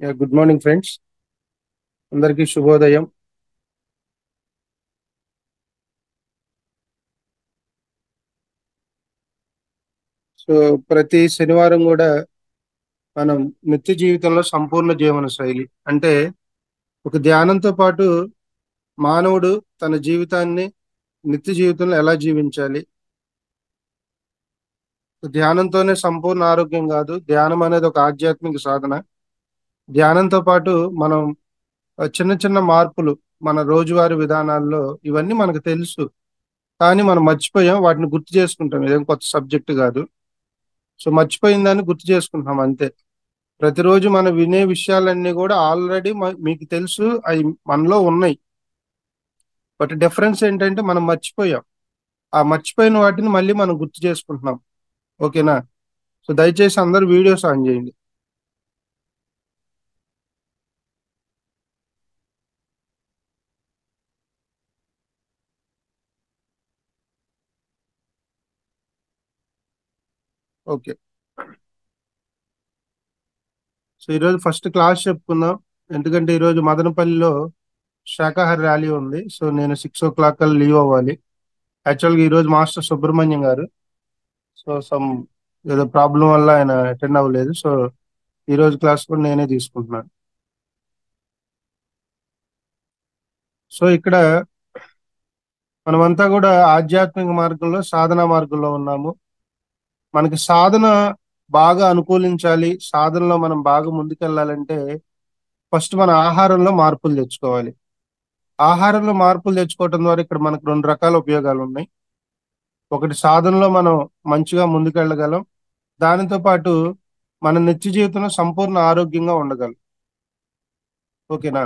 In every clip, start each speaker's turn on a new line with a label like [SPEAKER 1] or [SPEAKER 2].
[SPEAKER 1] Good morning friends, అందరికీ శుభోదయం. So ప్రతి శనివారం కూడా మనం నిత్య జీవితంలో సంపూర్ణ జీవన శైలి అంటే ఒక ధ్యానంతో పాటు మానవుడు తన జీవితాన్ని నిత్య జీవితంలో ఎలా జీవించాలి. ధ్యానంతోనే సంపూర్ణ ఆరోగ్యం కాదు, ధ్యానం అనేది ఒక ఆధ్యాత్మిక సాధన. ధ్యానంతో పాటు మనం చిన్న చిన్న మార్పులు మన రోజువారీ విధానాల్లో ఇవన్నీ మనకు తెలుసు, కానీ మనం మర్చిపోయాం. వాటిని గుర్తు చేసుకుంటాం, ఇదేం కొత్త సబ్జెక్ట్ కాదు. సో మర్చిపోయిందని గుర్తు చేసుకుంటున్నాం అంతే. ప్రతిరోజు మనం వినే విషయాలన్నీ కూడా ఆల్రెడీ మీకు తెలుసు, అవి మనలో ఉన్నాయి. బట్ డిఫరెన్స్ ఏంటంటే మనం మర్చిపోయాం. ఆ మర్చిపోయిన వాటిని మళ్ళీ మనం గుర్తు చేసుకుంటున్నాం. ఓకేనా? సో దయచేసి అందరూ వీడియోస్ ఆన్ చేయండి. ఓకే, సో ఈరోజు ఫస్ట్ క్లాస్ చెప్పుకుందాం. ఎందుకంటే ఈరోజు మదనపల్లిలో శాకాహార ర్యాలీ ఉంది. సో నేను 6 o'clock కల్లా లీవ్ అవ్వాలి. యాక్చువల్గా ఈరోజు మాస్టర్ సుబ్రహ్మణ్యం గారు, సో సమ్ ఏదో ప్రాబ్లం వల్ల ఆయన అటెండ్ అవ్వలేదు. సో ఈరోజు క్లాస్ కూడా నేనే తీసుకుంటున్నాను. సో ఇక్కడ మనమంతా కూడా ఆధ్యాత్మిక మార్గంలో, సాధనా మార్గంలో ఉన్నాము. మనకి సాధన బాగా అనుకూలించాలి, సాధనలో మనం బాగా ముందుకెళ్ళాలంటే ఫస్ట్ మన ఆహారంలో మార్పులు తెచ్చుకోవాలి. ఆహారంలో మార్పులు తెచ్చుకోవటం ద్వారా ఇక్కడ మనకు రెండు రకాల ఉపయోగాలు ఉన్నాయి. ఒకటి, సాధనలో మనం మంచిగా ముందుకెళ్ళగలం. దానితో పాటు మన నిత్య జీవితంలో సంపూర్ణ ఆరోగ్యంగా ఉండగలం. ఓకేనా?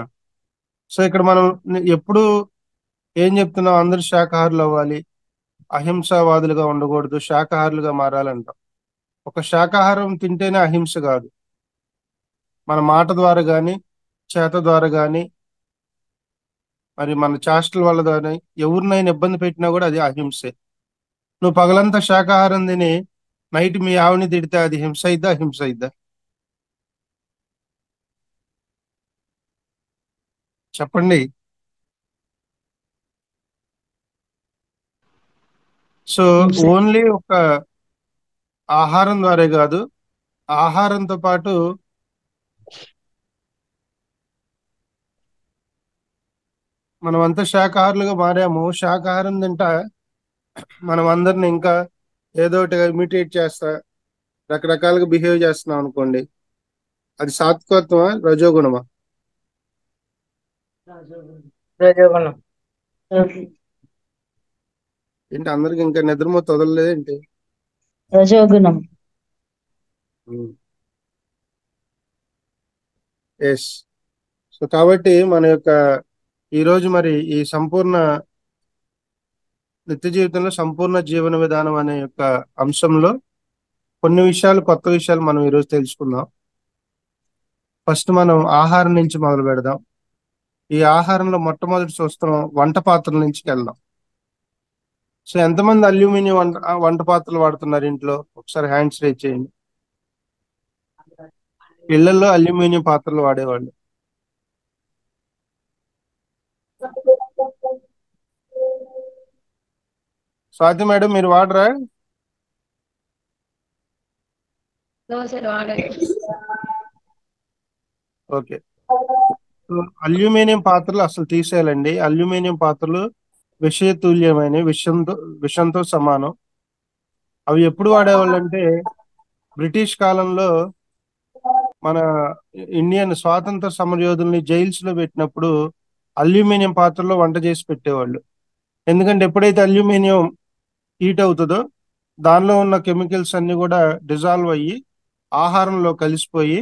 [SPEAKER 1] సో ఇక్కడ మనం ఎప్పుడు ఏం చెప్తున్నాం, అందరూ శాకాహారులు అవ్వాలి, అహింసావాదులుగా ఉండకూడదు, శాకాహారులుగా మారాలంటాం. ఒక శాకాహారం తింటేనే అహింస కాదు. మన మాట ద్వారా కానీ, చేత ద్వారా కానీ, మరి మన చేష్టల వల్ల కానీ ఎవరినైనా ఇబ్బంది పెట్టినా కూడా అది అహింసే. నువ్వు పగలంతా శాకాహారం తిని నైట్ మీ ఆవిని తిడితే అది హింస అయిద్దా, అహింస అయిద్దా? చెప్పండి. సో ఓన్లీ ఒక ఆహారం ద్వారా కాదు, ఆహారంతో పాటు మనం అంతా శాకాహారులుగా మారాము. శాకాహారం తింటా మనం అందరిని ఇంకా ఏదో ఒకటి ఇమిటేట్ చేస్తా రకరకాలుగా బిహేవ్ చేస్తున్నాం అనుకోండి, అది సాత్వికత్వమా, రజోగుణమా?
[SPEAKER 2] రజోగుణం.
[SPEAKER 1] ఏంటి అందరికి ఇంకా నిద్రమో వదలలేదు ఏంటి?
[SPEAKER 2] రజోగుణం.
[SPEAKER 1] ఎస్. సో కాబట్టి మన యొక్క ఈరోజు మరి ఈ సంపూర్ణ నిత్య జీవితంలో సంపూర్ణ జీవన విధానం అనే యొక్క అంశంలో కొన్ని విషయాలు, కొత్త విషయాలు మనం ఈరోజు తెలుసుకుందాం. ఫస్ట్ మనం ఆహారం నుంచి మొదలు పెడదాం. ఈ ఆహారంలో మొట్టమొదటి చూస్తాం, వంట పాత్రల నుంచి వెళ్దాం. సో ఎంతమంది అల్యూమినియం వంట పాత్రలు వాడుతున్నారు ఇంట్లో? ఒకసారి హ్యాండ్స్ రేజ్ చేయండి. ఇళ్లలో అల్యూమినియం పాత్రలు వాడేవాళ్ళు. స్వాతి మేడం, మీరు వాడరా?
[SPEAKER 2] దోశలు వాడరు.
[SPEAKER 1] ఓకే. సో అల్యూమినియం పాత్రలు అసలు తీసేయాలండి. అల్యూమినియం పాత్రలు విషతుల్యమైన విషంతో సమానం. అవి ఎప్పుడు వాడేవాళ్ళు అంటే బ్రిటిష్ కాలంలో మన ఇండియన్ స్వాతంత్ర సమరయోధుల్ని జైల్స్ లో పెట్టినప్పుడు అల్యూమినియం పాత్రలో వంట చేసి పెట్టేవాళ్ళు. ఎందుకంటే ఎప్పుడైతే అల్యూమినియం హీట్ అవుతుందో దానిలో ఉన్న కెమికల్స్ అన్ని కూడా డిజాల్వ్ అయ్యి ఆహారంలో కలిసిపోయి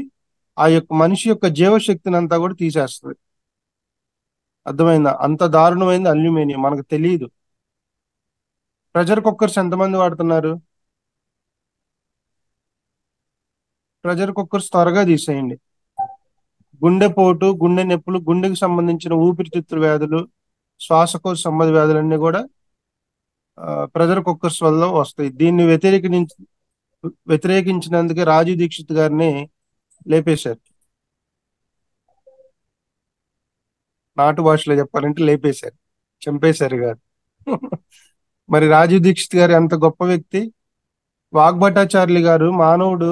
[SPEAKER 1] ఆ యొక్క మనిషి యొక్క జీవశక్తిని అంతా కూడా తీసేస్తుంది. అర్థమైందా? అంత దారుణమైంది అల్యూమినియం, మనకు తెలియదు. ప్రెషర్ కుక్కర్స్ ఎంతమంది వాడుతున్నారు? ప్రెషర్ కుక్కర్స్ త్వరగా తీసేయండి. గుండెపోటు, గుండె నొప్పులు, గుండెకి సంబంధించిన ఊపిరితిత్తుల వ్యాధులు, శ్వాసకోశ సంబంధ వ్యాధులన్నీ కూడా ప్రెషర్ కుక్కర్స్ వల్ల వస్తాయి. దీన్ని వ్యతిరేకించినందుకే రాజీవ్ దీక్షిత్ గారిని లేపేశారు. నాటు భాషలో చెప్పాలంటే లేపేశారు, చంపేశారు కాదు. మరి రాజీవ్ దీక్షిత్ గారు ఎంత గొప్ప వ్యక్తి. వాగ్భటాచార్యులు గారు మానవుడు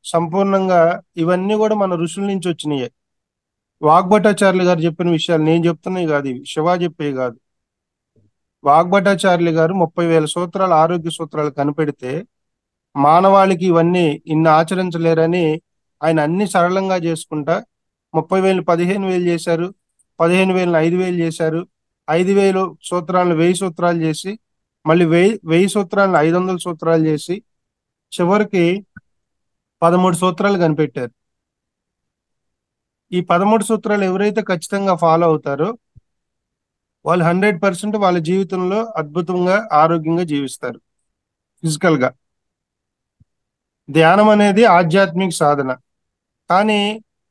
[SPEAKER 1] సంపూర్ణంగా ఇవన్నీ కూడా మన ఋషుల నుంచి వచ్చినాయి. వాగ్భటాచార్యులు గారు చెప్పిన విషయాలు నేను చెప్తున్నాయి కాదు, ఇవి శివ చెప్పేవి కాదు. వాగ్భటాచార్యులు గారు 30,000 సూత్రాలు, ఆరోగ్య సూత్రాలు కనిపెడితే మానవాళికి ఇవన్నీ ఇన్ని ఆచరించలేరని ఆయన అన్ని సరళంగా చేసుకుంటా 30,000 15,000 చేశారు, 15,000 5,000 చేశారు, 5,000 సూత్రాలను 1000 సూత్రాలు చేసి, మళ్ళీ 1000 సూత్రాలను 500 సూత్రాలు చేసి, చివరికి 13 సూత్రాలు కనిపెట్టారు. ఈ 13 సూత్రాలు ఎవరైతే ఖచ్చితంగా ఫాలో అవుతారో వాళ్ళు 100% వాళ్ళ జీవితంలో అద్భుతంగా ఆరోగ్యంగా జీవిస్తారు ఫిజికల్ గా. ధ్యానం అనేది ఆధ్యాత్మిక సాధన, కానీ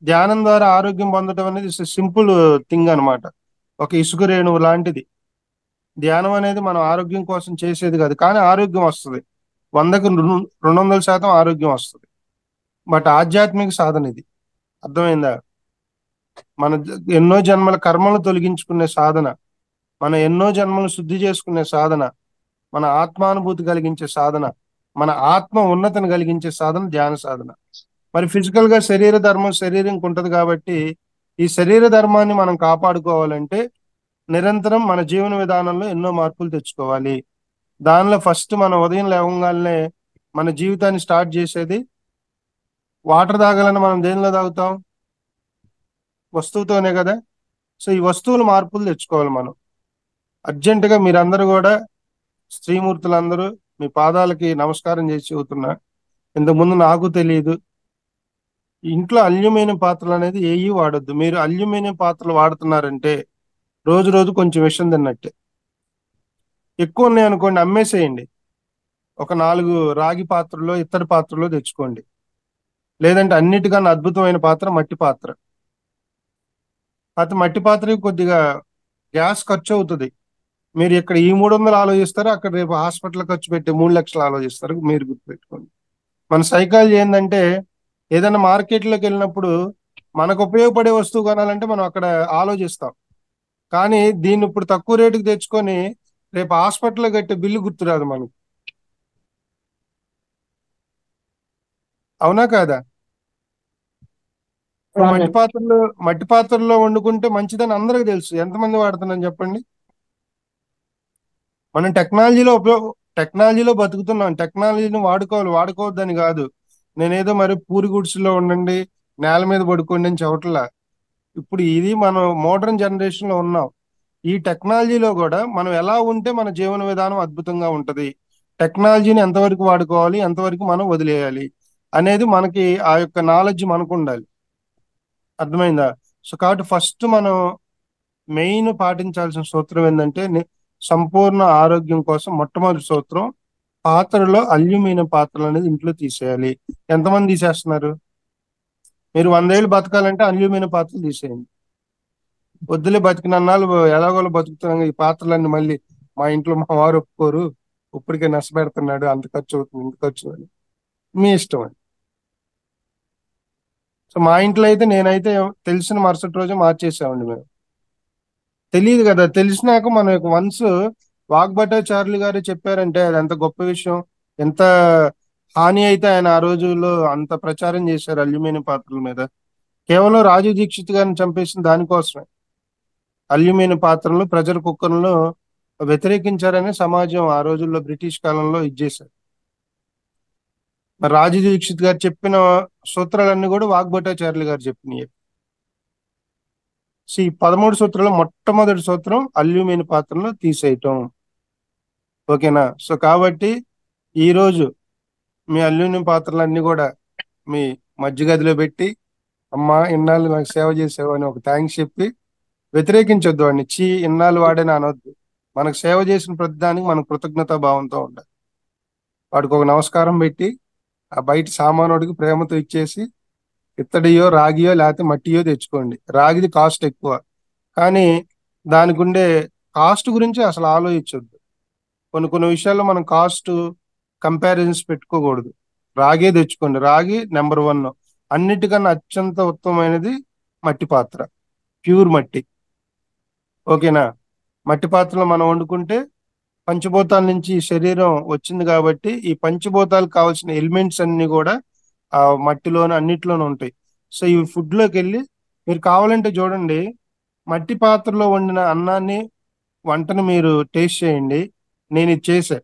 [SPEAKER 1] ధ్యానం ద్వారా ఆరోగ్యం పొందడం అనేది సింపుల్ థింగ్ అన్నమాట. ఒక ఇసుక రేణువు లాంటిది. ధ్యానం అనేది మనం ఆరోగ్యం కోసం చేసేది కాదు, కానీ ఆరోగ్యం వస్తుంది. 100కు 200% ఆరోగ్యం వస్తుంది. బట్ ఆధ్యాత్మిక సాధన ఇది. అర్థమైందా? మన ఎన్నో జన్మల కర్మలు తొలగించుకునే సాధన, మన ఎన్నో జన్మలు శుద్ధి చేసుకునే సాధన, మన ఆత్మానుభూతి కలిగించే సాధన, మన ఆత్మ ఉన్నతిని కలిగించే సాధన ధ్యాన సాధన. మరి ఫిజికల్ గా శరీర ధర్మం శరీరంకి ఉంటది కాబట్టి ఈ శరీర ధర్మాన్ని మనం కాపాడుకోవాలంటే నిరంతరం మన జీవన విధానంలో ఎన్నో మార్పులు తెచ్చుకోవాలి. దానిలో ఫస్ట్ మనం ఉదయం లేవగానే మన జీవితాన్ని స్టార్ట్ చేసేది వాటర్ తాగాలని మనం దేనిలో తాగుతాం? వస్తువుతోనే కదా. సో ఈ వస్తువులు మార్పులు తెచ్చుకోవాలి మనం. అర్జెంటుగా మీరందరూ కూడా, స్త్రీమూర్తులందరూ మీ పాదాలకి నమస్కారం చేసి చెబుతున్నా, ఇంతకుముందు నాకు తెలియదు, ఇంట్లో అల్యూమినియం పాత్రలు అనేది ఏవి వాడొద్దు. మీరు అల్యూమినియం పాత్రలు వాడుతున్నారంటే రోజు రోజు కొంచెం విషం తిన్నట్టే. ఎక్కువ ఉన్నాయి అనుకోండి, అమ్మేసేయండి. ఒక 4 రాగి పాత్రలో ఇత్తడి పాత్రలో తెచ్చుకోండి. లేదంటే అన్నిటికన్నా అద్భుతమైన పాత్ర మట్టి పాత్ర. అయితే మట్టి పాత్రకి కొద్దిగా గ్యాస్ ఖర్చు అవుతుంది. మీరు ఇక్కడ ఈ 300 ఆలోచిస్తారు, అక్కడ రేపు హాస్పిటల్ ఖర్చు పెట్టి 3 లక్షలు ఆలోచిస్తారు. మీరు గుర్తుపెట్టుకోండి. మన సైకాలజీ ఏంటంటే ఏదైనా మార్కెట్లోకి వెళ్ళినప్పుడు మనకు ఉపయోగపడే వస్తువు కొనాలంటే మనం అక్కడ ఆలోచిస్తాం. కానీ దీన్ని ఇప్పుడు తక్కువ రేటుకి తెచ్చుకొని రేపు హాస్పిటల్లో కట్టే బిల్లు గుర్తురాదు మనకు. అవునా కాదా? ఇప్పుడు మట్టి పాత్రలో వండుకుంటే మంచిదని అందరికీ తెలుసు. ఎంతమంది వాడుతున్నాం చెప్పండి? మనం టెక్నాలజీలో బతుకుతున్నాం. టెక్నాలజీని వాడుకోవాలి, వాడుకోవద్దని కాదు. నేనేదో మరి పూరి గుడిసెలో ఉండండి, నేల మీద పడుకోండి అని చెప్పట్లా. ఇప్పుడు ఇది మనం మోడర్న్ జనరేషన్ లో ఉన్నాం. ఈ టెక్నాలజీలో కూడా మనం ఎలా ఉంటే మన జీవన విధానం అద్భుతంగా ఉంటది, టెక్నాలజీని ఎంతవరకు వాడుకోవాలి, ఎంతవరకు మనం వదిలేయాలి అనేది మనకి ఆ యొక్క నాలెడ్జ్ మనకు ఉండాలి. అర్థమైందా? సో కాబట్టి ఫస్ట్ మనం మెయిన్ పాటించాల్సిన సూత్రం ఏంటంటే సంపూర్ణ ఆరోగ్యం కోసం మొట్టమొదటి సూత్రం, పాత్రలో అల్యూమినియం పాత్రలు అనేది ఇంట్లో తీసేయాలి. ఎంతమంది తీసేస్తున్నారు? మీరు 100 ఏళ్ళు బతకాలంటే అల్యూమినియం పాత్రలు తీసేయండి. వద్దులే బతికినన్నాళ్ళు ఎలాగోలా బతుకుతున్నాం, ఈ పాత్రలన్నీ మళ్ళీ మా ఇంట్లో మా వారు ఒప్పుకోరు, ఇప్పటికే నష్టపెడుతున్నాడు, అంత ఖర్చు అవుతుంది, ఇంత ఖర్చు అని. మీ ఇష్టం అండి. సో మా ఇంట్లో అయితే నేనైతే తెలిసిన మరుసటి రోజు మార్చేసామండి మేము. తెలియదు కదా, తెలిసినాక మనం వన్స్ వాగ్భటాచార్యులు గారు చెప్పారంటే అది ఎంత గొప్ప విషయం. ఎంత హాని అయితే ఆయన ఆ రోజుల్లో అంత ప్రచారం చేశారు అల్యూమినియం పాత్రల మీద. కేవలం రాజీవ్ దీక్షిత్ గారిని చంపేసిన దానికోసమే అల్యూమినియం పాత్రలు, ప్రెషర్ కుక్కర్లను వ్యతిరేకించారని సమాజం ఆ రోజుల్లో బ్రిటిష్ కాలంలో ఇచ్చేశారు. మరి రాజీవ్ దీక్షిత్ గారు చెప్పిన సూత్రాలన్నీ కూడా వాగ్భటాచార్యులు గారు చెప్పినాయి. ఈ 13 సూత్రాలు మొట్టమొదటి సూత్రం అల్యూమినియం పాత్రలను తీసేయటం. ఓకేనా? సో కాబట్టి ఈ రోజు మీ అల్యూమినియం పాత్రలన్నీ కూడా మీ మధ్యగదిలో పెట్టి, అమ్మా ఇన్నాళ్ళు నాకు సేవ చేసావు అని ఒక థ్యాంక్స్ చెప్పి వ్యతిరేకించొద్దు వాడిని. ఇన్నాళ్ళు వాడని అనొద్దు. మనకు సేవ చేసిన ప్రతిదానికి మనం కృతజ్ఞతా భావంతో ఉండాలి. వాడికి ఒక నమస్కారం పెట్టి ఆ బయట సామానుడికి ప్రేమతో ఇచ్చేసి ఇత్తడియో రాగియో లేకపోతే మట్టియో తెచ్చుకోండి. రాగిది కాస్ట్ ఎక్కువ, కానీ దానికి ఉండే కాస్ట్ గురించి అసలు ఆలోచించొద్దు. కొన్ని కొన్ని విషయాల్లో మనం కాస్ట్ కంపారిజన్స్ పెట్టుకోకూడదు. రాగే తెచ్చుకోండి. రాగి నెంబర్ 1. అన్నిటికన్నా అత్యంత ఉత్తమమైనది మట్టి పాత్ర, ప్యూర్ మట్టి. ఓకేనా. మట్టి పాత్రలో మనం వండుకుంటే పంచభూతాల నుంచి ఈ శరీరం వచ్చింది కాబట్టి ఈ పంచభూతాలకు కావాల్సిన ఎలిమెంట్స్ అన్ని కూడా ఆ మట్టిలోను అన్నిట్లోనూ ఉంటాయి. సో ఇవి ఫుడ్ లోకి వెళ్ళి మీరు కావాలంటే చూడండి, మట్టి పాత్రలో వండిన అన్నాన్ని వంటను మీరు టేస్ట్ చేయండి. నేను ఇది చేసా,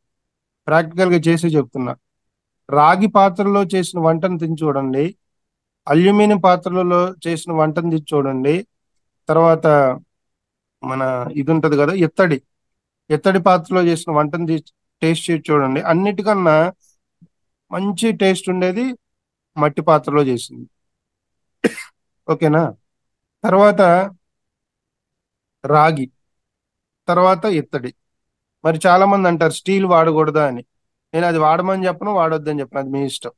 [SPEAKER 1] ప్రాక్టికల్ గా చేసి చెప్తున్నా. రాగి పాత్రలో చేసిన వంటను తిని చూడండి, అల్యూమినియం పాత్రలలో చేసిన వంటను తిని చూడండి, తర్వాత మన ఇది ఉంటది కదా ఇత్తడి, ఇత్తడి పాత్రలో చేసిన వంటను టేస్ట్ చేసి చూడండి. అన్నిటికన్నా మంచి టేస్ట్ ఉండేది మట్టి పాత్రలో చేసింది. ఓకేనా. తర్వాత రాగి, తర్వాత ఇత్తడి. మరి చాలా మంది అంటారు స్టీల్ వాడకూడదా అని. నేను అది వాడమని చెప్పను, వాడొద్దని చెప్పను, అది మీ ఇష్టం.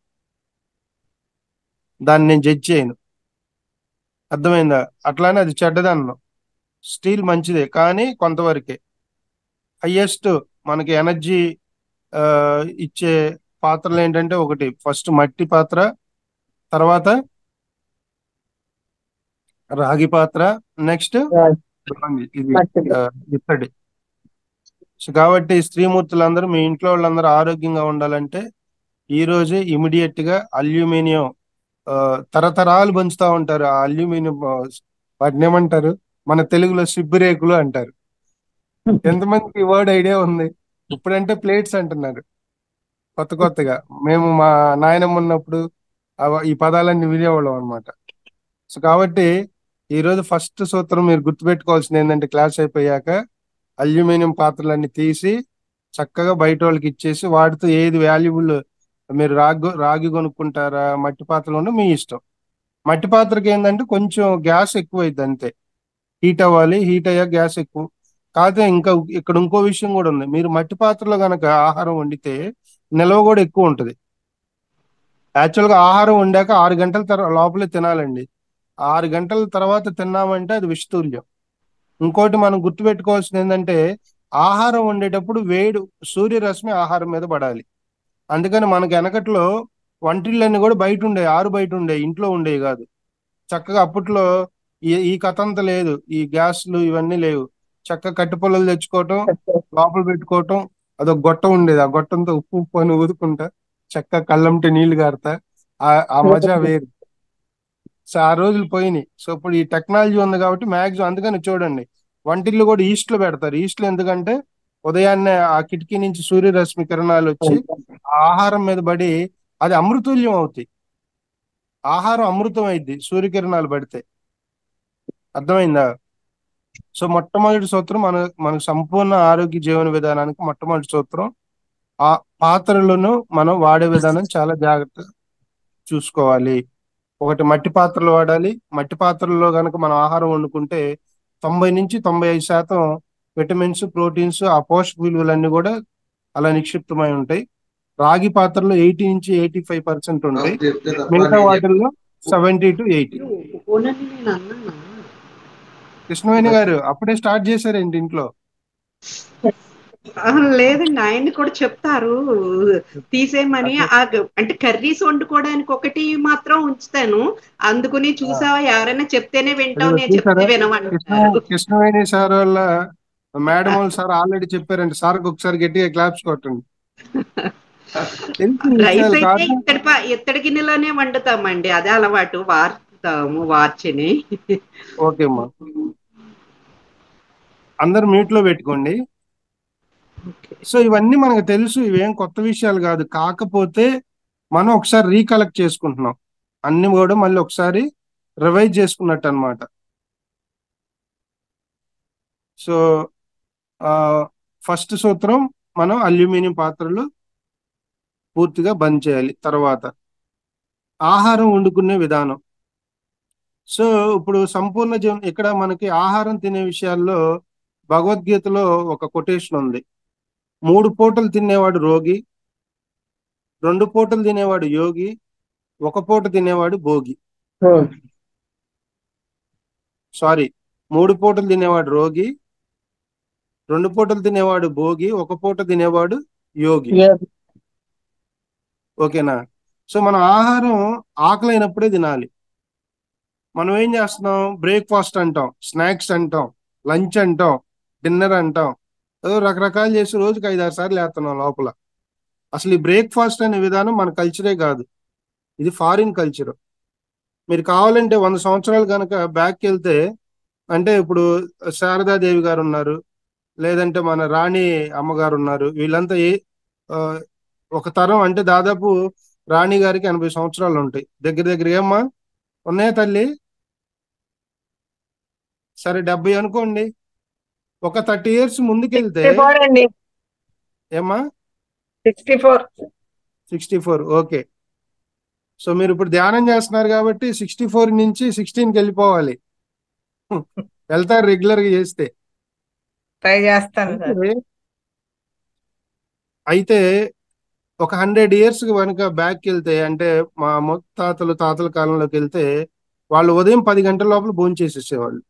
[SPEAKER 1] దాన్ని నేను జడ్జ్ చేయను. అర్థమైందా. అట్లానే అది చెడ్డదన్ను. స్టీల్ మంచిదే కానీ కొంతవరకే. హయ్యెస్ట్ మనకి ఎనర్జీ ఇచ్చే పాత్రలు ఏంటంటే ఒకటి ఫస్ట్ మట్టి పాత్ర, తర్వాత రాగి పాత్ర, నెక్స్ట్ ఇది
[SPEAKER 2] మట్టిది.
[SPEAKER 1] ఆ, ఇత్తడి. సో కాబట్టి స్త్రీమూర్తులందరూ మీ ఇంట్లో వాళ్ళందరూ ఆరోగ్యంగా ఉండాలంటే ఈ రోజే ఇమీడియట్ గా అల్యూమినియం ఆ, తరతరాలు పంచుతా ఉంటారు ఆ అల్యూమినియం వాటిని ఏమంటారు, మన తెలుగులో సిబ్బిరేకులు అంటారు. ఎంతమందికి ఈ వర్డ్ ఐడియా ఉంది? ఇప్పుడంటే ప్లేట్స్ అంటున్నారు కొత్త కొత్తగా. మేము మా నాయనమ్మ ఉన్నప్పుడు ఈ పదాలన్నీ వినేవాళ్ళం అనమాట. సో కాబట్టి ఈ రోజు ఫస్ట్ సూత్రం మీరు గుర్తుపెట్టుకోవాల్సింది ఏంటంటే క్లాస్ అయిపోయాక అల్యూమినియం పాత్రలన్నీ తీసి చక్కగా బయట వాళ్ళకి ఇచ్చేసి వాటితో ఏది వాల్యుబుల్, మీరు రాగి కొనుక్కుంటారా మట్టి పాత్రలు ఉంటే మీ ఇష్టం. మట్టి పాత్రకి ఏంటంటే కొంచెం గ్యాస్ ఎక్కువ అయింది అంతే. హీట్ అవ్వాలి, హీట్ అయ్యాక గ్యాస్ ఎక్కువ. కాకపోతే ఇంకా ఇక్కడ ఇంకో విషయం కూడా ఉంది. మీరు మట్టి పాత్రలో గనక ఆహారం వండితే నిల్వ కూడా ఎక్కువ ఉంటుంది. యాక్చువల్గా ఆహారం వండాక 6 గంటల తర్వాత లోపలే తినాలండి. 6 గంటల తర్వాత తిన్నామంటే అది విషతుల్యం. ఇంకోటి మనం గుర్తుపెట్టుకోవాల్సింది ఏంటంటే ఆహారం వండేటప్పుడు వేడి సూర్యరశ్మి ఆహారం మీద పడాలి. అందుకని మనకి వెనకట్లో వంటిళ్ళన్నీ కూడా బయట ఉండే, ఆరు బయట ఉండే, ఇంట్లో ఉండేవి కాదు. చక్కగా అప్పట్లో ఈ కథ అంతా లేదు, ఈ గ్యాస్లు ఇవన్నీ లేవు. చక్కగా కట్టె పుల్లలు తెచ్చుకోవటం, లోపల పెట్టుకోవటం. అదొక గొట్టం ఉండేది, ఆ గొట్టంతో ఉప్పు ఉప్పు అని ఊదుకుంటా చక్కగా కళ్ళంటే నీళ్లు గారుతా. ఆ మజా వేరు. సో ఆ రోజులు పోయినాయి. సో ఇప్పుడు ఈ టెక్నాలజీ ఉంది కాబట్టి మ్యాక్సిమం అందుకని చూడండి వంటిల్లు కూడా ఈస్ట్ లో పెడతారు. ఈస్ట్ లో ఎందుకంటే ఉదయాన్నే ఆ కిటికీ నుంచి సూర్యరశ్మి కిరణాలు వచ్చి ఆ ఆహారం మీద పడి అది అమృతుల్యం అవుతాయి. ఆహారం అమృతం అయింది సూర్యకిరణాలు పడితే. అర్థమైందా. సో మొట్టమొదటి సూత్రం మనకు సంపూర్ణ ఆరోగ్య జీవన విధానానికి మొట్టమొదటి సూత్రం ఆ పాత్రలను మనం వాడే విధానం చాలా జాగ్రత్తగా చూసుకోవాలి. ఒకటి మట్టి పాత్రలు వాడాలి. మట్టి పాత్రల్లో కనుక మనం ఆహారం వండుకుంటే 90 నుంచి 95% విటమిన్స్, ప్రోటీన్స్, ఆ పోషక విలువలన్నీ కూడా అలా నిక్షిప్తమై ఉంటాయి. రాగి పాత్రలో 80 నుంచి 85% ఉంటాయి.
[SPEAKER 3] నాకు చెప్తే తప్ప
[SPEAKER 1] మిగతా
[SPEAKER 3] నేను
[SPEAKER 1] వాటిల్లో 70 to 80.
[SPEAKER 3] ఒప్పుకోనని నేను అన్నానా.
[SPEAKER 1] కృష్ణవేణి గారు అప్పుడే స్టార్ట్ చేశారేంటి ఇంట్లో?
[SPEAKER 3] లేదండి, ఆయన్ని కూడా చెప్తారు తీసేయమని.
[SPEAKER 1] అదే.
[SPEAKER 3] అంటే కర్రీస్ వండుకోవడానికి ఒకటి మాత్రం ఉంచుతాను. అందుకుని
[SPEAKER 1] ఆ,
[SPEAKER 3] చూసావా, ఎవరైనా చెప్తేనే వింటావు,
[SPEAKER 1] అదిగో
[SPEAKER 3] నేను చెప్తే
[SPEAKER 1] చూసారా,
[SPEAKER 3] వినమంటున్నారు.
[SPEAKER 1] కృష్ణవేణి సార్ వాళ్ళ మేడం వాళ్ళు సార్ ఆల్రెడీ చెప్పారండి. సార్కి ఒకసారి గట్టిగా క్లాప్స్ కొట్టండి. తెలిసిన
[SPEAKER 3] రైస్
[SPEAKER 1] విషయాలు
[SPEAKER 3] అయితే
[SPEAKER 1] కాదు.
[SPEAKER 3] ఇత్తడి గిన్నెలోనే వండుతామండి, అదే అలవాటు. వార్చుతాము, వార్చిని.
[SPEAKER 1] ఓకే అమ్మా, అందరు మ్యూట్ లో పెట్టుకోండి. సో ఇవన్నీ మనకు తెలుసు, ఇవేం కొత్త విషయాలు కాదు. కాకపోతే మనం ఒకసారి రీకలెక్ట్ చేసుకుంటున్నాం, అన్ని కూడా మళ్ళీ ఒకసారి రివైజ్ చేసుకున్నట్టు అనమాట. సో ఫస్ట్ సూత్రం మనం అల్యూమినియం పాత్రలు పూర్తిగా బంద్ చేయాలి. తర్వాత ఆహారం వండుకునే విధానం. సో ఇప్పుడు సంపూర్ణ జీవనం ఇక్కడ మనకి ఆహారం తినే విషయాల్లో భగవద్గీతలో ఒక కొటేషన్ ఉంది. 3 పూటలు తినేవాడు రోగి, 2 పూటలు తినేవాడు యోగి, 1 పూట తినేవాడు భోగి. సారీ, 3 పూటలు తినేవాడు రోగి, 2 పూటలు తినేవాడు భోగి, 1 పూట తినేవాడు యోగి. ఓకేనా. సో మనం ఆహారం ఆకలైనప్పుడే తినాలి. మనం ఏం చేస్తున్నాం, బ్రేక్ఫాస్ట్ అంటాం, స్నాక్స్ అంటాం, లంచ్ అంటాం, డిన్నర్ అంటాం, ఏదో రకరకాలు చేసి రోజుకి 5-6 సార్లు వేస్తున్నాం లోపల. అసలు ఈ బ్రేక్ఫాస్ట్ అనే విధానం మన కల్చరే కాదు, ఇది ఫారిన్ కల్చర్. మీరు కావాలంటే 100 సంవత్సరాలు కనుక బ్యాక్ వెళ్తే, అంటే ఇప్పుడు శారదాదేవి గారు ఉన్నారు, లేదంటే మన రాణి అమ్మగారు ఉన్నారు, వీళ్ళంతా ఆ, ఒక తరం అంటే దాదాపు రాణి గారికి 80 సంవత్సరాలు ఉంటాయి దగ్గర దగ్గర. ఏమ్మా ఉన్నాయా తల్లి? సరే 70 అనుకోండి. ఒక 30 years ముందుకెళ్తే
[SPEAKER 2] 64 అండి.
[SPEAKER 1] ఏమ్మా?
[SPEAKER 2] 64.
[SPEAKER 1] 64. ఓకే. సో మీరు ఇప్పుడు ధ్యానం చేస్తున్నారు కాబట్టి 64 నుంచి 16కి వెళ్ళిపోవాలి. వెళ్తారు రెగ్యులర్ గా చేస్తే.
[SPEAKER 2] ట్రై చేస్తాను సార్.
[SPEAKER 1] అయితే ఒక 100 years కనుక బ్యాక్ వెళ్తే, అంటే మా ముత్తాతలు తాతల కాలంలోకి వెళ్తే, వాళ్ళు ఉదయం 10 గంటల లోపల భోజనం చేసేసేవాళ్ళు.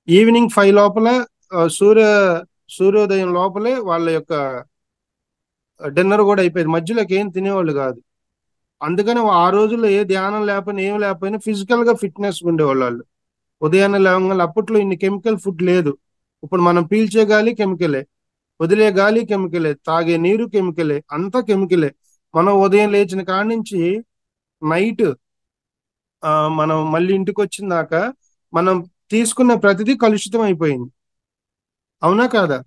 [SPEAKER 1] ఈవినింగ్ 5 లోపల సూర్యోదయం లోపలే వాళ్ళ యొక్క డిన్నర్ కూడా అయిపోయేది. మధ్యలోకి ఏం తినేవాళ్ళు కాదు. అందుకని ఆ రోజుల్లో ఏ ధ్యానం లేకపోయినా ఏం లేకపోయినా ఫిజికల్ గా ఫిట్నెస్ ఉండేవాళ్ళు వాళ్ళు. ఉదయాన్నే లేవగానే, అప్పట్లో ఇన్ని కెమికల్ ఫుడ్ లేదు. ఇప్పుడు మనం పీల్చే గాలి కెమికలే, వదిలే గాలి కెమికలే, తాగే నీరు కెమికలే, అంతా కెమికలే. మనం ఉదయం లేచిన కాడి నుంచి నైట్ మనం మళ్ళీ ఇంటికి వచ్చిన దాకా మనం తీసుకున్న ప్రతిదీ కలుషితం అయిపోయింది. అవునా కాదా?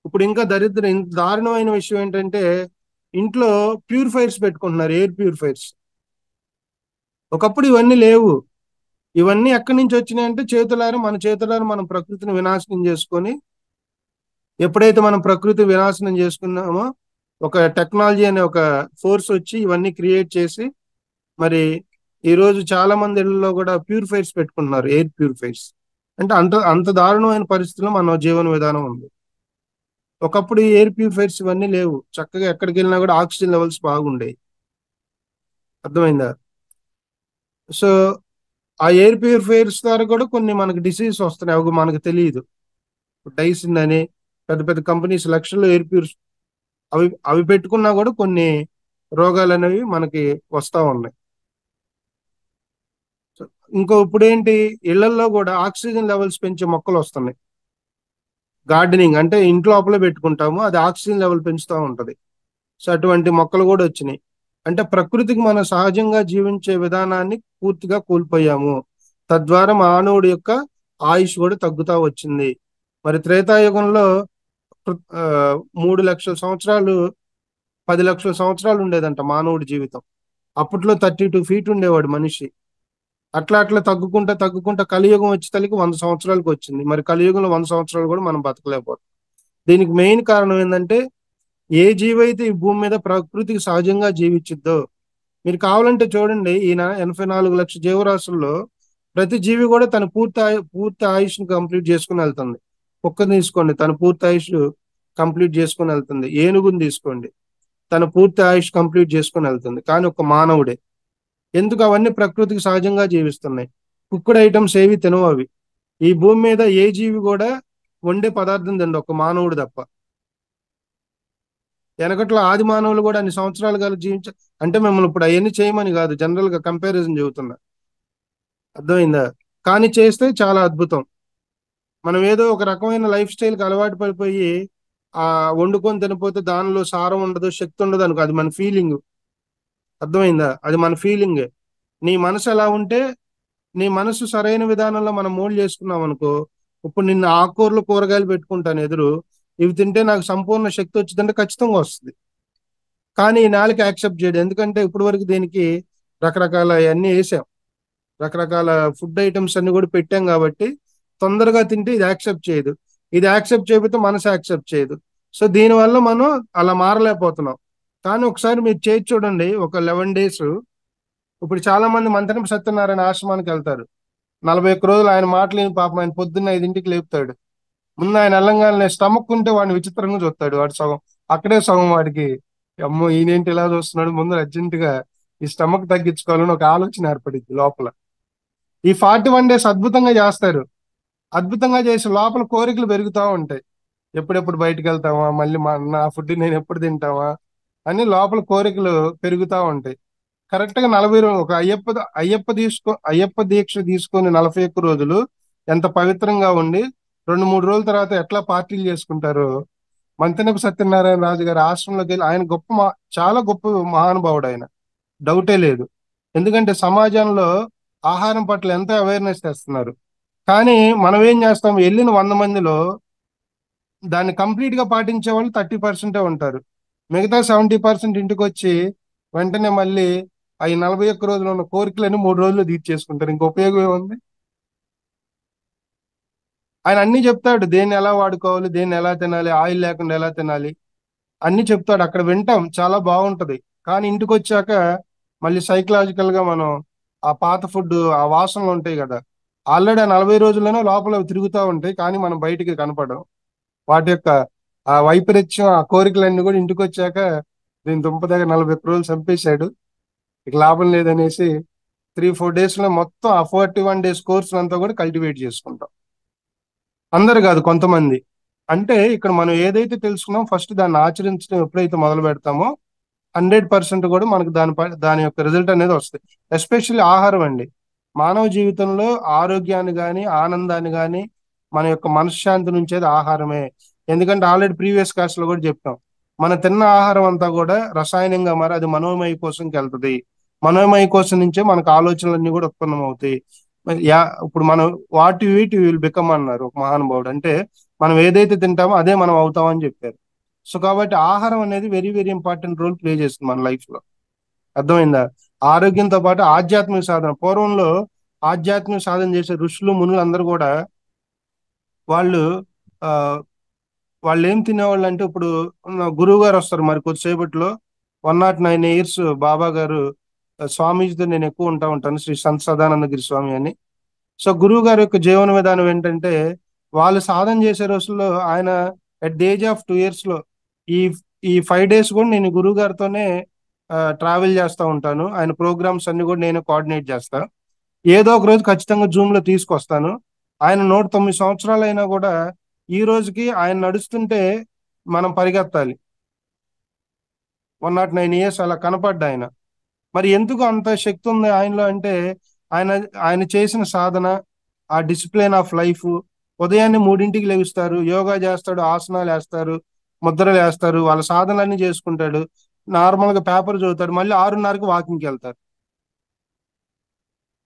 [SPEAKER 1] ఇప్పుడు ఇంకా ఇంత దారుణమైన విషయం ఏంటంటే, ఇంట్లో ప్యూరిఫైర్స్ పెట్టుకుంటున్నారు, ఎయిర్ ప్యూరిఫైర్స్. ఒకప్పుడు ఇవన్నీ లేవు. ఇవన్నీ ఎక్కడి నుంచి వచ్చినాయంటే మన చేతులారా మనం ప్రకృతిని వినాశనం చేసుకొని, ఎప్పుడైతే మనం ప్రకృతి వినాశనం చేసుకున్నామో, ఒక టెక్నాలజీ అనే ఒక ఫోర్స్ వచ్చి ఇవన్నీ క్రియేట్ చేసి, మరి ఈ రోజు చాలా మంది ఇళ్లలో కూడా ప్యూరిఫైర్స్ పెట్టుకుంటున్నారు, ఎయిర్ ప్యూరిఫైర్స్. అంటే అంత అంత దారుణమైన పరిస్థితుల్లో మన జీవన విధానం ఉంది. ఒకప్పుడు ఈ ఎయిర్ ప్యూరిఫైర్స్ ఇవన్నీ లేవు. చక్కగా ఎక్కడికి వెళ్ళినా కూడా ఆక్సిజన్ లెవెల్స్ బాగుండేవి. అర్థమైందా? సో ఆ ఎయిర్ ప్యూరిఫైర్స్ ద్వారా కూడా కొన్ని మనకి డిసీజ్ వస్తున్నాయి, అవి మనకు తెలియదు. డైసిన్ అని పెద్ద పెద్ద కంపెనీస్ లక్షల్లో ఎయిర్ ప్యూరిఫై అవి అవి పెట్టుకున్నా కూడా కొన్ని రోగాలు అనేవి మనకి వస్తా ఉన్నాయి. సో ఇంకో ఇప్పుడేంటి, ఇళ్లల్లో కూడా ఆక్సిజన్ లెవెల్స్ పెంచే మొక్కలు వస్తున్నాయి. గార్డెనింగ్ అంటే ఇంట్లో లోపల పెట్టుకుంటాము, అది ఆక్సిజన్ లెవెల్ పెంచుతూ ఉంటది. సో అటువంటి మొక్కలు కూడా వచ్చినాయి. అంటే ప్రకృతికి మనం సహజంగా జీవించే విధానాన్ని పూర్తిగా కోల్పోయాము. తద్వారా మానవుడి యొక్క ఆయుష్ కూడా తగ్గుతా వచ్చింది. మరి త్రేతాయుగంలో ఆ, 3 లక్షల సంవత్సరాలు, 10 లక్షల సంవత్సరాలు ఉండేదంట మానవుడి జీవితం. అప్పట్లో 32 feet ఉండేవాడు మనిషి. అట్లా అట్లా తగ్గుకుంటా తగ్గుకుంటా కలియుగం వచ్చేసరికి 100 సంవత్సరాలకు వచ్చింది. మరి కలియుగంలో 100 సంవత్సరాలు కూడా మనం బతకలేకపోతాం. దీనికి మెయిన్ కారణం ఏంటంటే, ఏ జీవి అయితే ఈ భూమి మీద ప్రకృతికి సహజంగా జీవించిద్దో, మీరు కావాలంటే చూడండి, ఈయన 84 లక్షల జీవరాశుల్లో ప్రతి జీవి కూడా తన పూర్తి ఆయుష్ని కంప్లీట్ చేసుకుని వెళ్తుంది. కుక్కని తీసుకోండి, తన పూర్తి ఆయుష్ కంప్లీట్ చేసుకుని వెళ్తుంది. ఏనుగుని తీసుకోండి, తన పూర్తి ఆయుష్ కంప్లీట్ చేసుకుని వెళ్తుంది. కానీ ఒక మానవుడే. ఎందుకు? అవన్నీ ప్రకృతికి సహజంగా జీవిస్తున్నాయి. కుక్కుడు ఐటమ్స్ ఏవి తినవు అవి. ఈ భూమి మీద ఏ జీవి కూడా వండే పదార్థం తిండి, ఒక మానవుడు తప్ప. వెనకట్లో ఆది మానవులు కూడా అన్ని సంవత్సరాలు కాదు అంటే మిమ్మల్ని ఇప్పుడు అవన్నీ చేయమని కాదు, జనరల్ గా కంపారిజన్ చెబుతున్నా. అర్థమైందా? కానీ చేస్తే చాలా అద్భుతం. మనం ఏదో ఒక రకమైన లైఫ్ స్టైల్కి అలవాటు పడిపోయి ఆ వండుకొని తినపోతే దానిలో సారం ఉండదు, శక్తి ఉండదు అనుకో, అది మన ఫీలింగ్. అర్థమైందా? అది మన ఫీలింగే. నీ మనసు ఎలా ఉంటే, నీ మనసు సరైన విధానంలో మనం మోల్డ్ చేసుకున్నాం అనుకో. ఇప్పుడు నిన్ను ఆకుకూరలు కూరగాయలు పెట్టుకుంటాను ఎదురు, ఇవి తింటే నాకు సంపూర్ణ శక్తి వచ్చిందంటే ఖచ్చితంగా వస్తుంది. కానీ ఈ నాలుక యాక్సెప్ట్ చేయడు. ఎందుకంటే ఇప్పటి వరకు దీనికి రకరకాల అన్ని వేసాం, రకరకాల ఫుడ్ ఐటమ్స్ అన్ని కూడా పెట్టాం కాబట్టి తొందరగా తింటే ఇది యాక్సెప్ట్ చేయదు. ఇది యాక్సెప్ట్ చేయకపోతే మనసు యాక్సెప్ట్ చేయదు. సో దీనివల్ల మనం అలా మారలేకపోతున్నాం. కానీ ఒకసారి మీరు చేసి చూడండి, ఒక 11 days. ఇప్పుడు చాలా మంది మంతెన సత్యనారాయణ ఆశ్రమానికి వెళ్తారు. 41 రోజులు ఆయన మాటలేని పాపం, ఆయన పొద్దున్న 5ంటికి లేపుతాడు. ముందు ఆయన వెళ్ళంగానే స్టమక్ ఉంటే వాడిని విచిత్రంగా చూస్తాడు. వాడు సగం అక్కడే సగం వాడికి, అమ్మో ఈయనేంటి ఇలా చూస్తున్నాడు, ముందు అర్జెంట్ గా ఈ స్టమక్ తగ్గించుకోవాలని ఒక ఆలోచన ఏర్పడింది లోపల. ఈ 41 days అద్భుతంగా చేస్తారు. అద్భుతంగా చేసి లోపల కోరికలు పెరుగుతూ ఉంటాయి. ఎప్పుడెప్పుడు బయటకు వెళ్తామా, మళ్ళీ నా ఫుడ్ నేను ఎప్పుడు తింటామా అని లోపల కోరికలు పెరుగుతూ ఉంటాయి. కరెక్ట్ గా 40 ఒక అయ్యప్ప దీక్ష తీసుకొని 41 రోజులు ఎంత పవిత్రంగా ఉండి 2-3 రోజుల తర్వాత ఎట్లా పార్టీలు చేసుకుంటారో. మంతెనపు సత్యనారాయణ రాజు గారి ఆశ్రమంలోకి వెళ్ళి ఆయన చాలా గొప్ప మహానుభావుడు ఆయన, డౌటే లేదు. ఎందుకంటే సమాజంలో ఆహారం పట్ల ఎంత అవేర్నెస్ తెస్తున్నారు. కానీ మనం ఏం చేస్తాం, వెళ్ళిన 100 మందిలో దాన్ని కంప్లీట్ గా పాటించే వాళ్ళు 30% ఉంటారు. మిగతా 70% ఇంటికి వచ్చి వెంటనే మళ్ళీ ఈ 41 రోజులు ఉన్న కోరికలని 3 రోజులు తీర్చేసుకుంటారు. ఇంక ఉపయోగం ఏముంది? ఆయన అన్ని చెప్తాడు, దేన్ని ఎలా వాడుకోవాలి, దేన్ని ఎలా తినాలి, ఆయిల్ లేకుండా ఎలా తినాలి, అన్ని చెప్తాడు. అక్కడ వింటాం, చాలా బాగుంటది. కానీ ఇంటికి వచ్చాక మళ్ళీ సైకలాజికల్ గా మనం ఆ పాత ఫుడ్, ఆ వాసనలు ఉంటాయి కదా, ఆల్రెడీ ఆ 40 రోజుల్లోనే లోపల అవి తిరుగుతూ ఉంటాయి, కానీ మనం బయటికి కనపడం. వాటి యొక్క ఆ వైపరీత్యం, ఆ కోరికలన్నీ కూడా ఇంటికి వచ్చాక దీని దుంప దగ్గర 41 రోజులు చంపేశాడు, ఇక లాభం లేదనేసి 3-4 days లో మొత్తం ఆ 41 days కోర్స్ అంతా కూడా కల్టివేట్ చేసుకుంటాం. అందరు కాదు, కొంతమంది. అంటే ఇక్కడ మనం ఏదైతే తెలుసుకున్నాం ఫస్ట్ దాన్ని ఆచరించడం ఎప్పుడైతే మొదలు పెడతామో 100% కూడా మనకు దాని యొక్క రిజల్ట్ అనేది వస్తుంది. ఎస్పెషల్లీ ఆహారం అండి. మానవ జీవితంలో ఆరోగ్యాన్ని కానీ ఆనందాన్ని కానీ మన యొక్క మనశ్శాంతి నుంచేది ఆహారమే. ఎందుకంటే ఆల్రెడీ ప్రీవియస్ క్లాస్ లో కూడా చెప్పాం, మన తిన్న ఆహారం అంతా కూడా రసాయనంగా మారి అది మనోమయ కోశంకి వెళ్తుంది. మనోమయ కోశం నుంచే మనకు ఆలోచనలన్నీ కూడా ఉత్పన్నం అవుతాయి. ఇప్పుడు మనం what you eat you will become అన్నారు ఒక మహానుభావుడు. అంటే మనం ఏదైతే తింటామో అదే మనం అవుతామని చెప్పారు. సో కాబట్టి ఆహారం అనేది very very important role play చేస్తుంది మన లైఫ్ లో. అర్థమైందా? ఆరోగ్యంతో పాటు ఆధ్యాత్మిక సాధన. పూర్వంలో ఆధ్యాత్మిక సాధన చేసే ఋషులు మునులు అందరూ కూడా వాళ్ళు ఆ వాళ్ళు ఏం తినేవాళ్ళు అంటే, ఇప్పుడు గురువు గారు వస్తారు మరి కొద్దిసేపట్లో, 109 years బాబా గారు స్వామీజీతో నేను ఎక్కువ ఉంటాను, శ్రీ సంత్ సదానందగిరి స్వామి అని. సో గురువు గారి యొక్క జీవన విధానం ఏంటంటే, వాళ్ళు సాధన చేసే రోజుల్లో ఆయన at the age of 2 years లో ఈ ఈ 5 days కూడా నేను గురువు గారితోనే ట్రావెల్ చేస్తూ ఉంటాను. ఆయన ప్రోగ్రామ్స్ అన్ని కూడా నేను కోఆర్డినేట్ చేస్తా. ఏదో ఒక రోజు ఖచ్చితంగా జూమ్ లో తీసుకొస్తాను. ఆయన 109 సంవత్సరాలు అయినా కూడా ఈ రోజుకి ఆయన నడుస్తుంటే మనం పరిగెత్తాలి. 109 years అలా కనపడ్డా ఆయన. మరి ఎందుకు అంత శక్తి ఉంది ఆయనలో అంటే, ఆయన ఆయన చేసిన సాధన, ఆ డిసిప్లిన్ ఆఫ్ లైఫ్. ఉదయాన్నే 3ంటికి లెగుస్తారు, యోగా చేస్తాడు, ఆసనాలు వేస్తారు, ముద్రలు వేస్తారు, వాళ్ళ సాధనలన్నీ చేసుకుంటాడు. నార్మల్ గా పేపర్ చదువుతాడు, మళ్ళీ 6:30కి వాకింగ్కి వెళ్తారు.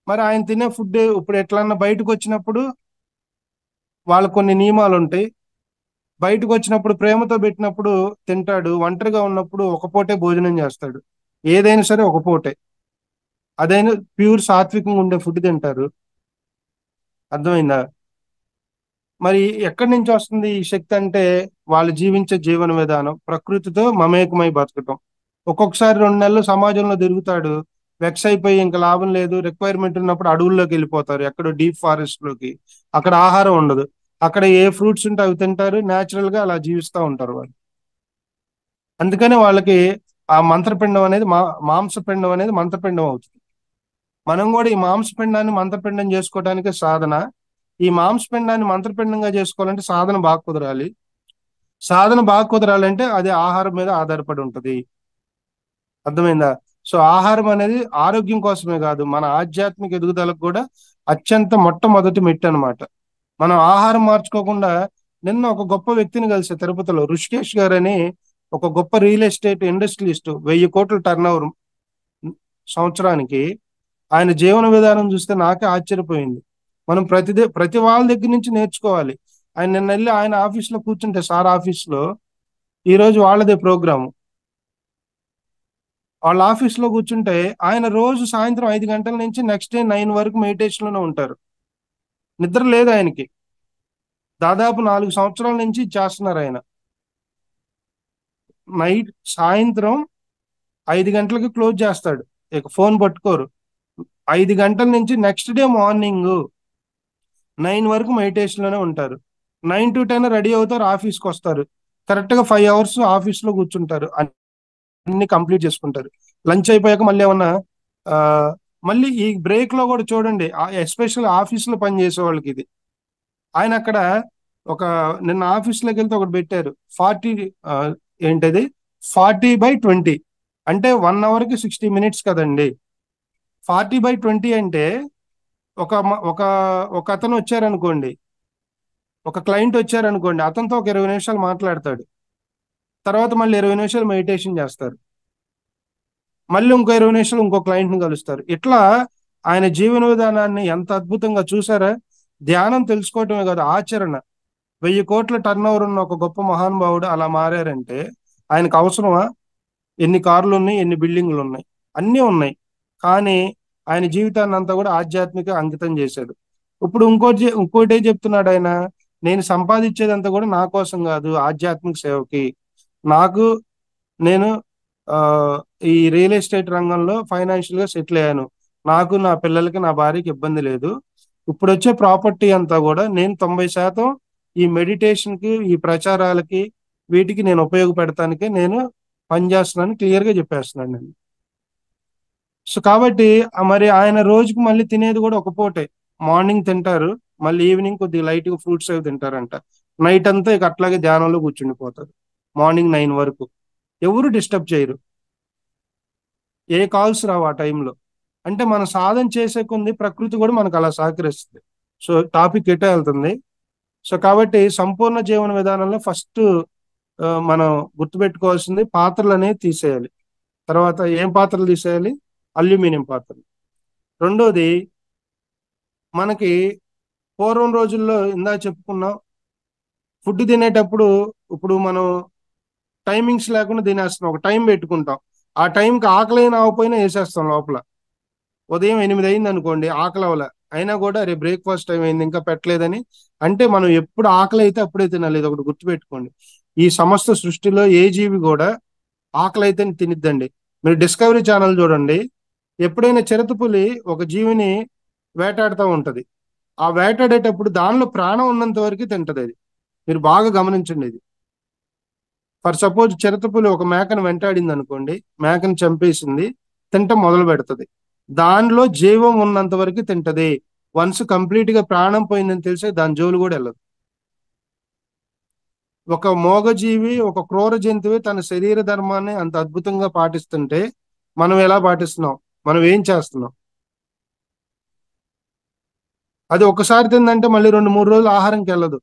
[SPEAKER 1] మరి ఆయన తినే ఫుడ్ ఇప్పుడు ఎట్లన్నా బయటకు వచ్చినప్పుడు వాళ్ళకు కొన్ని నియమాలు ఉంటాయి. బయటకు వచ్చినప్పుడు ప్రేమతో పెట్టినప్పుడు తింటాడు, ఒంటరిగా ఉన్నప్పుడు ఒక పూటే భోజనం చేస్తాడు. ఏదైనా సరే ఒక పూటే, అదైనా ప్యూర్ సాత్వికంగా ఉండే ఫుడ్ తింటారు. అర్థమైందా? మరి ఎక్కడి నుంచి వస్తుంది ఈ శక్తి అంటే, వాళ్ళు జీవించే జీవన విధానం, ప్రకృతితో మమేకమై బతకటం. ఒక్కొక్కసారి 2 నెలలు సమాజంలో తిరుగుతాడు, వెక్స్ అయిపోయి ఇంకా లాభం లేదు, రిక్వైర్మెంట్ ఉన్నప్పుడు అడవుల్లోకి వెళ్ళిపోతారు, ఎక్కడో డీప్ ఫారెస్ట్ లోకి. అక్కడ ఆహారం ఉండదు, అక్కడ ఏ ఫ్రూట్స్ ఉంటే అవి తింటారు, న్యాచురల్ గా అలా జీవిస్తూ ఉంటారు వాళ్ళు. అందుకనే వాళ్ళకి ఆ మంత్రపిండం అనేది మాంసపిండం అనేది మంత్రపిండం అవుతుంది. మనం కూడా ఈ మాంసపిండాన్ని మంత్రపిండం చేసుకోవడానికి సాధన. ఈ మాంసపిండాన్ని మంత్రపిండంగా చేసుకోవాలంటే సాధన బాగా కుదరాలి. సాధన బాగా కుదరాలంటే అది ఆహారం మీద ఆధారపడి ఉంటది. అర్థమైందా? సో ఆహారం అనేది ఆరోగ్యం కోసమే కాదు, మన ఆధ్యాత్మిక ఎదుగుదలకు కూడా అత్యంత మొట్టమొదటి మెట్టు అనమాట. మనం ఆహారం మార్చుకోకుండా, నిన్న ఒక గొప్ప వ్యక్తిని కలిసి తిరుపతిలో, ఋషికేష్ గారు అని ఒక గొప్ప రియల్ ఎస్టేట్ ఇండస్ట్రియలిస్ట్, 1000 కోట్ల టర్నోవర్ సంవత్సరానికి. ఆయన జీవన విధానం చూస్తే నాకే ఆశ్చర్యపోయింది. మనం ప్రతి వాళ్ళ దగ్గర నుంచి నేర్చుకోవాలి. ఆయన నిన్న వెళ్ళి ఆయన ఆఫీస్ లో కూర్చుంటే, సార్ ఆఫీస్ లో ఈ రోజు వాళ్ళదే ప్రోగ్రాము, వాళ్ళ ఆఫీస్ లో కూర్చుంటే ఆయన రోజు సాయంత్రం 5 గంటల నుంచి నెక్స్ట్ డే 9 వరకు మెడిటేషన్ లోనే ఉంటారు. నిద్ర లేదు ఆయనకి. దాదాపు 4 సంవత్సరాల నుంచి చేస్తున్నారు ఆయన. సాయంత్రం 5 గంటలకి క్లోజ్ చేస్తాడు, ఇక ఫోన్ పట్టుకోరు. 5 గంటల నుంచి నెక్స్ట్ డే మార్నింగ్ 9 వరకు మెడిటేషన్ లోనే ఉంటారు. 9 to 10 రెడీ అవుతారు, ఆఫీస్కి వస్తారు. కరెక్ట్ గా 5 hours ఆఫీస్ లో కూర్చుంటారు, అన్ని కంప్లీట్ చేసుకుంటారు. లంచ్ అయిపోయాక మళ్ళీ ఏమన్నా ఆ మళ్ళీ ఈ బ్రేక్ లో కూడా చూడండి, ఎస్పెషల్ ఆఫీస్ లో పని చేసే వాళ్ళకి ఇది. ఆయన అక్కడ ఒక నిన్న ఆఫీస్ లోకి వెళ్తే ఒకటి పెట్టారు, 40 ఏంటది 40/20, అంటే 1 hour కి 60 minutes కదండి. 40/20 అంటే ఒక మ- ఒక ఒక అతను వచ్చారనుకోండి, ఒక క్లయింట్ వచ్చారనుకోండి, అతనితో ఒక 20 నిమిషాలు మాట్లాడతాడు. తర్వాత మళ్ళీ 20 నిమిషాలు మెడిటేషన్ చేస్తారు. మళ్ళీ ఇంకో 20 నిమిషాలు ఇంకో క్లయింట్ని కలుస్తారు. ఇట్లా ఆయన జీవన విధానాన్ని ఎంత అద్భుతంగా చూసారా. ధ్యానం తెలుసుకోవటమే కాదు, ఆచరణ. 1000 కోట్ల టర్న్ ఓవర్ ఉన్న ఒక గొప్ప మహానుభావుడు అలా మారారంటే ఆయనకు అవసరమా? ఎన్ని కార్లు ఉన్నాయి, ఎన్ని బిల్డింగ్లు ఉన్నాయి, అన్నీ ఉన్నాయి. కానీ ఆయన జీవితాన్ని అంతా కూడా ఆధ్యాత్మిక అంకితం చేశాడు. ఇప్పుడు ఇంకోటే చెప్తున్నాడు ఆయన, నేను సంపాదించేదంతా కూడా నా కోసం కాదు, ఆధ్యాత్మిక సేవకి. నాకు నేను ఆ ఈ రియల్ ఎస్టేట్ రంగంలో ఫైనాన్షియల్ గా సెటిల్ అయ్యాను. నాకు, నా పిల్లలకి, నా భార్యకి ఇబ్బంది లేదు. ఇప్పుడు వచ్చే ప్రాపర్టీ అంతా కూడా నేను 90% ఈ మెడిటేషన్ కి, ఈ ప్రచారాలకి, వీటికి నేను ఉపయోగపెడతానికే నేను పనిచేస్తున్నాను క్లియర్ గా చెప్పేస్తున్నాను నేను. సో కాబట్టి మరి ఆయన రోజుకి మళ్ళీ తినేది కూడా ఒక పూటే. మార్నింగ్ తింటారు, మళ్ళీ ఈవినింగ్ కొద్దిగా లైట్ గా ఫ్రూట్స్ అవి తింటారంట. నైట్ అంతా ఇక అట్లాగే ధ్యానంలో కూర్చుండిపోతారు, మార్నింగ్ 9 వరకు. ఎవరు డిస్టర్బ్ చేయరు, ఏ కాల్స్ రావు ఆ టైంలో. అంటే మనం సాధన చేసే కొంది ప్రకృతి కూడా మనకు అలా సహకరిస్తుంది. సో టాపిక్ ఎటే వెళ్తుంది. సో కాబట్టి సంపూర్ణ జీవన విధానంలో ఫస్ట్ మనం గుర్తుపెట్టుకోవాల్సింది పాత్రలు అనేవి తీసేయాలి. తర్వాత ఏం పాత్రలు తీసేయాలి? అల్యూమినియం పాత్రలు. రెండోది, మనకి పూర్వం రోజుల్లో ఇందా చెప్పుకున్నాం, ఫుడ్ తినేటప్పుడు ఇప్పుడు మనం టైమింగ్స్ లేకుండా తినేస్తున్నాం, ఒక టైం పెట్టుకుంటాం. ఆ టైంకి ఆకలి ఆవపోయినా వేసేస్తాం లోపల. ఉదయం 8 అయింది అనుకోండి, ఆకలి అవ్వలే, అయినా కూడా రేపు బ్రేక్ఫాస్ట్ టైం అయింది ఇంకా పెట్టలేదని. అంటే మనం ఎప్పుడు ఆకలి అయితే అప్పుడే తినాలి, ఇది ఒకటి గుర్తుపెట్టుకోండి. ఈ సమస్త సృష్టిలో ఏ జీవి కూడా ఆకలి అయితే తినిద్దండి. మీరు డిస్కవరీ ఛానల్ చూడండి, ఎప్పుడైనా చిరుతపులి ఒక జీవిని వేటాడుతూ ఉంటది. ఆ వేటాడేటప్పుడు దానిలో ప్రాణం ఉన్నంత వరకు తింటది అది. మీరు బాగా గమనించండి ఇది. ఫర్ సపోజ్ చిరుతపులి ఒక మేకను వెంటాడింది అనుకోండి, మేకను చంపేసింది, తింటం మొదలు పెడుతుంది. దానిలో జీవం ఉన్నంత వరకు తింటది. వన్స్ కంప్లీట్ గా ప్రాణం పోయిందని తెలిసే దాని జోలు కూడా వెళ్ళదు. ఒక మోగజీవి, ఒక క్రూర జంతువు తన శరీర ధర్మాన్ని అంత అద్భుతంగా పాటిస్తుంటే మనం ఎలా పాటిస్తున్నాం? మనం ఏం చేస్తున్నాం? అది ఒకసారి తిందంటే మళ్ళీ 2-3 రోజులు ఆహారంకి వెళ్ళదు.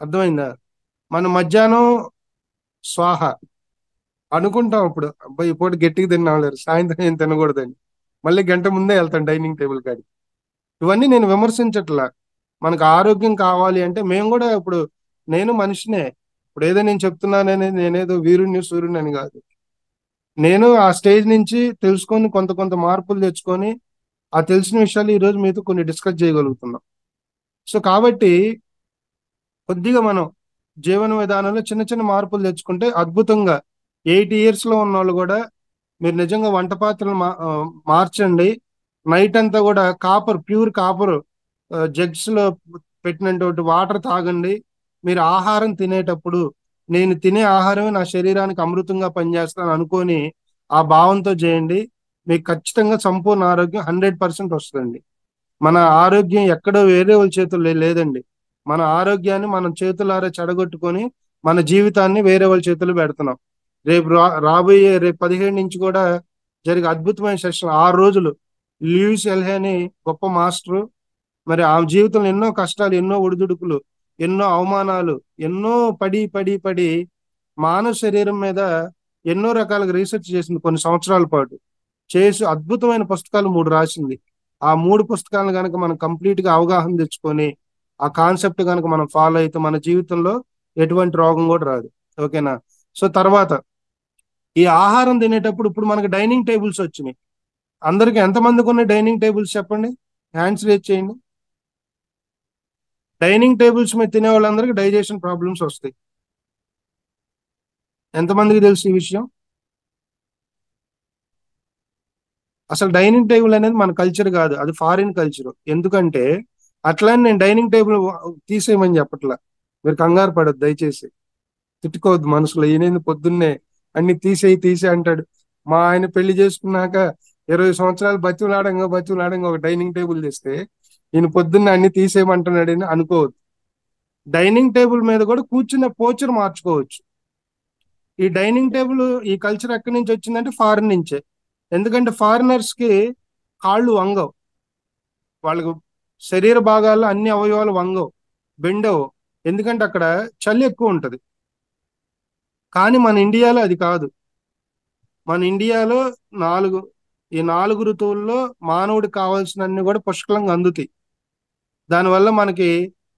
[SPEAKER 1] అర్థమైందా? మనం మధ్యాహ్నం స్వాహ అనుకుంటాం, అప్పుడు అబ్బాయి ఈ పూట గట్టిగా తిన్నాం లేదు, సాయంత్రం ఏం తినకూడదని మళ్ళీ గంట ముందే వెళ్తాం డైనింగ్ టేబుల్ కాడికి. ఇవన్నీ నేను విమర్శించట్లా. మనకు ఆరోగ్యం కావాలి అంటే మేము కూడా ఇప్పుడు, నేను మనిషినే. ఇప్పుడు ఏదో నేను చెప్తున్నానని నేనేదో వీరుణ్ణి సూర్యుని అని కాదు. నేను ఆ స్టేజ్ నుంచి తెలుసుకొని కొంత కొంత మార్పులు తెచ్చుకొని ఆ తెలిసిన విషయాలు ఈ రోజు మీతో కొన్ని డిస్కస్ చేయగలుగుతున్నాం. సో కాబట్టి కొద్దిగా మనం జీవన విధానంలో చిన్న చిన్న మార్పులు తెచ్చుకుంటే అద్భుతంగా 80 years లో ఉన్న వాళ్ళు కూడా, మీరు నిజంగా వంట పాత్రలు మార్చండి. నైట్ అంతా కూడా ప్యూర్ కాపర్ జగ్స్ లో పెట్టినటువంటి వాటర్ తాగండి. మీరు ఆహారం తినేటప్పుడు నేను తినే ఆహారమే నా శరీరానికి అమృతంగా పనిచేస్తాను అనుకొని ఆ భావంతో చేయండి. మీకు ఖచ్చితంగా సంపూర్ణ ఆరోగ్యం 100% వస్తుందండి. మన ఆరోగ్యం ఎక్కడో వేరే వాళ్ళ చేతుల్లో లేదండి. మన ఆరోగ్యాన్ని మనం చేతులారా చెడగొట్టుకొని మన జీవితాన్ని వేరే వాళ్ళ చేతుల్లో పెడుతున్నాం. రాబోయే రేపు 17 నుంచి కూడా జరిగే అద్భుతమైన సెషన్ 6 రోజులు. లూయిస్ ఎల్హే అని గొప్ప మాస్టరు, మరి ఆ జీవితంలో ఎన్నో కష్టాలు, ఎన్నో ఒడిదుడుకులు, ఎన్నో అవమానాలు, ఎన్నో పడి పడి పడి మానవ శరీరం మీద ఎన్నో రకాలుగా రీసెర్చ్ చేసింది కొన్ని సంవత్సరాల పాటు. చేసి అద్భుతమైన పుస్తకాలు 3 రాసింది. ఆ 3 పుస్తకాలను కనుక మనం కంప్లీట్ గా అవగాహన తెచ్చుకొని ఆ కాన్సెప్ట్ కనుక మనం ఫాలో అయితే మన జీవితంలో ఎటువంటి రోగం కూడా రాదు. ఓకేనా? సో తర్వాత ఈ ఆహారం తినేటప్పుడు ఇప్పుడు మనకి డైనింగ్ టేబుల్స్ వచ్చినాయి. అందరికి ఎంతమందికి ఉన్నాయి డైనింగ్ టేబుల్స్ చెప్పండి, హ్యాండ్స్ రేజ్ చేయండి. డైనింగ్ టేబుల్స్ మీద తినే వాళ్ళందరికీ డైజెషన్ ప్రాబ్లమ్స్ వస్తాయి. ఎంతమందికి తెలుసు ఈ విషయం? అసలు డైనింగ్ టేబుల్ అనేది మన కల్చర్ కాదు, అది ఫారిన్ కల్చర్. ఎందుకంటే అట్లని నేను డైనింగ్ టేబుల్ తీసేయమని చెప్పట్లా, మీరు కంగారు పడద్దు దయచేసి. తిట్టుకోవద్దు మనసులో, ఈయనేంది పొద్దున్నే అన్ని తీసేయి అంటాడు. మా ఆయన పెళ్లి చేసుకున్నాక 20 సంవత్సరాలు బతిమలాడంగా ఒక డైనింగ్ టేబుల్ తెస్తే ఈయన పొద్దున్నే అన్ని తీసేయమంటున్నాడని అనుకోవద్దు. డైనింగ్ టేబుల్ మీద కూడా కూర్చున్న పోచర్ మార్చుకోవచ్చు. ఈ డైనింగ్ టేబుల్, ఈ కల్చర్ ఎక్కడి నుంచి వచ్చిందంటే ఫారిన్ నుంచే. ఎందుకంటే ఫారినర్స్ కి కాళ్ళు వంగవు, వాళ్ళకు శరీర భాగాల్లో అన్ని అవయవాలు వంగవు, బెండవు. ఎందుకంటే అక్కడ చలి ఎక్కువ ఉంటది. కానీ మన ఇండియాలో అది కాదు. మన ఇండియాలో నాలుగు ఈ 4 ఋతువుల్లో మానవుడికి కావాల్సినన్ని కూడా పుష్కలంగా అందుతాయి. దానివల్ల మనకి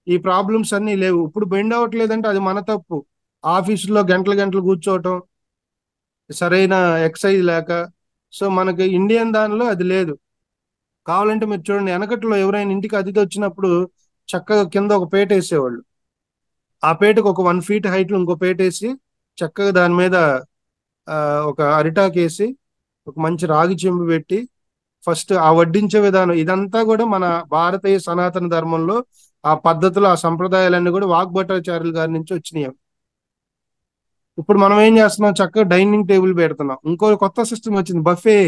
[SPEAKER 1] ఈ ప్రాబ్లమ్స్ అన్ని లేవు. ఇప్పుడు బెండ్ అవ్వట్లేదంటే అది మన తప్పు. ఆఫీసులో గంటలు గంటలు కూర్చోవటం, సరైన ఎక్సర్సైజ్ లేక. సో మనకి ఇండియన్ దానిలో అది లేదు. కావాలంటే మీరు చూడండి, వెనకట్లో ఎవరైనా ఇంటికి అతిథి వచ్చినప్పుడు చక్కగా కింద ఒక పేట వేసేవాళ్ళు. ఆ పేటకు ఒక 1 ఫీట్ హైట్ లో ఇంకో పేట వేసి చక్కగా దాని మీద ఆ, ఒక అరిటాకు వేసి ఒక మంచి రాగి చెంబు పెట్టి ఫస్ట్ ఆ వడ్డించే విధానం ఇదంతా కూడా మన భారతీయ సనాతన ధర్మంలో ఆ పద్ధతులు, ఆ సంప్రదాయాలన్నీ కూడా వాగ్భటాచార్యుల గారి నుంచి వచ్చినాయి. ఇప్పుడు మనం ఏం చేస్తున్నాం, చక్కగా డైనింగ్ టేబుల్ పెడుతున్నాం. ఇంకో కొత్త సిస్టమ్ వచ్చింది, బఫే.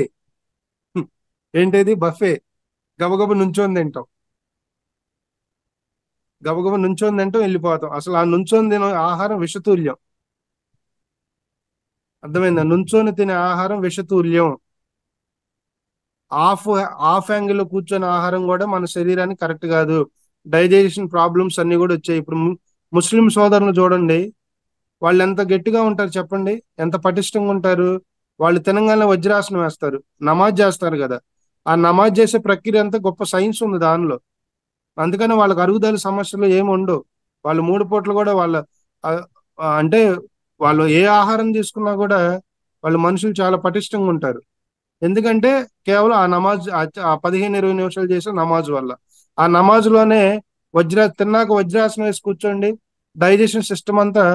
[SPEAKER 1] ఏంటిది బఫే? గబగబ నుంచొని తింటాం, గబగబ నుంచొని తింటాం, వెళ్ళిపోతాం. అసలు ఆ నుంచొని తినే ఆహారం విషతుల్యం. అర్థమైందా? నుంచొని తినే ఆహారం విషతుల్యం. హాఫ్ హాఫ్ యాంగిల్ లో కూర్చొని ఆహారం కూడా మన శరీరానికి కరెక్ట్ కాదు. డైజెషన్ ప్రాబ్లమ్స్ అన్ని కూడా వచ్చాయి. ఇప్పుడు ముస్లిం సోదరులు చూడండి, వాళ్ళు ఎంత గట్టిగా ఉంటారు చెప్పండి, ఎంత పటిష్టంగా ఉంటారు. వాళ్ళు తినంగానే వజ్రాసనం వేస్తారు, నమాజ్ చేస్తారు కదా. ఆ నమాజ్ చేసే ప్రక్రియ అంతా గొప్ప సైన్స్ ఉంది దానిలో. అందుకని వాళ్ళకి అరుగుదల సమస్యలు ఏమి ఉండవు. వాళ్ళు 3 పూటలు కూడా వాళ్ళ ఆ, అంటే వాళ్ళు ఏ ఆహారం తీసుకున్నా కూడా వాళ్ళు మనుషులు చాలా పటిష్టంగా ఉంటారు. ఎందుకంటే కేవలం ఆ నమాజ్, ఆ 15-20 నిమిషాలు చేసే నమాజ్ వల్ల. ఆ నమాజ్ లోనే తిన్నాక వజ్రాసనం వేసి కూర్చోండి, డైజెషన్ సిస్టమ్ అంతా,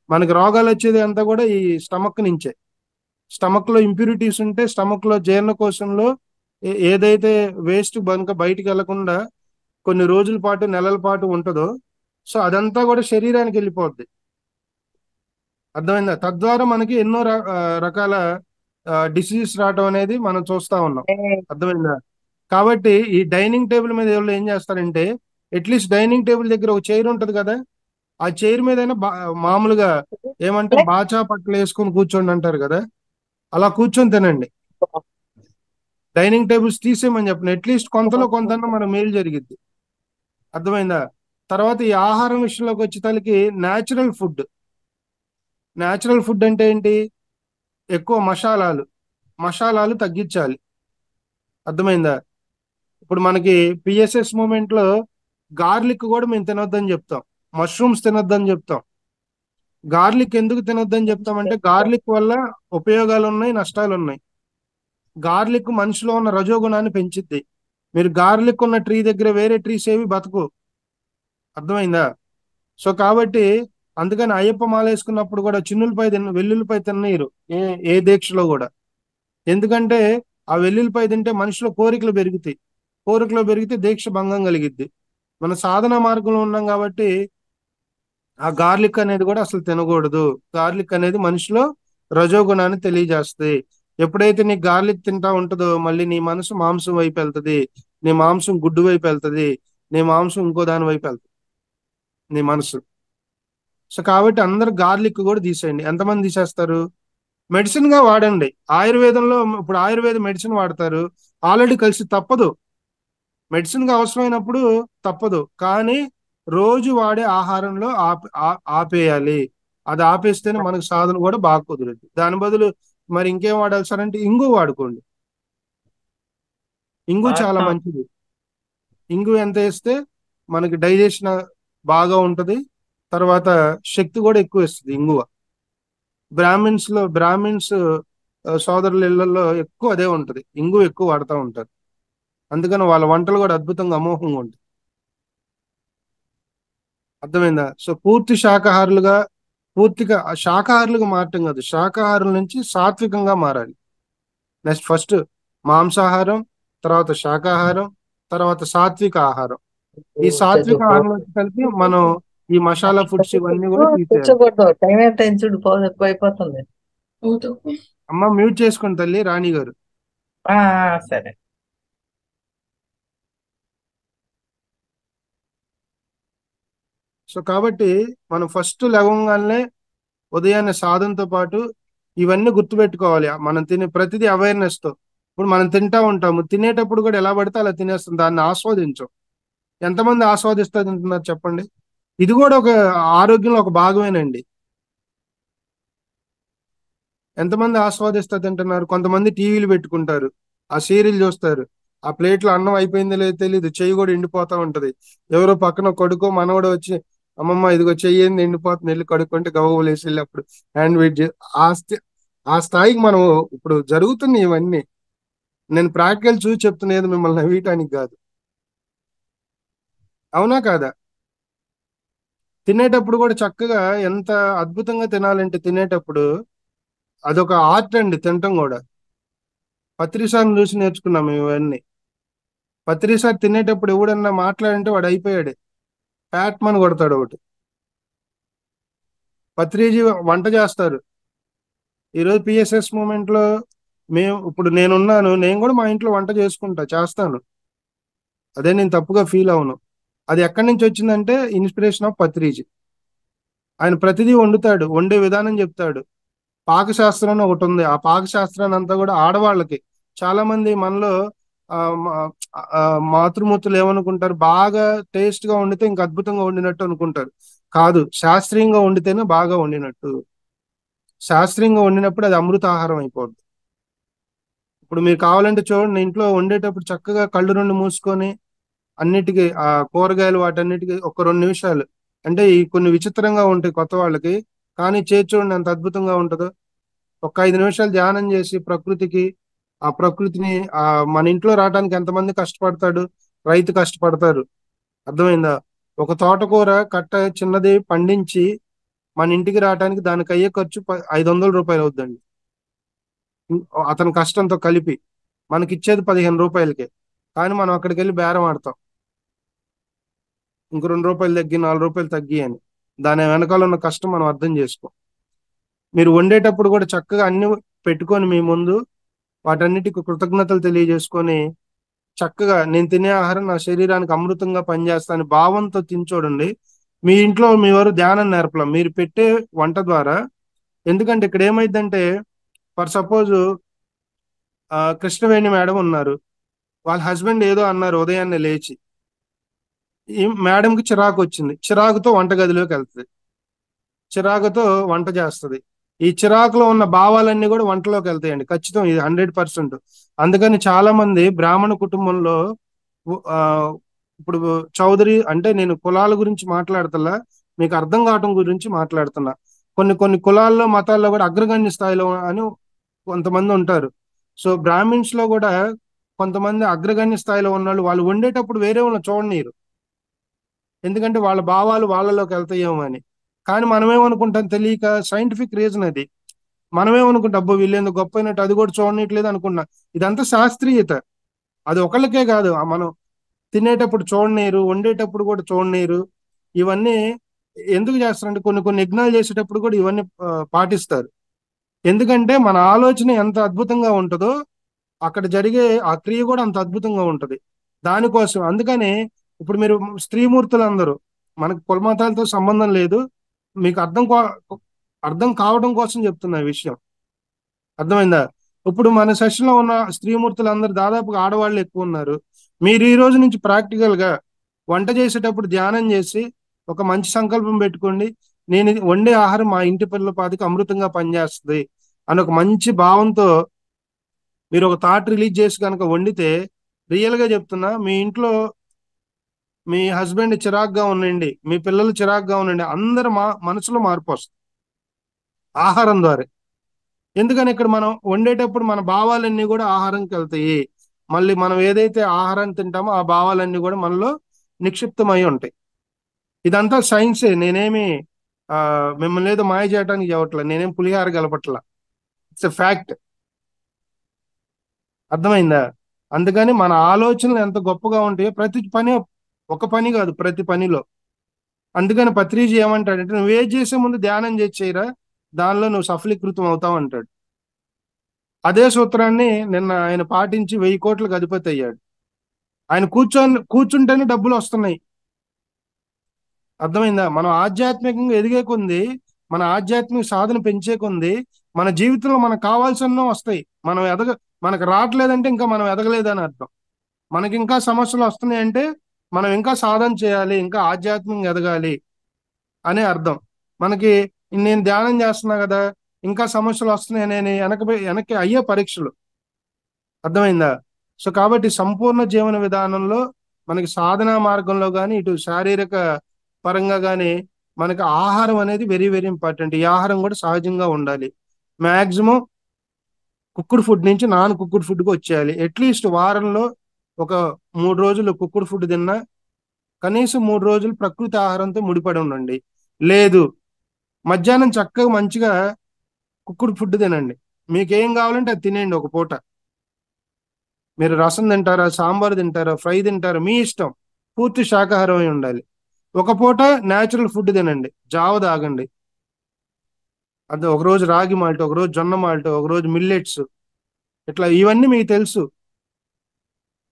[SPEAKER 1] మనకి రోగాలు వచ్చేది అంతా కూడా ఈ స్టమక్ నుంచే. స్టమక్ లో ఇంప్యూరిటీస్ ఉంటే స్టమక్ లో జీర్ణకోశంలో ఏదైతే వేస్ట్ కనుక బయటికి వెళ్లకుండా కొన్ని రోజుల పాటు, నెలల పాటు ఉంటుందో, సో అదంతా కూడా శరీరానికి వెళ్ళిపోద్ది. అర్థమైందా? తద్వారా మనకి ఎన్నో రకాల డిసీజెస్ రావడం అనేది మనం చూస్తా ఉన్నాం. అర్థమైందా? కాబట్టి ఈ డైనింగ్ టేబుల్ మీద ఎవరు ఏం చేస్తారంటే, అట్లీస్ట్ డైనింగ్ టేబుల్ దగ్గర ఒక చైర్ ఉంటది కదా, ఆ చైర్ మీద మామూలుగా ఏమంటే బాచా పట్టలు వేసుకొని కూర్చోండి అంటారు కదా, అలా కూర్చొని తినండి. డైనింగ్ టేబుల్స్ తీసేయమని చెప్పండి. అట్లీస్ట్ కొంతలో కొంత మన మేలు జరిగిద్ది. అర్థమైందా? తర్వాత ఈ ఆహారం విషయంలోకి వచ్చేసరికి న్యాచురల్ ఫుడ్. న్యాచురల్ ఫుడ్ అంటే ఏంటి? ఎక్కువ మసాలాలు తగ్గించాలి. అర్థమైందా? ఇప్పుడు మనకి పిఎస్ఎస్ మూమెంట్ లో గార్లిక్ కూడా మేము తినొద్దని చెప్తాం, మష్రూమ్స్ తినొద్దని చెప్తాం. గార్లిక్ ఎందుకు తినొద్దని చెప్తామంటే గార్లిక్ వల్ల ఉపయోగాలు ఉన్నాయి, నష్టాలు ఉన్నాయి. గార్లిక్ మనిషిలో ఉన్న రజోగుణాన్ని పెంచిద్ది. మీరు గార్లిక్ ఉన్న ట్రీ దగ్గర వేరే ట్రీస్ ఏవి బతుకు. అర్థమైందా? సో కాబట్టి అందుకని అయ్యప్ప మాల వేసుకున్నప్పుడు కూడా వెల్లుల్లిపై తిన్నీరు ఏ ఏ దీక్షలో కూడా. ఎందుకంటే ఆ వెల్లుల్లిపై తింటే మనిషిలో కోరికలు పెరుగుతాయి, కోరికలు పెరిగితే దీక్ష భంగం కలిగిద్ది. మన సాధన మార్గంలో ఉన్నాం కాబట్టి ఆ గార్లిక్ అనేది కూడా అసలు తినకూడదు. గార్లిక్ అనేది మనిషిలో రజోగుణాన్ని తెలియజేస్తుంది. ఎప్పుడైతే నీ గార్లిక్ తింటా ఉంటుందో మళ్ళీ నీ మనసు మాంసం వైపు వెళ్తుంది, నీ మాంసం గుడ్డు వైపు వెళ్తుంది, నీ మాంసం ఇంకో దాని వైపు వెళ్తుంది, నీ మనసు. సో కాబట్టి అందరు గార్లిక్ కూడా తీసేయండి. ఎంతమంది తీసేస్తారు? మెడిసిన్ గా వాడండి. ఆయుర్వేదంలో ఇప్పుడు ఆయుర్వేద మెడిసిన్ వాడతారు, ఆల్రెడీ కలిసి తప్పదు. మెడిసిన్ గా అవసరమైనప్పుడు తప్పదు, కానీ రోజు వాడే ఆహారంలో ఆపేయాలి. అది ఆపేస్తేనే మనకు సాధన కూడా బాగా కుదురుద్ది. దాని బదులు మరి ఇంకేం వాడాలి సార్ అంటే ఇంగు వాడుకోండి. ఇంగు చాలా మంచిది. ఇంగు ఎంత వేస్తే మనకి డైజెషన్ బాగా ఉంటది, తర్వాత శక్తి కూడా ఎక్కువ ఇస్తుంది ఇంగువ. బ్రాహ్మిన్స్ సోదరుల ఇళ్లలో ఎక్కువ అదే ఉంటది, ఇంగు ఎక్కువ వాడుతూ ఉంటారు. అందుకని వాళ్ళ వంటలు కూడా అద్భుతంగా అమోఘంగా ఉంటాయి. అర్థమైందా? సో పూర్తిగా శాకాహారులుగా మారటం కాదు, శాకాహారుల నుంచి సాత్వికంగా మారాలి. నెక్స్ట్ ఫస్ట్ మాంసాహారం, తర్వాత శాకాహారం, తర్వాత సాత్విక ఆహారం. ఈ సాత్విక ఆహారం కలిపి మనం ఈ మసాలా ఫుడ్స్ ఇవన్నీ కూడా తీసేయాలి.
[SPEAKER 2] కూర్చోకూడదు, టైం ఎంత అయింది చూడు, ఎక్కువ అయిపోతుంది.
[SPEAKER 1] అమ్మ మ్యూట్ చేసుకోండి తల్లి, రాణి గారు.
[SPEAKER 2] సరే.
[SPEAKER 1] సో కాబట్టి మనం ఫస్ట్ లేవగానే ఉదయాన్నే సాధనతో పాటు ఇవన్నీ గుర్తుపెట్టుకోవాలి. మనం తినే ప్రతిదీ అవేర్నెస్ తో. ఇప్పుడు మనం తింటా ఉంటాము, తినేటప్పుడు కూడా ఎలా పడితే అలా తినేస్తాం, దాన్ని ఆస్వాదించం. ఎంతమంది ఆస్వాదిస్తా తింటున్నారు చెప్పండి? ఇది కూడా ఒక ఆరోగ్యంలో ఒక భాగమేనండి. ఎంతమంది ఆస్వాదిస్తా తింటున్నారు? కొంతమంది టీవీలు పెట్టుకుంటారు, ఆ సీరియల్ చూస్తారు, ఆ ప్లేట్లో అన్నం అయిపోయిందో లేదో తెలియదు, చెయ్యి కూడా ఎండిపోతా ఉంటది. ఎవరో పక్కన కొడుకో మనవడో వచ్చి, అమ్మమ్మ ఇదిగో చెయ్యి ఏంది ఎండిపోతుంది, వెళ్ళి కడుక్కుంటే గవ్వలేసి వెళ్ళి అప్పుడు హ్యాండ్ వెయిట్ ఆ ఆ స్థాయికి మనం ఇప్పుడు జరుగుతున్నాయి ఇవన్నీ. నేను ప్రాక్టికల్ చూసి చెప్తున్నది, మిమ్మల్ని నవ్వటానికి కాదు. అవునా కాదా? తినేటప్పుడు కూడా చక్కగా ఎంత అద్భుతంగా తినాలంటే తినేటప్పుడు అదొక ఆర్ట్ అండి తినటం కూడా. పత్రిసార్ని చూసి నేర్చుకున్నాం ఇవన్నీ. పత్రిసారి తినేటప్పుడు ఎవడన్నా మాట్లాడంటే వాడు అయిపోయాడు, ప్యాట్ మని కొడతాడు ఒకటి. పత్రిజీ వంట చేస్తారు. ఈరోజు పిఎస్ఎస్ మూమెంట్ లో మేము ఇప్పుడు నేనున్నాను, నేను కూడా మా ఇంట్లో వంట చేసుకుంటా, చేస్తాను. అదే నేను తప్పుగా ఫీల్ అవును. అది ఎక్కడి నుంచి వచ్చిందంటే ఇన్స్పిరేషన్ ఆఫ్ పత్రిజీ. ఆయన ప్రతిదీ వండుతాడు, వండే విధానం చెప్తాడు. పాకశాస్త్రం అని ఒకటి ఉంది, ఆ పాకశాస్త్రాన్ని అంతా కూడా ఆడవాళ్ళకి. చాలా మంది మనలో ఆ, మా- మాతృమూర్తులు ఏమనుకుంటారు, బాగా టేస్ట్ గా వండితే ఇంకా అద్భుతంగా వండినట్టు అనుకుంటారు. కాదు, శాస్త్రీయంగా వండితేనే బాగా వండినట్టు. శాస్త్రీయంగా వండినప్పుడు అది అమృతాహారం అయిపోద్ది. ఇప్పుడు మీరు కావాలంటే చూడండి, ఇంట్లో వండేటప్పుడు చక్కగా కళ్ళు రెండు మూసుకొని అన్నిటికీ ఆ కూరగాయలు వాటన్నిటికీ ఒక 2 నిమిషాలు, అంటే ఈ కొన్ని విచిత్రంగా ఉంటాయి కొత్త వాళ్ళకి, కానీ చేసి చూడండి ఎంత అద్భుతంగా ఉంటుందో. ఒక 5 నిమిషాలు ధ్యానం చేసి ప్రకృతికి, ఆ ప్రకృతిని, ఆ మన ఇంట్లో రావడానికి ఎంతమంది కష్టపడతాడు, రైతు కష్టపడతారు. అర్థమైందా? ఒక తోటకూర కట్ట చిన్నది పండించి మన ఇంటికి రావడానికి దానికి అయ్యే ఖర్చు 500 రూపాయలు అవుద్దండి. అతని కష్టంతో కలిపి మనకి ఇచ్చేది 15 రూపాయలకే. కానీ మనం అక్కడికి వెళ్ళి బేరం ఆడతాం, ఇంకో 2 రూపాయలు తగ్గి 4 రూపాయలు తగ్గి అని. దాని వెనకాల ఉన్న కష్టం మనం అర్థం చేసుకో. మీరు వండేటప్పుడు కూడా చక్కగా అన్ని పెట్టుకొని మీ ముందు వాటన్నిటికి కృతజ్ఞతలు తెలియజేసుకొని, చక్కగా నేను తినే ఆహారం నా శరీరానికి అమృతంగా పనిచేస్తాను భావంతో తిని చూడండి. మీ ఇంట్లో మీ వారు ధ్యానం నేర్పలం మీరు పెట్టే వంట ద్వారా. ఎందుకంటే ఇక్కడ ఏమైందంటే, ఫర్ సపోజ్ కృష్ణవేణి మేడం ఉన్నారు, వాళ్ళ హస్బెండ్ ఏదో అన్నారు ఉదయాన్నే లేచి, ఈ మేడంకి చిరాకు వచ్చింది, చిరాకుతో వంటగదిలోకి వెళ్తుంది, చిరాకుతో వంట చేస్తుంది. ఈ చిరాకులో ఉన్న భావాలన్నీ కూడా వంటలోకి వెళ్తాయండి, ఖచ్చితం, ఇది 100%. అందుకని చాలా మంది బ్రాహ్మణ కుటుంబంలో ఆ ఇప్పుడు చౌదరి అంటే, నేను కులాల గురించి మాట్లాడుతున్నా, మీకు అర్థం కావటం గురించి మాట్లాడుతున్నా. కొన్ని కొన్ని కులాల్లో మతాల్లో కూడా అగ్రగణ్య స్థాయిలో అని కొంతమంది ఉంటారు. సో బ్రాహ్మిన్స్ లో కూడా కొంతమంది అగ్రగణ్య స్థాయిలో ఉన్నవాళ్ళు, వాళ్ళు వండేటప్పుడు వేరే వాళ్ళని చూడనీరు, ఎందుకంటే వాళ్ళ భావాలు వాళ్ళలోకి వెళ్తాయేమో అని. కానీ మనమేమనుకుంటాం, తెలియక సైంటిఫిక్ రీజన్ అది. మనమేమనుకుంటాం, అబ్బో వీళ్ళేందుకు గొప్ప అయినట్టు అది కూడా చూడనీయట్లేదు అనుకున్నా. ఇదంతా శాస్త్రీయత. అది ఒకళ్ళకే కాదు, మనం తినేటప్పుడు చూడనీరు, వండేటప్పుడు కూడా చూడనీరు. ఇవన్నీ ఎందుకు చేస్తారంటే, కొన్ని కొన్ని యజ్ఞాలు చేసేటప్పుడు కూడా ఇవన్నీ పాటిస్తారు. ఎందుకంటే మన ఆలోచన ఎంత అద్భుతంగా ఉంటుందో అక్కడ జరిగే ఆ క్రియ కూడా అంత అద్భుతంగా ఉంటది. దానికోసం అందుకని ఇప్పుడు మీరు స్త్రీమూర్తులందరూ, మనకు కులమతాలతో సంబంధం లేదు, మీకు అర్థం కావడం కోసం చెప్తున్నా ఈ విషయం. అర్థమైందా? ఇప్పుడు మన సెషన్ లో ఉన్న స్త్రీమూర్తులు అందరు దాదాపుగా ఆడవాళ్ళు ఎక్కువ ఉన్నారు. మీరు ఈ రోజు నుంచి ప్రాక్టికల్ గా వంట చేసేటప్పుడు ధ్యానం చేసి ఒక మంచి సంకల్పం పెట్టుకోండి, నేను ఇది వండే ఆహారం మా ఇంటి పిల్లల పాదికి అమృతంగా పనిచేస్తుంది అని ఒక మంచి భావంతో మీరు ఒక థాట్ రిలీజ్ చేసి కనుక వండితే, రియల్ గా చెప్తున్నా, మీ ఇంట్లో మీ హస్బెండ్ చిరాగ్గా ఉండండి, మీ పిల్లలు చిరాగ్గా ఉండండి, అందరు మనసులో మార్పు వస్తుంది ఆహారం ద్వారా. ఎందుకని ఇక్కడ మనం వండేటప్పుడు మన భావాలన్నీ కూడా ఆహారంకి వెళ్తాయి. మళ్ళీ మనం ఏదైతే ఆహారాన్ని తింటామో ఆ భావాలన్నీ కూడా మనలో నిక్షిప్తమై ఉంటాయి. ఇదంతా సైన్సే, నేనేమి ఆ మిమ్మల్ని ఏదో మాయ చేయడానికి చెప్పట్లా, నేనేం పులిహార గలపట్లా. It's a fact. అర్థమైందా? అందుకని మన ఆలోచనలు ఎంత గొప్పగా ఉంటాయో ప్రతి పని, ఒక పని కాదు ప్రతి పనిలో. అందుకని పత్రిజీ ఏమంటాడంటే, నువ్వు ఏది చేసే ముందు ధ్యానం చేసి చేయరా, దానిలో నువ్వు సఫలీకృతం అవుతావు అంటాడు. అదే సూత్రాన్ని నిన్న ఆయన పాటించి 1000 కోట్లకు అధిపతి అయ్యాడు. ఆయన కూర్చుంటేనే డబ్బులు వస్తున్నాయి. అర్థమైందా? మనం ఆధ్యాత్మికంగా ఎదిగే కొంది, మన ఆధ్యాత్మిక సాధన పెంచే కొంది మన జీవితంలో మనకు కావాల్సిన వస్తాయి. మనం మనకు రావట్లేదంటే ఇంకా మనం ఎదగలేదని అర్థం. మనకి ఇంకా సమస్యలు వస్తున్నాయంటే మనం ఇంకా సాధన చేయాలి, ఇంకా ఆధ్యాత్మికంగా ఎదగాలి అనే అర్థం. మనకి నేను ధ్యానం చేస్తున్నా కదా, ఇంకా సమస్యలు వస్తున్నాయి నేను వెనక్కి అయ్యే పరీక్షలు. అర్థమైందా? సో కాబట్టి సంపూర్ణ జీవన విధానంలో మనకి సాధనా మార్గంలో కానీ ఇటు శారీరక పరంగా కానీ మనకి ఆహారం అనేది వెరీ వెరీ ఇంపార్టెంట్. ఈ ఆహారం కూడా సహజంగా ఉండాలి. మాక్సిమం కుక్కుడు ఫుడ్ నుంచి నాన్ కుక్కుడు ఫుడ్కి వచ్చేయాలి. అట్లీస్ట్ వారంలో ఒక 3 రోజులు కుక్కుడు ఫుడ్ తిన్నా, కనీసం 3 రోజులు ప్రకృతి ఆహారంతో ముడిపడి ఉండండి. లేదు, మధ్యాహ్నం చక్కగా మంచిగా కుక్కుడు ఫుడ్ తినండి. మీకు ఏం కావాలంటే అది తినేయండి ఒక పూట. మీరు రసం తింటారా, సాంబార్ తింటారా, ఫ్రై తింటారా, మీ ఇష్టం. పూర్తి శాకాహారం అయి ఉండాలి. ఒక పూట న్యాచురల్ ఫుడ్ తినండి, జావ తాగండి. అదే ఒకరోజు రాగి మాల్ట్, ఒకరోజు జొన్న మాల్ట్, ఒకరోజు మిల్లెట్స్, ఇట్లా ఇవన్నీ మీకు తెలుసు.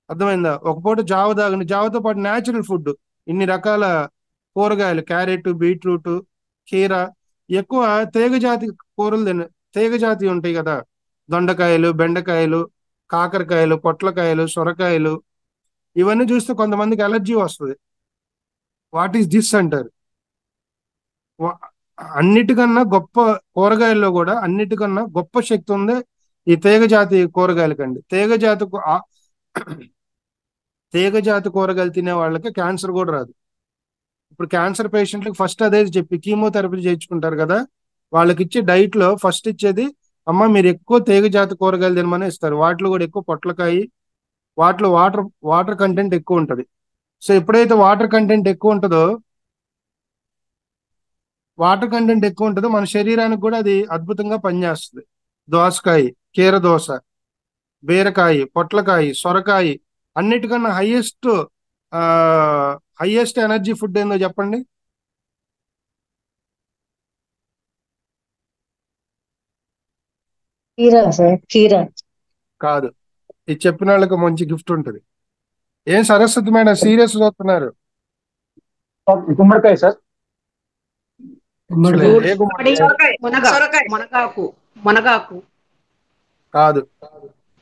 [SPEAKER 1] అర్థమైందా? ఒక పూట జావ తాగండి, జావతో పాటు న్యాచురల్ ఫుడ్ ఇన్ని రకాల కూరగాయలు, క్యారెట్, బీట్రూట్, కీర, ఎక్కువ తీగజాతి కూరలు తీగజాతి ఉంటాయి కదా, దొండకాయలు, బెండకాయలు, కాకరకాయలు, పొట్లకాయలు, సొరకాయలు, ఇవన్నీ చూస్తే కొంతమందికి ఎలర్జీ వస్తుంది. వాట్ ఈస్ దిస్ అంటారు. వా- అన్నిటికన్నా గొప్ప కూరగాయల్లో కూడా అన్నిటికన్నా గొప్ప శక్తి ఉంది ఈ తీగజాతి కూరగాయలకండి. తీగజాతి కూరగాయలు తినే వాళ్ళకి క్యాన్సర్ కూడా రాదు. ఇప్పుడు క్యాన్సర్ పేషెంట్లకు ఫస్ట్ అదే చెప్పి కీమోథెరపీ చేయించుకుంటారు కదా, వాళ్ళకి ఇచ్చే డైట్ లో ఫస్ట్ ఇచ్చేది, అమ్మ మీరు ఎక్కువ తీగజాతి కూరగాయలు తినమని ఇస్తారు. వాటిలో కూడా ఎక్కువ పొట్లకాయ, వాటిలో వాటర్ వాటర్ కంటెంట్ ఎక్కువ ఉంటుంది. సో ఎప్పుడైతే వాటర్ కంటెంట్ ఎక్కువ ఉంటుందో మన శరీరానికి కూడా అది అద్భుతంగా పనిచేస్తుంది. దోసకాయ, కీర దోస, బీరకాయ, పొట్లకాయ, సొరకాయ, అన్నిటికన్నా హైయెస్ట్ ఎనర్జీ ఫుడ్ ఏందో చెప్పండి.
[SPEAKER 4] కీరా సార్, కీరా.
[SPEAKER 1] కాదు. ఇది చెప్పిన వాళ్ళకి మంచి గిఫ్ట్ ఉంటుంది. ఏం సరస్వతి మేడం సీరియస్ చూస్తున్నారు?
[SPEAKER 5] గుమ్మడికాయ సార్.
[SPEAKER 1] Excellent. ఏ గుమ్మడికాయ?
[SPEAKER 3] సొరకాయ, మునగాకు, మునగాకు,
[SPEAKER 1] కాదు.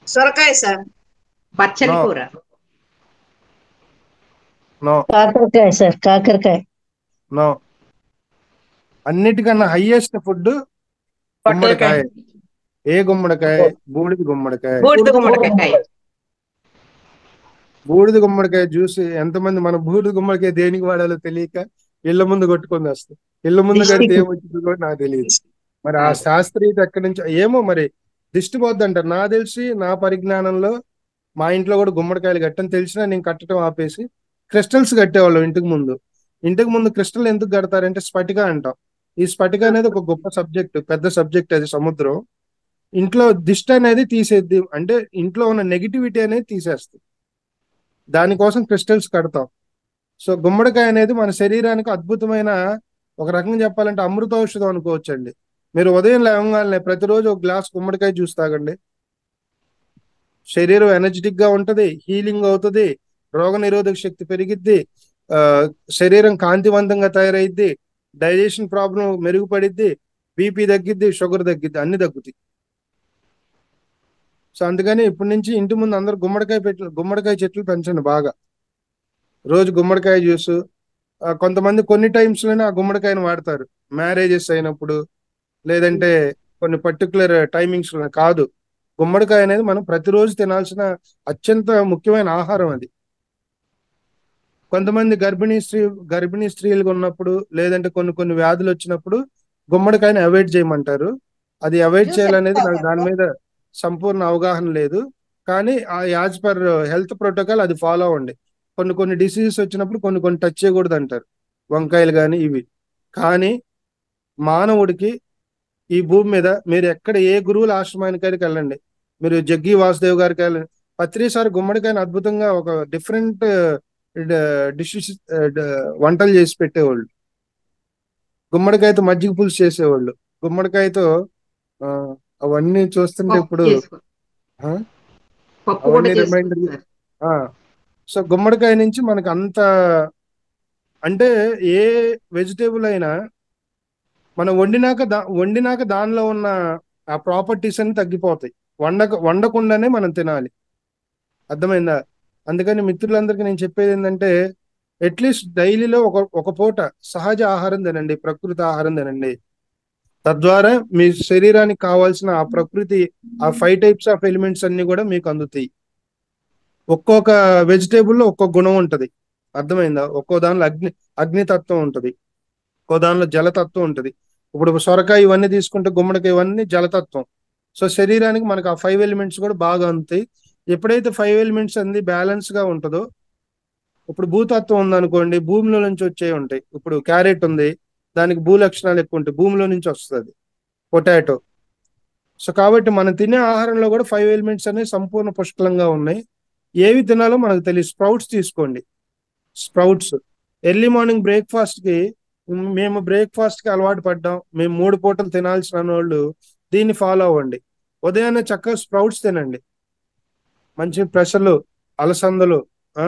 [SPEAKER 6] సొరకాయ సార్.
[SPEAKER 3] బచ్చలి
[SPEAKER 1] No.
[SPEAKER 3] కూర,
[SPEAKER 1] నో,
[SPEAKER 4] కాకరకాయ సార్, కాకరకాయ.
[SPEAKER 1] నో. అన్నిటికన్నా హైయెస్ట్ ఫుడ్ గుమ్మడికాయ. ఏ గుమ్మడికాయ? బూడిద గుమ్మడికాయ.
[SPEAKER 6] బూడిద గుమ్మడికాయ.
[SPEAKER 1] బూడిద గుమ్మడికాయ జ్యూస్ ఎంతమంది మన బూడిద గుమ్మడికాయ దేనికి వాడాలో తెలియక ఇళ్ల ముందు కొట్టుకొని వస్తాం. ఇళ్ల ముందు కడితే ఏమొచ్చిందో కూడా నాకు తెలియదు. మరి ఆ శాస్త్రీయత ఎక్కడి నుంచి ఏమో, మరి దిష్టి పోద్ది అంటారు. నా తెలిసి నా పరిజ్ఞానంలో మా ఇంట్లో కూడా గుమ్మడికాయలు కట్టని తెలిసినా నేను కట్టడం ఆపేసి క్రిస్టల్స్ కట్టేవాళ్ళం ఇంటికి ముందు. క్రిస్టల్ ఎందుకు కడతారంటే స్ఫటిక అంటాం. ఈ స్ఫటిక అనేది ఒక గొప్ప సబ్జెక్ట్, పెద్ద సబ్జెక్ట్. అది సముద్రం. ఇంట్లో దిష్టి అనేది తీసేద్ది, అంటే ఇంట్లో ఉన్న నెగిటివిటీ అనేది తీసేస్తుంది. దానికోసం క్రిస్టల్స్ కడతాం. సో గుమ్మడికాయ అనేది మన శరీరానికి అద్భుతమైన, ఒక రకంగా చెప్పాలంటే అమృత ఔషధం అనుకోవచ్చండి. మీరు ఉదయం లేవగానే ప్రతిరోజు ఒక గ్లాస్ గుమ్మడికాయ జ్యూస్ తాగండి. శరీరం ఎనర్జెటిక్ గా ఉంటది, హీలింగ్ అవుతుంది, రోగ నిరోధక శక్తి పెరిగిద్ది, ఆ శరీరం కాంతివంతంగా తయారైద్ది, డైజెషన్ ప్రాబ్లం మెరుగుపడిద్ది, బీపీ తగ్గిద్ది, షుగర్ తగ్గిద్ది, అన్ని తగ్గుతాయి. సో అందుకని ఇప్పటి నుంచి ఇంటి ముందు అందరు గుమ్మడికాయ చెట్లు పెంచండి బాగా. రోజు గుమ్మడికాయ జ్యూస్. కొంతమంది కొన్ని టైమ్స్ లోనే ఆ గుమ్మడికాయను వాడతారు, మ్యారేజెస్ అయినప్పుడు, లేదంటే కొన్ని పర్టికులర్ టైమింగ్స్ లో. కాదు, గుమ్మడికాయ అనేది మనం ప్రతిరోజు తినాల్సిన అత్యంత ముఖ్యమైన ఆహారం. అది కొంతమంది గర్భిణీ స్త్రీలుగా ఉన్నప్పుడు, లేదంటే కొన్ని వ్యాధులు వచ్చినప్పుడు గుమ్మడికాయని అవాయిడ్ చేయమంటారు. అది అవాయిడ్ చేయాలనేది నాకు దాని మీద సంపూర్ణ అవగాహన లేదు. కానీ ఆ యాజ్ పర్ హెల్త్ ప్రోటోకాల్ అది ఫాలో అవ్వండి. కొన్ని డిసీజెస్ వచ్చినప్పుడు కొన్ని టచ్ చేయకూడదు అంటారు, వంకాయలు కానీ ఇవి. కానీ మానవుడికి ఈ భూమి మీద మీరు ఎక్కడ ఏ గురువుల ఆశ్రమానికైనా వెళ్ళండి, మీరు జగ్గి వాసుదేవ్ గారికి వెళ్ళండి, పత్రిసారి గుమ్మడికాయని అద్భుతంగా ఒక డిఫరెంట్ డిషెస్, వంటలు చేసి పెట్టేవాళ్ళు. గుమ్మడికాయతో మజ్జిగ పులుసు చేసేవాళ్ళు. గుమ్మడికాయతో ఆ, అవన్నీ చూస్తుంటే ఇప్పుడు
[SPEAKER 3] పప్పు కూడా
[SPEAKER 1] అవన్నీ రిమైండర్.
[SPEAKER 3] చేసుకుంటారు.
[SPEAKER 1] సో గుమ్మడికాయ నుంచి మనకు అంత, అంటే ఏ వెజిటేబుల్ అయినా మనం వండినాక దానిలో ఉన్న ఆ ప్రాపర్టీస్ అన్ని తగ్గిపోతాయి. వండకుండానే మనం తినాలి. అర్థమైందా? అందుకని మిత్రులందరికీ నేను చెప్పేది ఏంటంటే అట్లీస్ట్ డైలీలో ఒక పూట సహజ ఆహారం తినండి, ప్రకృతి ఆహారం తినండి. తద్వారా మీ శరీరానికి కావాల్సిన ఆ ప్రకృతి, ఆ 5 టైప్స్ ఆఫ్ ఎలిమెంట్స్ అన్ని కూడా మీకు అందుతాయి. ఒక్కొక్క వెజిటేబుల్లో ఒక్కొక్క గుణం ఉంటది. అర్థమైందా? ఒక్కో దానిలో అగ్నితత్వం ఉంటది, ఒక్కో దానిలో జలతత్వం ఉంటది. ఇప్పుడు సొరకాయ ఇవన్నీ తీసుకుంటే గుమ్మడికాయ ఇవన్నీ జలతత్వం. సో శరీరానికి మనకు ఆ 5 ఎలిమెంట్స్ కూడా బాగా అందుతాయి. ఎప్పుడైతే 5 ఎలిమెంట్స్ అన్ని బ్యాలెన్స్ గా ఉంటుందో, ఇప్పుడు భూతత్వం ఉందనుకోండి, భూమిలో నుంచి వచ్చే ఉంటాయి. ఇప్పుడు క్యారెట్ ఉంది, దానికి భూ లక్షణాలు ఎక్కువ ఉంటాయి, భూమిలో నుంచి వస్తుంది. పొటాటో. సో కాబట్టి మనం తినే ఆహారంలో కూడా 5 ఎలిమెంట్స్ అనేవి సంపూర్ణ పుష్కలంగా ఉన్నాయి. ఏవి తినాలో మనకు తెలియదు. స్ప్రౌట్స్ తీసుకోండి. స్ప్రౌట్స్ ఎర్లీ మార్నింగ్ బ్రేక్ఫాస్ట్ కి, మేము బ్రేక్ఫాస్ట్ కి అలవాటు పడ్డాం, మేము 3 పూటలు తినాల్సిన వాళ్ళు దీన్ని ఫాలో అవ్వండి. ఉదయాన్నే చక్కగా స్ప్రౌట్స్ తినండి. మంచి పెసలు, అలసందలు, ఆ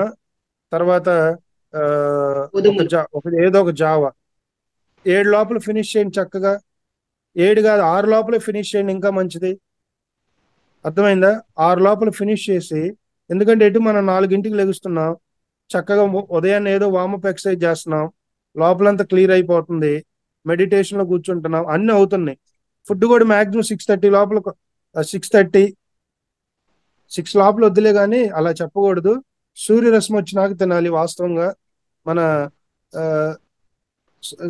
[SPEAKER 1] తర్వాత ఆ,
[SPEAKER 3] గోధుమలు.
[SPEAKER 1] ఏదో ఒక జావ 7 లోపల ఫినిష్ చేయండి చక్కగా. 7 కాదు 6 లోపల ఫినిష్ చేయండి, ఇంకా మంచిది. అర్థమైందా? 6 లోపల ఫినిష్ చేసి, ఎందుకంటే ఎటు మనం 4ంటికి లెగుస్తున్నాం, చక్కగా ఉదయాన్నే ఏదో వార్మప్ ఎక్సర్సైజ్ చేస్తున్నాం, లోపలంతా క్లియర్ అయిపోతుంది, మెడిటేషన్ లో కూర్చుంటున్నాం, అన్ని అవుతున్నాయి. ఫుడ్ కూడా మాక్సిమం 6:30 లోపల, 6:30, 6 లోపల వద్దులే కానీ అలా చెప్పకూడదు. సూర్యరశ్మి వచ్చినాక తినాలి. వాస్తవంగా మన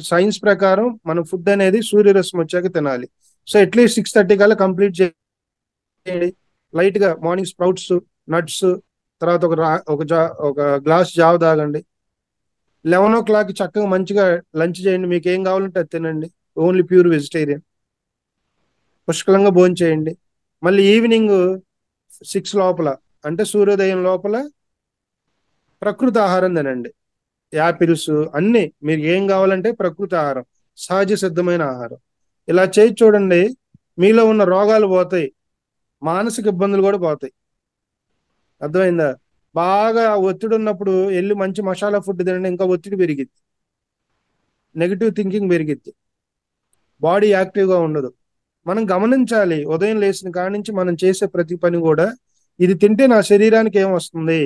[SPEAKER 1] సైన్స్ ప్రకారం మన ఫుడ్ అనేది సూర్యరశ్మి వచ్చాక తినాలి. సో అట్లీస్ట్ 6:30 కల్లా కంప్లీట్ చేయండి. లైట్ గా మార్నింగ్ స్ప్రౌట్స్, నట్స్, తర్వాత ఒక గ్లాస్ జావ తాగండి. 11 o'clock చక్కగా మంచిగా లంచ్ చేయండి. మీకు ఏం కావాలంటే అది తినండి. Only pure vegetarian. పుష్కలంగా భోజనం చేయండి. మళ్ళీ ఈవినింగ్ 6 లోపల, అంటే సూర్యోదయం లోపల ప్రకృతి ఆహారం తినండి. యాపిల్స్ అన్ని, మీరు ఏం కావాలంటే ప్రకృతి ఆహారం, సహజ సిద్ధమైన ఆహారం. ఇలా చేసి చూడండి, మీలో ఉన్న రోగాలు పోతాయి, మానసిక ఇబ్బందులు కూడా పోతాయి. అర్థమైందా? బాగా ఒత్తిడి ఉన్నప్పుడు వెళ్ళి మంచి మసాలా ఫుడ్ తినండి, ఇంకా ఒత్తిడి పెరిగిద్ది, నెగిటివ్ థింకింగ్ పెరిగిద్ది, బాడీ యాక్టివ్గా ఉండదు. మనం గమనించాలి, ఉదయం లేచిన కాడి నుంచి మనం చేసే ప్రతి పని కూడా, ఇది తింటే నా శరీరానికి ఏం వస్తుంది.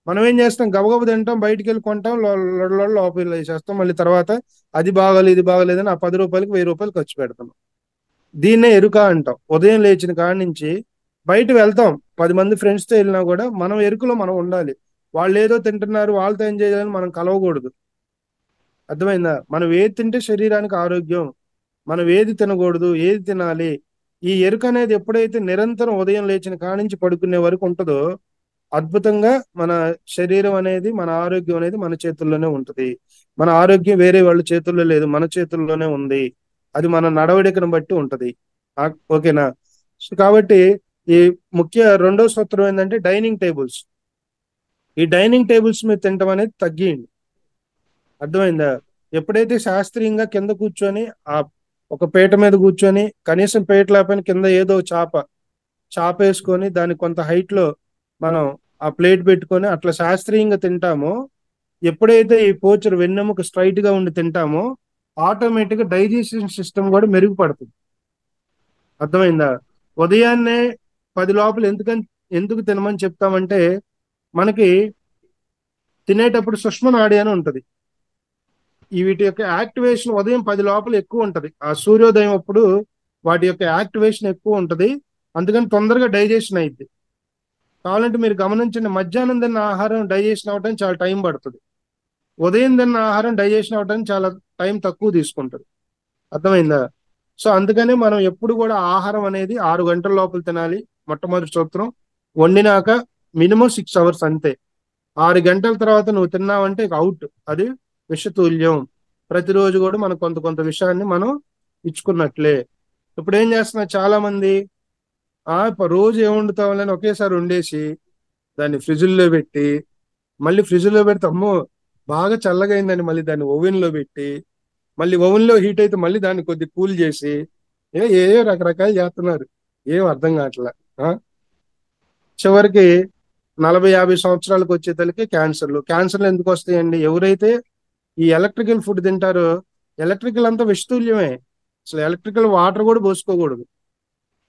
[SPEAKER 1] మనం ఏం చేస్తాం, గబగబ తింటాం, బయటికి వెళ్ళి కొంటాం, లోపల వేసేస్తాం, మళ్ళీ తర్వాత అది బాగాలేదు ఇది బాగాలేదని ఆ 10 రూపాయలకి 1000 రూపాయలు ఖర్చు పెడతాం. దీన్నే ఎరుక అంటాం. ఉదయం లేచిన కాడి నుంచి బయట వెళ్తాం, 10 మంది ఫ్రెండ్స్తో వెళ్ళినా కూడా మనం ఎరుకలో మనం ఉండాలి. వాళ్ళు ఏదో తింటున్నారు, వాళ్ళతో ఎంజాయ్ చేయాలని మనం కలవకూడదు. అర్థమైందా? మనం ఏది తింటే శరీరానికి ఆరోగ్యం, మనం ఏది తినకూడదు, ఏది తినాలి, ఈ ఎరుక అనేది ఎప్పుడైతే నిరంతరం ఉదయం లేచిన కాడి నుంచి పడుకునే వరకు ఉంటుందో, అద్భుతంగా మన శరీరం అనేది, మన ఆరోగ్యం అనేది మన చేతుల్లోనే ఉంటుంది. మన ఆరోగ్యం వేరే వాళ్ళ చేతుల్లో లేదు, మన చేతుల్లోనే ఉంది. అది మన నడవడికను బట్టి ఉంటది. ఓకేనా? సో కాబట్టి ఈ ముఖ్య రెండో సూత్రం ఏంటంటే డైనింగ్ టేబుల్స్. ఈ డైనింగ్ టేబుల్స్ మీద తినటం అనేది తగ్గియండి. అర్థమైందా? ఎప్పుడైతే శాస్త్రీయంగా కింద కూర్చొని, ఆ ఒక పీట మీద కూర్చొని, కనీసం పీట లేకపోయినా కింద ఏదో చాప వేసుకొని దానికి కొంత హైట్ లో మనం ఆ ప్లేట్ పెట్టుకొని అట్లా శాస్త్రీయంగా తింటామో, ఎప్పుడైతే ఈ పోచర్ వెన్నెముక స్ట్రైట్ గా ఉండి తింటామో, ఆటోమేటిక్ గా డైజెషన్ సిస్టమ్ కూడా మెరుగుపడుతుంది. అర్థమైందా? ఉదయాన్నే 10 లోపల ఎందుకు తినమని చెప్తామంటే, మనకి తినేటప్పుడు సుష్మ నాడి అని ఉంటది. వీటి యొక్క యాక్టివేషన్ ఉదయం 10 లోపల ఎక్కువ ఉంటది. ఆ సూర్యోదయం అప్పుడు వాటి యొక్క యాక్టివేషన్ ఎక్కువ ఉంటది, అందుకని తొందరగా డైజెషన్ అయింది. కావాలంటే మీరు గమనించండి, మధ్యాహ్నం తిన్న ఆహారం డైజెషన్ అవ్వడానికి చాలా టైం పడుతుంది, ఉదయం తిన్న ఆహారం డైజెషన్ అవ్వడానికి చాలా టైం తక్కువ తీసుకుంటుంది. అర్థమైందా? సో అందుకనే మనం ఎప్పుడు కూడా ఆహారం అనేది 6 గంటల లోపల తినాలి. మొట్టమొదటి సూత్రం. వండినాక మినిమం 6 hours అంతే. 6 గంటల తర్వాత నువ్వు తిన్నావంటే అవుట్, అది విషతుల్యం. ప్రతిరోజు కూడా మనం కొంత విషయాన్ని మనం ఇచ్చుకున్నట్లే. ఇప్పుడు ఏం చేస్తున్నారు చాలా మంది, రోజు ఏం వండుతామని ఒకేసారి వండేసి దాన్ని ఫ్రిడ్జ్లో పెట్టి, మళ్ళీ ఫ్రిడ్జ్లో పెడితే అమ్మో బాగా చల్లగా అయిందని మళ్ళీ దాన్ని ఓవెన్ లో పెట్టి, మళ్ళీ ఓవెన్ లో హీట్ అయితే మళ్ళీ దాన్ని కొద్ది కూల్ చేసి, ఏవో రకరకాలు చేస్తున్నారు, ఏం అర్థం కావట్లా. చివరికి 40-50 సంవత్సరాలకు వచ్చేతలకి క్యాన్సర్లు ఎందుకు వస్తాయండి? ఎవరైతే ఈ ఎలక్ట్రికల్ ఫుడ్ తింటారో, ఎలక్ట్రికల్ అంతా విషతుల్యమే, అసలు ఎలక్ట్రికల్ వాటర్ కూడా పోసుకోకూడదు.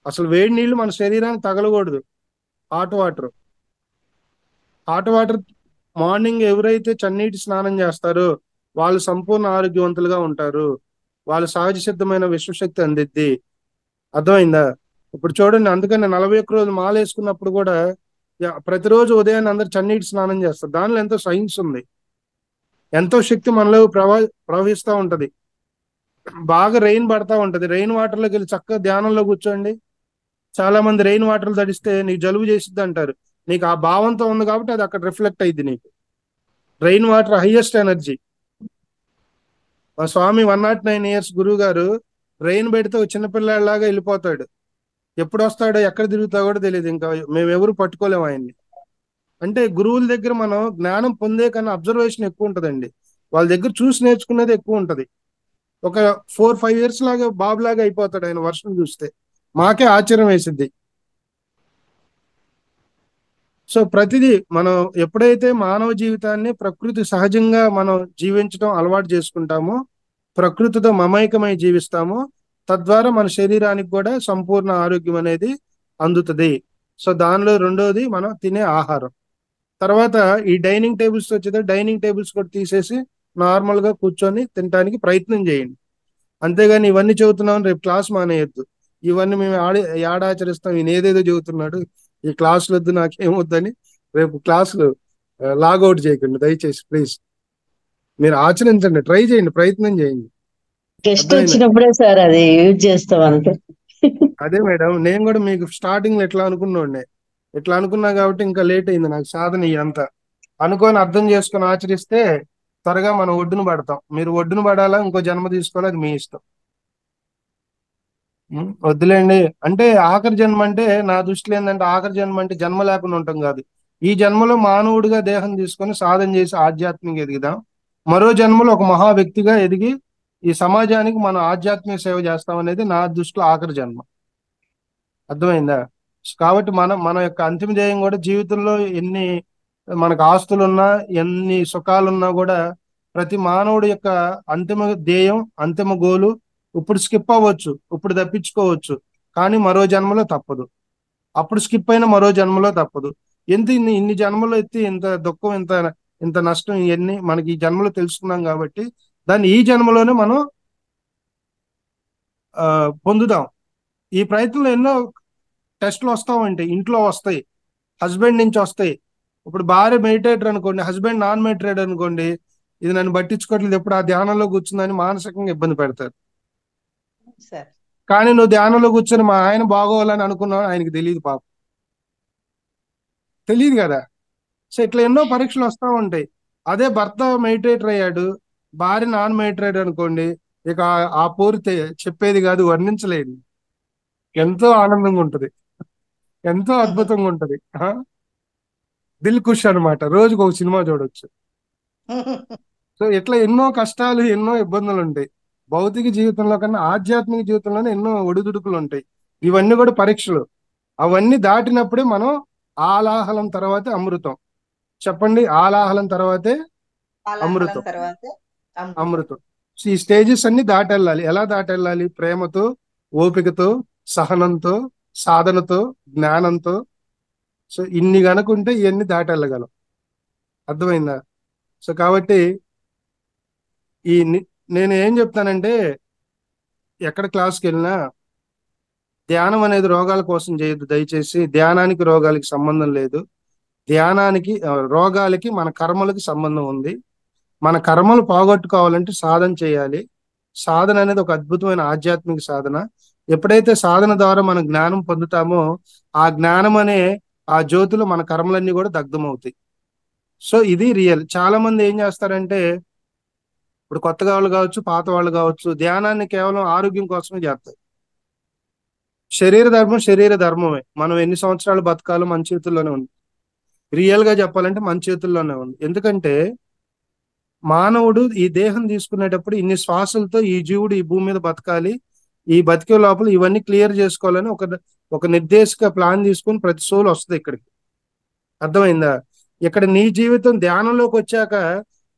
[SPEAKER 1] అసలు వేడి నీళ్లు మన శరీరానికి తగలకూడదు. Hot water hot water morning ఎవరైతే చన్నీటి స్నానం చేస్తారో వాళ్ళు సంపూర్ణ ఆరోగ్యవంతులుగా ఉంటారు. వాళ్ళు సహజ సిద్ధమైన విశ్వశక్తి అందిద్ది. అర్థమైందా? ఇప్పుడు చూడండి, అందుకని 41 రోజులు మాల వేసుకున్నప్పుడు కూడా ప్రతిరోజు ఉదయాన్నే అందరు చన్నీటి స్నానం చేస్తారు. దానిలో ఎంతో సైన్స్ ఉంది, ఎంతో శక్తి మనలో ప్రవహిస్తూ ఉంటది. బాగా రెయిన్ పడతా ఉంటది. రెయిన్ వాటర్ లోకి వెళ్ళి చక్కగా ధ్యానంలో కూర్చోండి. చాలా మంది రెయిన్ వాటర్ తడిస్తే నీకు జలుబు చేసిద్ది అంటారు. నీకు ఆ భావంతో ఉంది కాబట్టి అది అక్కడ రిఫ్లెక్ట్ అయింది. నీకు రెయిన్ వాటర్ హైయెస్ట్ ఎనర్జీ. మా స్వామి 109 ఇయర్స్ గురువు గారు రెయిన్ పెడితే ఒక చిన్నపిల్లాడిలాగా వెళ్ళిపోతాడు. ఎప్పుడు వస్తాడో ఎక్కడ తిరుగుతాడో కూడా తెలియదు. ఇంకా మేము ఎవరు పట్టుకోలేము ఆయన్ని. అంటే గురువుల దగ్గర మనం జ్ఞానం పొందే కన్నా అబ్జర్వేషన్ ఎక్కువ ఉంటదండి. వాళ్ళ దగ్గర చూసి నేర్చుకునేది ఎక్కువ ఉంటది. ఒక 4-5 ఇయర్స్ లాగా బాబు లాగా అయిపోతాడు ఆయన వర్షం చూస్తే. మాకే ఆశ్చర్యం వేసిద్ది. సో ప్రతిదీ మనం ఎప్పుడైతే మానవ జీవితాన్ని ప్రకృతి సహజంగా మనం జీవించడం అలవాటు చేసుకుంటామో, ప్రకృతితో మమైకమై జీవిస్తామో, తద్వారా మన శరీరానికి కూడా సంపూర్ణ ఆరోగ్యం అనేది అందుతుంది. సో దానిలో రెండోది మనం తినే ఆహారం. తర్వాత ఈ డైనింగ్ టేబుల్స్ వచ్చేది, డైనింగ్ టేబుల్స్ కూడా తీసేసి నార్మల్ గా కూర్చొని తినడానికి ప్రయత్నం చేయండి. అంతేగాని ఇవన్నీ చెబుతున్నాం రేపు క్లాస్ మానేయద్దు. ఇవన్నీ మేము ఆడాచరిస్తాం, ఈయన ఏదేదో చెబుతున్నాడు, ఈ క్లాసులు వద్దు నాకేమొద్దని రేపు క్లాసులు లాగౌట్ చేయకండి దయచేసి ప్లీజ్. మీరు ఆచరించండి, ట్రై చేయండి, ప్రయత్నం చేయండి.
[SPEAKER 4] గెస్ట్
[SPEAKER 1] అర్థమైందా?
[SPEAKER 4] వచ్చినప్పుడే సార్ అది యూజ్ చేస్తాం అంతే.
[SPEAKER 1] అదే మేడం, నేను కూడా మీకు స్టార్టింగ్ లో ఎట్లా అనుకున్నా కాబట్టి ఇంకా లేట్ అయింది నాకు సాధన. ఇదంతా అనుకొని అర్థం చేసుకొని ఆచరిస్తే త్వరగా మనం ఒడ్డున పడతాం. మీరు ఒడ్డున పడాలా ఇంకో జన్మ తీసుకోవాలి, అది మీ ఇష్టం. వద్దులేండి. అంటే ఆఖరి జన్మ అంటే నా దృష్టిలో ఏంటంటే ఆఖరి జన్మ అంటే జన్మ లేకుండా ఉంటాం కాదు. ఈ జన్మలో మానవుడిగా దేహం తీసుకొని సాధన చేసి ఆధ్యాత్మిక ఎదుగుదాం. మరో జన్మలో ఒక మహా వ్యక్తిగా ఎదిగి ఈ సమాజానికి మనం ఆధ్యాత్మిక సేవ చేస్తాం అనేది నా దృష్టిలో ఆఖరి జన్మ. అర్థమైందా? కాబట్టి మన యొక్క అంతిమ ధ్యేయం కూడా జీవితంలో ఎన్ని మనకు ఆస్తులున్నా ఎన్ని సుఖాలున్నా కూడా ప్రతి మానవుడి యొక్క అంతిమ ధ్యేయం, అంతిమ గోలు ఇప్పుడు స్కిప్ అవ్వచ్చు, ఇప్పుడు తప్పించుకోవచ్చు, కానీ మరో జన్మలో తప్పదు. అప్పుడు స్కిప్ అయిన మరో జన్మలో తప్పదు. ఇన్ని జన్మలో ఎత్తి ఇంత దుఃఖం, ఇంత ఇంత నష్టం ఇవన్నీ మనకి ఈ జన్మలో తెలుసుకున్నాం కాబట్టి దాన్ని ఈ జన్మలోనే మనం పొందుదాం. ఈ ప్రయత్నంలో ఎన్నో టెస్ట్లు వస్తామంటే ఇంట్లో వస్తాయి, హస్బెండ్ నుంచి వస్తాయి. ఇప్పుడు భార్య మెడిటేటర్ అనుకోండి, హస్బెండ్ నాన్ మెడిటేటర్ అనుకోండి, ఇది నన్ను పట్టించుకోవట్లేదు, ఎప్పుడు ఆ ధ్యానంలో కూర్చుందని మానసికంగా ఇబ్బంది పెడతారు.
[SPEAKER 2] సార్
[SPEAKER 1] కానీ నువ్వు ధ్యానంలో కూర్చొని మా ఆయన బాగోవాలని అనుకున్నావు, ఆయనకి తెలియదు, పాపం తెలియదు కదా. సో ఇట్లా ఎన్నో పరీక్షలు వస్తూ ఉంటాయి. అదే భర్త మెడిటేటర్ అయ్యాడు, భార్య నాన్ మెడిటేటర్ అనుకోండి, ఇక ఆ పూర్తి చెప్పేది కాదు, వర్ణించలేదు. ఎంతో ఆనందంగా ఉంటది, ఎంతో అద్భుతంగా ఉంటది. దిల్ ఖుష్ అనమాట. రోజుకు ఒక సినిమా చూడొచ్చు. సో ఇట్లా ఎన్నో కష్టాలు, ఎన్నో ఇబ్బందులు ఉంటాయి. భౌతిక జీవితంలో కన్నా ఆధ్యాత్మిక జీవితంలోనే ఎన్నో ఒడిదుడుకులు ఉంటాయి. ఇవన్నీ కూడా పరీక్షలు. అవన్నీ దాటినప్పుడే మనం ఆలాహలం తర్వాతే అమృతం. చెప్పండి, ఆలాహలం తర్వాతే అమృతం. అమృతం. సో ఈ స్టేజెస్ అన్ని దాటెళ్ళాలి. ఎలా దాటెళ్ళాలి? ప్రేమతో, ఓపికతో, సహనంతో, సాధనతో, జ్ఞానంతో. సో ఇన్ని గనుకుంటే ఇవన్నీ దాటెళ్ళగలం. అర్థమైందా? సో కాబట్టి ఈ నేను ఏం చెప్తానంటే, ఎక్కడ క్లాస్కి వెళ్ళినా ధ్యానం అనేది రోగాల కోసం చేయొద్దు దయచేసి. ధ్యానానికి రోగాలకి సంబంధం లేదు. ధ్యానానికి రోగాలకి మన కర్మలకి సంబంధం ఉంది. మన కర్మలు పోగొట్టుకోవాలంటే సాధన చేయాలి. సాధన అనేది ఒక అద్భుతమైన ఆధ్యాత్మిక సాధన. ఎప్పుడైతే సాధన ద్వారా మనం జ్ఞానం పొందుతామో ఆ జ్ఞానం అనే ఆ జ్యోతిలో మన కర్మలన్నీ కూడా దగ్ధమవుతాయి. సో ఇది రియల్. చాలా మంది ఏం చేస్తారంటే, ఇప్పుడు కొత్తగా వాళ్ళు కావచ్చు, పాత వాళ్ళు కావచ్చు, ధ్యానాన్ని కేవలం ఆరోగ్యం కోసమే చేస్తారు. శరీర ధర్మమే. మనం ఎన్ని సంవత్సరాలు బతకాలో మన చేతుల్లోనే ఉంది. రియల్ గా చెప్పాలంటే మన చేతుల్లోనే ఉంది. ఎందుకంటే మానవుడు ఈ దేహం తీసుకునేటప్పుడు ఇన్ని శ్వాసలతో ఈ జీవుడు ఈ భూమి మీద బతకాలి, ఈ బతికే లోపల ఇవన్నీ క్లియర్ చేసుకోవాలని ఒక నిర్దేశక ప్లాన్ తీసుకుని ప్రతి సోల్ వస్తుంది ఇక్కడికి. అర్థమైందా? ఇక్కడ నీ జీవితం ధ్యానంలోకి వచ్చాక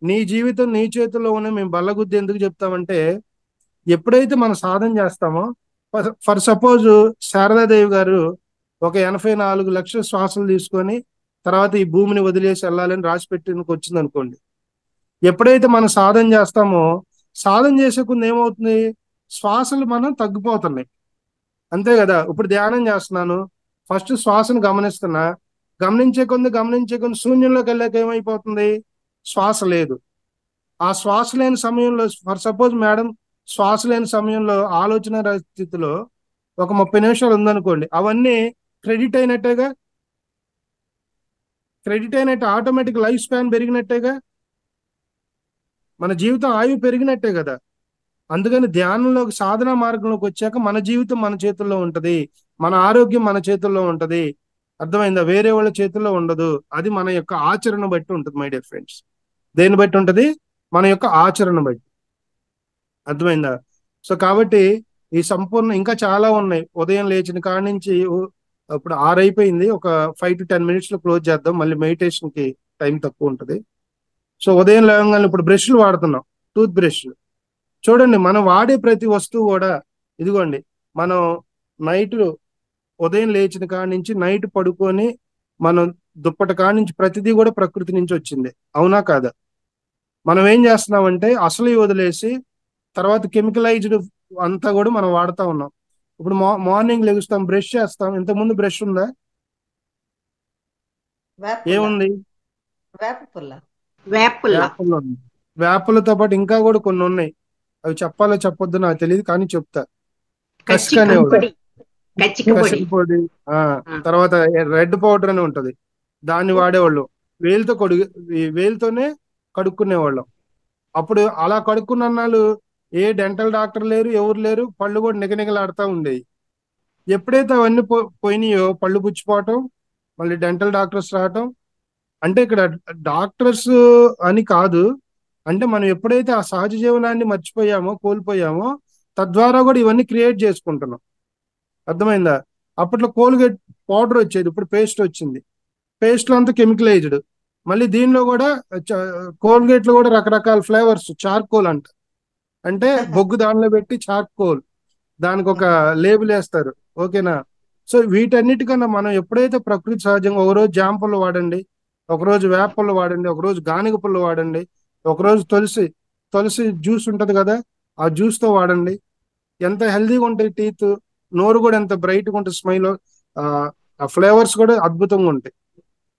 [SPEAKER 1] నీ జీవితం నీ చేతుల్లో ఉన్న మేము బల్లగుద్ది ఎందుకు చెప్తామంటే, ఎప్పుడైతే మనం సాధన చేస్తామో ఫర్ సపోజ్ శారదాదేవి గారు ఒక 84 లక్షల శ్వాసలు తీసుకొని తర్వాత ఈ భూమిని వదిలేసి వెళ్ళాలని రాసి పెట్టినకు వచ్చింది అనుకోండి. ఎప్పుడైతే మనం సాధన చేస్తామో సాధన చేసే కొంది ఏమవుతుంది, శ్వాసలు మనం తగ్గిపోతున్నాయి. అంతే కదా. ఇప్పుడు ధ్యానం చేస్తున్నాను, ఫస్ట్ శ్వాసను గమనించే కొంది శూన్యంలోకి వెళ్ళాక ఏమైపోతుంది, శ్వాస లేదు. ఆ శ్వాస లేని సమయంలో ఫర్ సపోజ్ మేడం శ్వాస లేని సమయంలో ఆలోచన స్థితిలో ఒక 30 నిమిషాలు ఉందనుకోండి, అవన్నీ క్రెడిట్ అయినట్టేగా, ఆటోమేటిక్ లైఫ్ స్పాన్ పెరిగినట్టేగా, మన జీవితం ఆయువు పెరిగినట్టే కదా. అందుకని ధ్యానంలోకి సాధనా మార్గంలోకి వచ్చాక మన జీవితం మన చేతుల్లో ఉంటది, మన ఆరోగ్యం మన చేతుల్లో ఉంటది. అర్థమైందా? వేరే వాళ్ళ చేతుల్లో ఉండదు. అది మన యొక్క ఆచరణ బట్టి ఉంటుంది మై డియర్ ఫ్రెండ్స్. దేని బట్టి ఉంటది? మన యొక్క ఆచరణ బట్టి. అర్థమైందా? సో కాబట్టి ఈ సంపూర్ణ ఇంకా చాలా ఉన్నాయి. ఉదయం లేచిన కాడి నుంచి ఇప్పుడు 6 అయిపోయింది, ఒక 5 to 10 minutes లో క్లోజ్ చేద్దాం, మళ్ళీ మెడిటేషన్ కి టైం తక్కువ ఉంటుంది. సో ఉదయం లేవగానే ఇప్పుడు బ్రష్లు వాడుతున్నాం, టూత్ బ్రష్లు. చూడండి, మనం వాడే ప్రతి వస్తువు కూడా, ఇదిగోండి, మనం నైట్ ఉదయం లేచిన కాడి నుంచి నైట్ పడుకొని మనం దుప్పటి కాడి నుంచి ప్రతిదీ కూడా ప్రకృతి నుంచి వచ్చింది, అవునా కాదా? మనం ఏం చేస్తున్నామంటే అసలు వదిలేసి తర్వాత కెమికలైజ్డ్ అంతా కూడా మనం వాడుతూ ఉన్నాం. ఇప్పుడు మార్నింగ్ లెగుస్తాం, బ్రష్ చేస్తాం, ఇంతకుముందు బ్రష్ ఉందా? ఏముంది?
[SPEAKER 3] వేపుల్లా
[SPEAKER 1] వేపలు ఉంది. వేపలతో పాటు ఇంకా కూడా కొన్ని ఉన్నాయి, అవి చెప్పాలో చెప్పొద్దు నాకు తెలియదు, కానీ చెప్తా. కసికనేవాడు, కసిక పొడి, తర్వాత రెడ్ పౌడర్ అని ఉంటది, దాన్ని వాడేవాళ్ళు. వేలుతోనే కడుక్కునేవాళ్ళం. అప్పుడు అలా కడుక్కున్న అన్నాళ్ళు ఏ డెంటల్ డాక్టర్ లేరు, ఎవరు లేరు, పళ్ళు కూడా నిగనిగలాడుతూ ఉండేవి. ఎప్పుడైతే అవన్నీ పోయినాయో పళ్ళు పుచ్చిపోవటం, మళ్ళీ డెంటల్ డాక్టర్స్ రావటం. అంటే ఇక్కడ డాక్టర్స్ అని కాదు, అంటే మనం ఎప్పుడైతే ఆ సహజ జీవనాన్ని కోల్పోయామో తద్వారా కూడా ఇవన్నీ క్రియేట్ చేసుకుంటున్నాం. అర్థమైందా? అప్పట్లో కోల్గేట్ పౌడర్ వచ్చేది, ఇప్పుడు పేస్ట్ వచ్చింది. పేస్ట్లో అంతా కెమికలైజ్డ్. మళ్ళీ దీనిలో కూడా కోల్గేట్ లో కూడా రకరకాల ఫ్లేవర్స్, చార్కోల్ అంటే బొగ్గు దానిలో పెట్టి చార్కోల్, దానికి ఒక లేబుల్ వేస్తారు, ఓకేనా? సో వీటన్నిటికన్నా మనం ఎప్పుడైతే ప్రకృతి సహజంగా ఒకరోజు జామ పళ్ళు వాడండి, ఒకరోజు వేప పళ్ళు వాడండి, ఒకరోజు గానిగ పళ్ళు వాడండి, ఒకరోజు తులసి జ్యూస్ ఉంటది కదా, ఆ జ్యూస్ తో వాడండి. ఎంత హెల్దీగా ఉంటాయి టీత్, నోరు కూడా ఎంత బ్రైట్గా ఉంటుంది, స్మైల్, ఆ ఫ్లేవర్స్ కూడా అద్భుతంగా ఉంటాయి.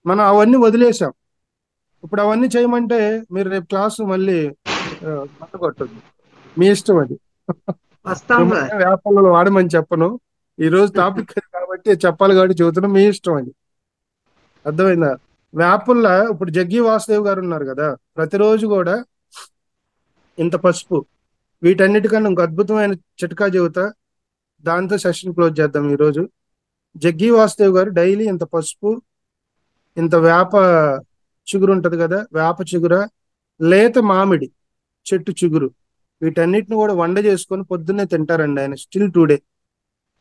[SPEAKER 1] మనం అవన్నీ వదిలేసాం. ఇప్పుడు అవన్నీ చేయమంటే మీరు రేపు క్లాసు మళ్ళీ కొట్టద్దు, మీ ఇష్టం అది. వేపల్లో వాడమని చెప్పను, ఈ రోజు టాపిక్ కాబట్టి చెప్పాలి కాబట్టి చెబుతున్నా, మీ ఇష్టం అది. అర్థమైందా? వేపల్లో ఇప్పుడు జగ్గి వాసుదేవ్ గారు ఉన్నారు కదా, ప్రతిరోజు కూడా ఇంత పసుపు, వీటన్నిటికన్నా ఇంకొక అద్భుతమైన చిట్కా చెబుతా, దాంతో సెషన్ క్లోజ్ చేద్దాం ఈరోజు. జగ్గి వాసుదేవ్ గారు డైలీ ఇంత పసుపు, ఇంత వేప చిగురు ఉంటది కదా, వేప చిగుర, లేత మామిడి చెట్టు చిగురు, వీటన్నిటిని కూడా వంట చేసుకొని పొద్దున్నే తింటారండి ఆయన. స్టిల్ టుడే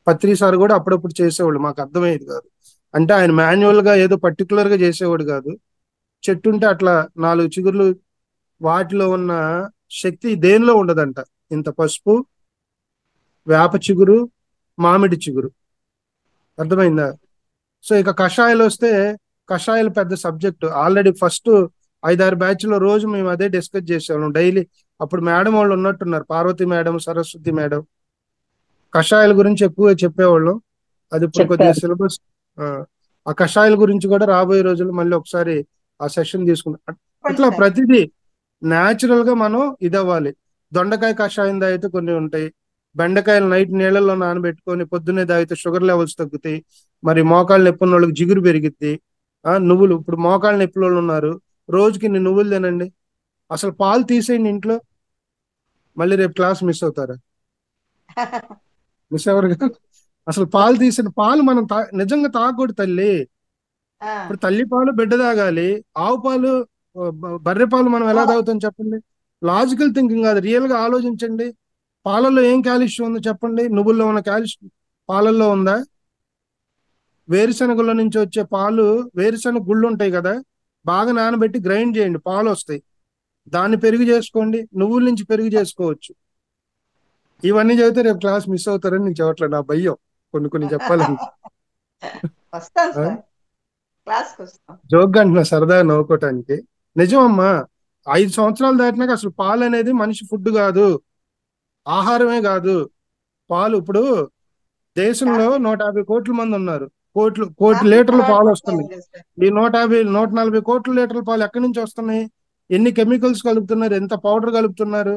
[SPEAKER 1] పత్రి సార్ కూడా అప్పుడప్పుడు చేసేవాళ్ళు, మాకు అర్థమయ్యేది కాదు. అంటే ఆయన మాన్యువల్ గా ఏదో పర్టికులర్ గా చేసేవాడు కాదు. చెట్టు ఉంటే అట్లా 4 చిగుర్లు, వాటిలో ఉన్న శక్తి దేనిలో ఉండదంట. ఇంత పసుపు, వేప చిగురు, మామిడి చిగురు. అర్థమైందా? సో ఇక కషాయాలు వస్తే, కషాయాలు పెద్ద సబ్జెక్టు. ఆల్రెడీ ఫస్ట్ 5-6 బ్యాచ్లో రోజు మేము అదే డిస్కస్ చేసేవాళ్ళం డైలీ. అప్పుడు మేడం వాళ్ళు ఉన్నట్టున్నారు, పార్వతి మేడం, సరస్వతి మేడం, కషాయాల గురించి ఎక్కువగా చెప్పేవాళ్ళం. అది ఇప్పుడు కొద్దిగా సిలబస్, ఆ కషాయాల గురించి కూడా రాబోయే రోజుల్లో మళ్ళీ ఒకసారి ఆ సెషన్ తీసుకుంటాం. అట్లా ప్రతిదీ న్యాచురల్ గా మనం ఇదవ్వాలి. దొండకాయ కషాయం తాగితే కొన్ని ఉంటాయి, బెండకాయలు నైట్ నీళ్ళల్లో నానబెట్టుకొని పొద్దున్నే తాగితే షుగర్ లెవెల్స్ తగ్గుతాయి. మరి మోకాళ్ళు నొప్పి ఉన్న వాళ్ళకి జిగురు పెరిగిద్ది. నువ్వులు, ఇప్పుడు మోకాళ్ళు నొప్పి వాళ్ళు ఉన్నారు, రోజుకి ఇన్ని నువ్వులు తినండి. అసలు పాలు తీసేయండి ఇంట్లో, మళ్ళీ రేపు క్లాస్ మిస్ అవుతారా? మిస్ అవ్వరు కదా. అసలు పాలు తీసిన పాలు మనం నిజంగా తాగకూడదు తల్లి. ఇప్పుడు తల్లి పాలు బిడ్డ తాగాలి, ఆవు పాలు, బర్రె పాలు మనం ఎలా తాగుతాం చెప్పండి? లాజికల్ థింకింగ్ కాదు, రియల్ గా ఆలోచించండి. పాలల్లో ఏం కాల్షియం ఉందో చెప్పండి? నువ్వుల్లో ఉన్న కాల్షియం పాలల్లో ఉందా? వేరుశనగల నుంచి వచ్చే పాలు, వేరుశనగ గుళ్ళు ఉంటాయి కదా, బాగా నానబెట్టి గ్రైండ్ చేయండి, పాలు వస్తాయి. దాన్ని పెరుగు చేసుకోండి, నువ్వుల నుంచి పెరుగు చేసుకోవచ్చు. ఇవన్నీ చదివితే రేపు క్లాస్ మిస్ అవుతారని నేను చెప్పట్లేదు, నా భయం కొన్ని చెప్పాలని.
[SPEAKER 2] వస్తాం సార్, క్లాస్కి వస్తాం.
[SPEAKER 1] జోక్గా అంటున్నా, సరదాగా నవ్వుకోవటానికి. నిజం అమ్మా, 5 సంవత్సరాలు దాటినాక అసలు పాలు అనేది మనిషి ఫుడ్ కాదు, ఆహారమే కాదు. పాలు ఇప్పుడు దేశంలో 150 కోట్ల మంది ఉన్నారు, కోటి లీటర్ల పాలు వస్తున్నాయి. ఈ 140 కోట్ల లీటర్ల పాలు ఎక్కడి నుంచి వస్తున్నాయి? ఎన్ని కెమికల్స్ కలుపుతున్నారు, ఎంత పౌడర్ కలుపుతున్నారు?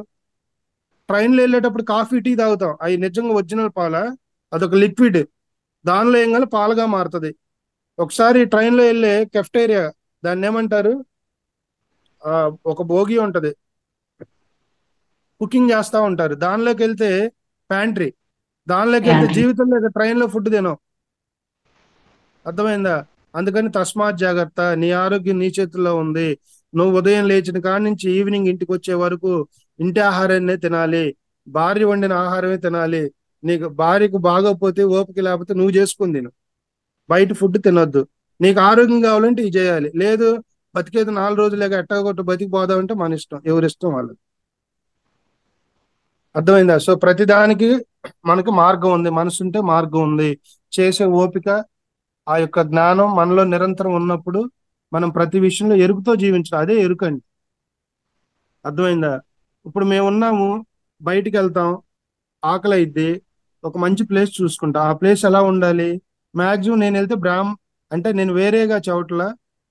[SPEAKER 1] ట్రైన్లో వెళ్ళేటప్పుడు కాఫీ టీ తాగుతాం, అవి నిజంగా ఒరిజినల్ పాలా? అదొక లిక్విడ్, దానిలో ఏం కానీ పాలుగా మారుతుంది. ఒకసారి ట్రైన్లో వెళ్ళే కెఫ్టేరియా, దాన్ని ఏమంటారు, ఒక భోగి ఉంటది, కుకింగ్ చేస్తా ఉంటారు, దానిలోకి వెళ్తే ప్యాంట్రీ, దానిలోకి వెళ్తే జీవితంలో ట్రైన్లో ఫుడ్ తినం. అర్థమైందా? అందుకని తస్మాత్ జాగ్రత్త, నీ ఆరోగ్యం నీ చేతుల్లో ఉంది. నువ్వు ఉదయం లేచిన కాడి నుంచి ఈవినింగ్ ఇంటికి వచ్చే వరకు ఇంటి ఆహారాన్నే తినాలి, భార్య వండిన ఆహారమే తినాలి. నీకు భార్యకు బాగోకపోతే, ఓపిక లేకపోతే నువ్వు చేసుకుని తిను, బయట ఫుడ్ తినొద్దు. నీకు ఆరోగ్యం కావాలంటే ఇది చేయాలి, లేదు బతికేది 4 రోజులేక ఎట్టగొట్టు బతికిపోదామంటే మన ఇష్టం, ఎవరిష్టం వాళ్ళది. అర్థమైందా? సో ప్రతిదానికి మనకి మార్గం ఉంది, మనసు ఉంటే మార్గం ఉంది. చేసే ఓపిక, ఆ యొక్క జ్ఞానం మనలో నిరంతరం ఉన్నప్పుడు మనం ప్రతి విషయంలో ఎరుకుతో జీవించాలి, అదే ఎరుకండి. అర్థమైందా? ఇప్పుడు మేము ఉన్నాము, బయటికి వెళ్తాం, ఆకలి అయిద్ది, ఒక మంచి ప్లేస్ చూసుకుంటా. ఆ ప్లేస్ ఎలా ఉండాలి? మాక్సిమం నేను వెళ్తే అంటే నేను వేరేగా చోట్ల,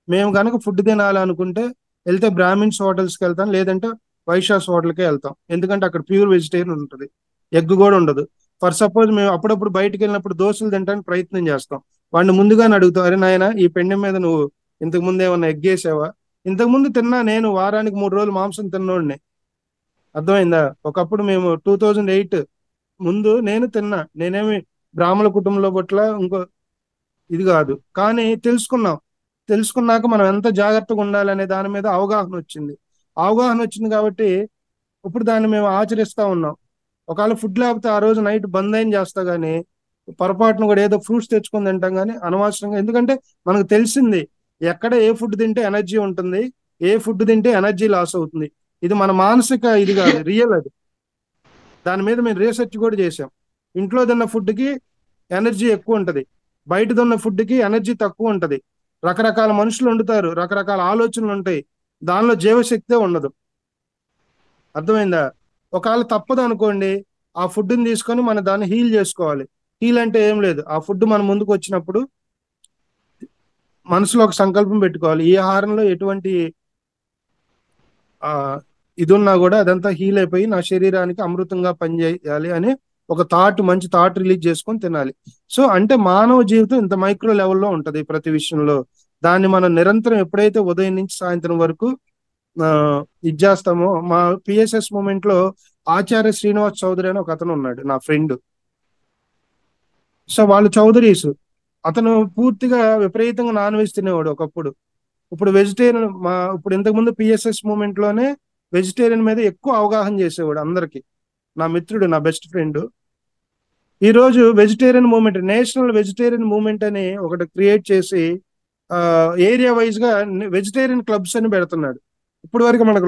[SPEAKER 1] మేము కనుక ఫుడ్ తినాలనుకుంటే వెళ్తే బ్రాహ్మిన్స్ హోటల్స్కి వెళ్తాం, లేదంటే వైశ్యాస్ హోటల్కే వెళ్తాం. ఎందుకంటే అక్కడ ప్యూర్ వెజిటేరియన్ ఉంటుంది, ఎగ్ కూడా ఉండదు. ఫర్ సపోజ్ మేము అప్పుడప్పుడు బయటికి వెళ్ళినప్పుడు దోశలు తినడానికి ప్రయత్నం చేస్తాం, వాడిని ముందుగానే అడుగుతాం, అరే నాయన ఈ పెండెం మీద నువ్వు ఇంతకు ముందు ఏమన్నా ఎగ్ వేసావా? ఇంతకు ముందు తిన్నా, నేను వారానికి 3 రోజులు మాంసం తిన్నోడిని. అర్థమైందా? ఒకప్పుడు మేము 2008 ముందు నేను తిన్నా, నేనేమి బ్రాహ్మణ కుటుంబంలో పట్ల ఇంకో ఇది కాదు, కానీ తెలుసుకున్నాక మనం ఎంత జాగ్రత్తగా ఉండాలనే దాని మీద అవగాహన వచ్చింది కాబట్టి ఇప్పుడు దాన్ని మేము ఆచరిస్తా ఉన్నాం. ఒకవేళ ఫుడ్ లేకపోతే ఆ రోజు నైట్ బంద్ అయిన చేస్తా, కానీ పొరపాటును కూడా ఏదో ఫ్రూట్స్ తెచ్చుకొని తింటాం, కానీ అనవసరంగా. ఎందుకంటే మనకు తెలిసింది ఎక్కడ ఏ ఫుడ్ తింటే ఎనర్జీ ఉంటుంది, ఏ ఫుడ్ తింటే ఎనర్జీ లాస్ అవుతుంది. ఇది మన మానసిక ఇది కాదు, రియల్ అది. దాని మీద మేము రీసెర్చ్ కూడా చేసాం. ఇంట్లో తిన్న ఫుడ్కి ఎనర్జీ ఎక్కువ ఉంటుంది, బయట తిన్న ఫుడ్కి ఎనర్జీ తక్కువ ఉంటుంది. రకరకాల మనుషులు వండుతారు, రకరకాల ఆలోచనలు ఉంటాయి, దానిలో జీవశక్తే ఉండదు. అర్థమైందా? ఒకవేళ తప్పదు అనుకోండి, ఆ ఫుడ్ని తీసుకొని మన దాన్ని హీల్ చేసుకోవాలి. హీల్ అంటే ఏం లేదు, ఆ ఫుడ్ మన ముందుకు వచ్చినప్పుడు మనసులో ఒక సంకల్పం పెట్టుకోవాలి, ఈ ఆహారంలో ఎటువంటి ఇది ఉన్నా కూడా అదంతా హీల్ అయిపోయి నా శరీరానికి అమృతంగా పనిచేయాలి అని ఒక మంచి థాట్ రిలీజ్ చేసుకొని తినాలి. సో అంటే మానవ జీవితం ఇంత మైక్రో లెవెల్లో ఉంటది ప్రతి విషయంలో. దాన్ని మనం నిరంతరం ఎప్పుడైతే ఉదయం నుంచి సాయంత్రం వరకు ఇది చేస్తామో, మా పిఎస్ఎస్ మూమెంట్ లో ఆచార్య శ్రీనివాస్ చౌదరి అని ఒక అతను ఉన్నాడు, నా ఫ్రెండ్. సో వాళ్ళు చౌదరీస్, అతను పూర్తిగా విపరీతంగా నాన్ వెజ్ తినేవాడు ఒకప్పుడు. ఇప్పుడు వెజిటేరియన్, ఇప్పుడు ఇంతకుముందు పిఎస్ఎస్ మూమెంట్ లోనే వెజిటేరియన్ మీద ఎక్కువ అవగాహన చేసేవాడు అందరికి. నా మిత్రుడు, నా బెస్ట్ ఫ్రెండ్. ఈ రోజు vegetarian movement, national vegetarian movement అని ఒకటి క్రియేట్ చేసి ఏరియా వైజ్ గా వెజిటేరియన్ క్లబ్స్ అని పెడుతున్నాడు. ఇప్పుడు వరకు మనకు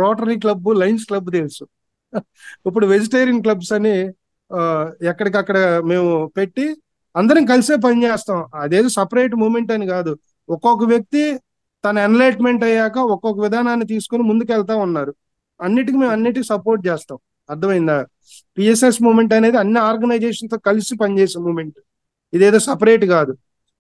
[SPEAKER 1] రోటరీ క్లబ్, లయన్స్ క్లబ్ తెలుసు. ఇప్పుడు వెజిటేరియన్ క్లబ్స్ అని ఎక్కడికక్కడ మేము పెట్టి అందరం కలిసే పనిచేస్తాం. అదేదో సపరేట్ మూమెంట్ అని కాదు, ఒక్కొక్క వ్యక్తి తన ఎన్లైట్మెంట్ అయ్యాక ఒక్కొక్క విధానాన్ని తీసుకుని ముందుకెళ్తా ఉన్నారు. అన్నిటికీ సపోర్ట్ చేస్తాం. అర్థమైందా? పిఎస్ఎస్ మూమెంట్ అనేది అన్ని ఆర్గనైజేషన్ తో కలిసి పనిచేసే మూమెంట్, ఇదేదో సపరేట్ కాదు.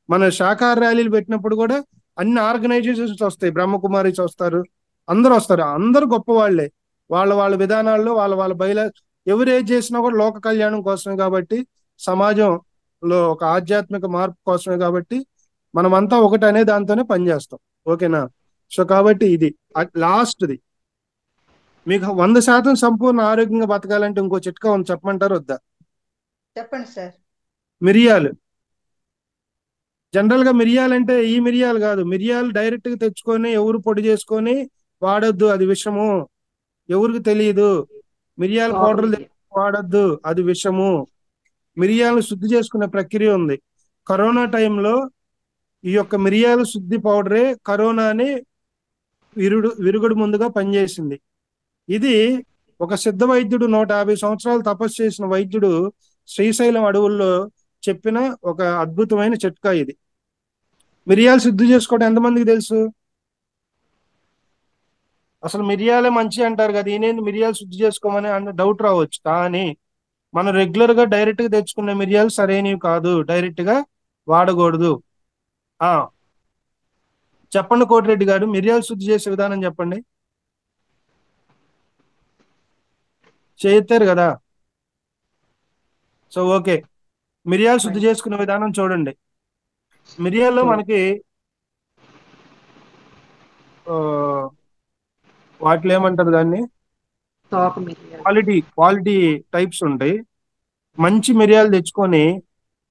[SPEAKER 1] మన శాఖాహార ర్యాలీలు పెట్టినప్పుడు కూడా అన్ని ఆర్గనైజేషన్స్ వస్తాయి, బ్రహ్మకుమారీస్ వస్తారు, అందరూ వస్తారు, అందరూ గొప్ప వాళ్ళే. వాళ్ళ విధానాల్లో వాళ్ళ ఎవరు ఏది చేసినా కూడా లోక కళ్యాణం కోసమే కాబట్టి, సమాజంలో ఒక ఆధ్యాత్మిక మార్పు కోసమే కాబట్టి మనమంతా ఒకటి అనే దాంతోనే పనిచేస్తాం. ఓకేనా? సో కాబట్టి ఇది లాస్ట్ది. మీకు 100% సంపూర్ణ ఆరోగ్యంగా బతకాలంటే ఇంకో చిట్కా ఉంది, చెప్పమంటారు వద్దా?
[SPEAKER 2] చెప్పండి సార్.
[SPEAKER 1] మిరియాలు. జనరల్ గా మిరియాలంటే ఈ మిరియాలు కాదు, మిరియాలు డైరెక్ట్ గా తెచ్చుకొని ఎవరు పొడి చేసుకొని వాడొద్దు, అది విషము. ఎవరికి తెలియదు. మిరియాల పౌడర్లు వాడొద్దు, అది విషము. మిరియాలు శుద్ధి చేసుకునే ప్రక్రియ ఉంది. కరోనా టైంలో ఈ యొక్క మిరియాల శుద్ధి పౌడరే కరోనాని విరుగుడు ముందుగా పనిచేసింది. ఇది ఒక సిద్ధ వైద్యుడు 150 సంవత్సరాలు తపస్సు చేసిన వైద్యుడు శ్రీశైలం అడవుల్లో చెప్పిన ఒక అద్భుతమైన చిట్కా ఇది. మిరియాలు శుద్ధి చేసుకోవడం ఎంతమందికి తెలుసు? అసలు మిరియాలే మంచి అంటారు కదా, ఈయనేంది మిరియాలు శుద్ధి చేసుకోమని అన్న డౌట్ రావచ్చు. కానీ మనం రెగ్యులర్ గా డైరెక్ట్ గా తెచ్చుకునే మిరియాలు సరైనవి కాదు, డైరెక్ట్ గా వాడకూడదు. ఆ చెప్పండి కోటిరెడ్డి గారు, మిరియాలు శుద్ధి చేసే విధానం చెప్పండి. చేస్తారు కదా. సో ఓకే, మిరియాలు శుద్ధి చేసుకునే విధానం చూడండి. మిరియాల్లో మనకి ఆ, వాటిలో ఏమంటారు దాన్ని,
[SPEAKER 3] తోక మిరియాలు.
[SPEAKER 1] క్వాలిటీ టైప్స్ ఉంటాయి. మంచి మిరియాలు తెచ్చుకొని,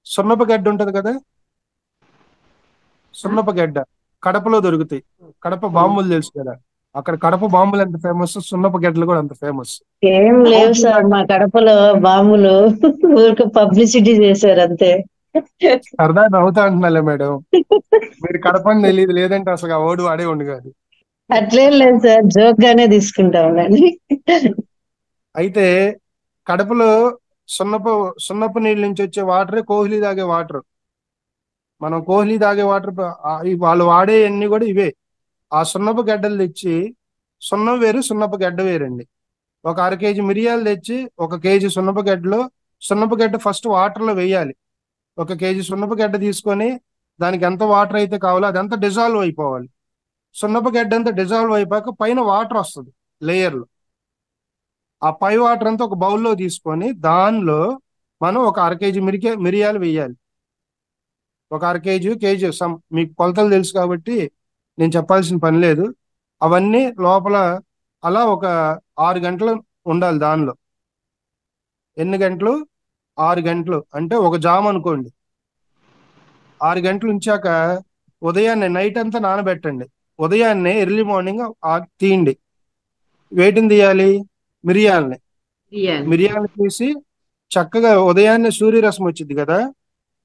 [SPEAKER 1] సున్నపగడ్డ ఉంటది కదా, సున్నపగడ్డ కడపలో దొరుకుతాయి. కడప బాంబులు తెలుసు కదా, అక్కడ కడప బాంబులు ఎంత ఫేమస్, సున్నపగడ్డలు కూడా అంత ఫేమస్.
[SPEAKER 4] ఏం లేవు సార్ మా కడపలో బాంబులు. ఊరికి పబ్లిసిటీ చేశారు అంతే.
[SPEAKER 1] సరదా నవ్వుతా అంటున్నాలే మేడం, మీరు కడప అని తెలియదు, లేదంటే అసలు ఆ ఓడు వాడే ఉండు కాదు.
[SPEAKER 4] అట్లేం లేదు సార్, జోక్ గానే తీసుకుంటాం కానీ.
[SPEAKER 1] అయితే కడపలో సున్నపు నీళ్ళ నుంచి వచ్చే వాటరే కోహ్లీ తాగే వాటర్. మనం కోహ్లీ తాగే వాటర్ వాళ్ళు వాడేవన్నీ కూడా ఇవే. ఆ సున్నపు గడ్డలు తెచ్చి, సున్నం వేరు సున్నపు గడ్డ వేరండి. ఒక 1/2 కేజీ మిరియాలు తెచ్చి 1 కేజీ సున్నపు గడ్డలో, సున్నపు గడ్డ ఫస్ట్ వాటర్లో వేయాలి. 1 కేజీ సున్నపు గడ్డ తీసుకొని దానికి ఎంత వాటర్ అయితే కావాలో అదంతా డిజాల్వ్ అయిపోవాలి. సున్నపు గడ్డ అంతా డిజాల్వ్ అయిపోయాక పైన వాటర్ వస్తుంది లేయర్లో. ఆ పై వాటర్ అంతా ఒక బౌల్లో తీసుకొని దానిలో మనం ఒక 1/2 కేజీ మిరియాలు వేయాలి. ఒక 1/2 కేజీ మీకు కొలతలు తెలుసు కాబట్టి నేను చెప్పాల్సిన పని లేదు. అవన్నీ లోపల అలా ఒక 6 గంటలు ఉండాలి దానిలో. ఎన్ని గంటలు? 6 గంటలు. అంటే ఒక జామ్ అనుకోండి. 6 గంటలు ఉంచాక ఉదయాన్నే, నైట్ అంతా నానబెట్టండి, ఉదయాన్నే ఎర్లీ మార్నింగ్ తీయండి. వేటిని తీయాలి? మిరియాలని.
[SPEAKER 3] బిర్యానీ.
[SPEAKER 1] మిరియాలు తీసి చక్కగా ఉదయాన్నే సూర్యరశ్మి వచ్చింది కదా,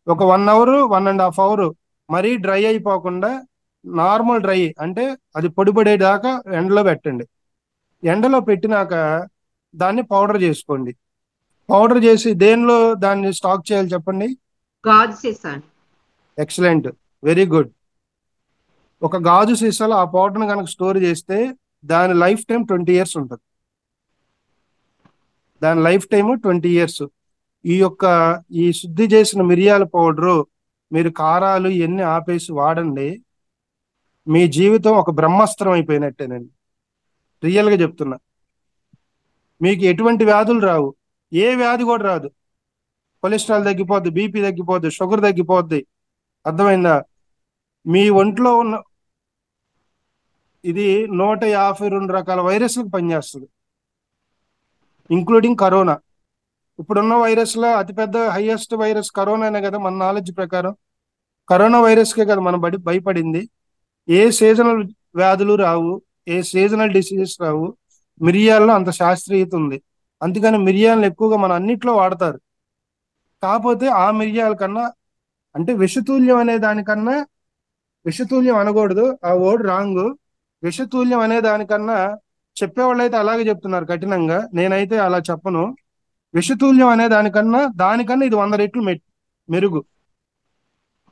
[SPEAKER 1] ఒక 1 అవర్ 1.5 అవర్ మరీ డ్రై అయిపోకుండా, నార్మల్ డ్రై అంటే అది పొడి పడేదాకా ఎండలో పెట్టండి. ఎండలో పెట్టినాక దాన్ని పౌడర్ చేసుకోండి. పౌడర్ చేసి దేనిలో దాన్ని స్టాక్ చేయాలి చెప్పండి?
[SPEAKER 3] గాజు సీసా.
[SPEAKER 1] Excellent, very good. ఒక గాజు సీసాలో ఆ పౌడర్ని కనుక స్టోర్ చేస్తే దాని లైఫ్ టైం 20 ఇయర్స్ ఉంటుంది. దాని లైఫ్ టైము 20 ఇయర్స్. ఈ శుద్ధి చేసిన మిరియాల పౌడరు మీరు కారాలు ఇవన్నీ ఆపేసి వాడండి, మీ జీవితం ఒక బ్రహ్మాస్త్రం అయిపోయినట్టేనండి. రియల్గా చెప్తున్నా. మీకు ఎటువంటి వ్యాధులు రావు, ఏ వ్యాధి కూడా రాదు. కొలెస్ట్రాల్ తగ్గిపోద్ది, బీపీ తగ్గిపోద్ది, షుగర్ తగ్గిపోద్ది. అర్థమైందా? మీ ఒంట్లో ఉన్న ఇది 152 రకాల వైరస్లకు పనిచేస్తుంది, ఇంక్లూడింగ్ కరోనా. ఇప్పుడున్న వైరస్లో అతిపెద్ద హైయెస్ట్ వైరస్ కరోనానే కదా మన నాలెడ్జ్ ప్రకారం. కరోనా వైరస్కే కదా మనం భయపడింది. ఏ సీజనల్ వ్యాధులు రావు, ఏ సీజనల్ డిసీజెస్ రావు. మిరియాల్లో అంత శాస్త్రీయత ఉంది, అందుకని మిరియాలను ఎక్కువగా మన అన్నిట్లో వాడతారు. కాకపోతే ఆ మిరియాల కన్నా, అంటే విషతుల్యం అనే దానికన్నా, విషతుల్యం అనకూడదు, ఆ వర్డ్ రాంగ్. విషతుల్యం అనే దానికన్నా చెప్పేవాళ్ళు అయితే అలాగే చెప్తున్నారు కఠినంగా, నేనైతే అలా చెప్పను. విషతుల్యం అనే దానికన్నా ఇది 100 రెట్లు మెరుగు.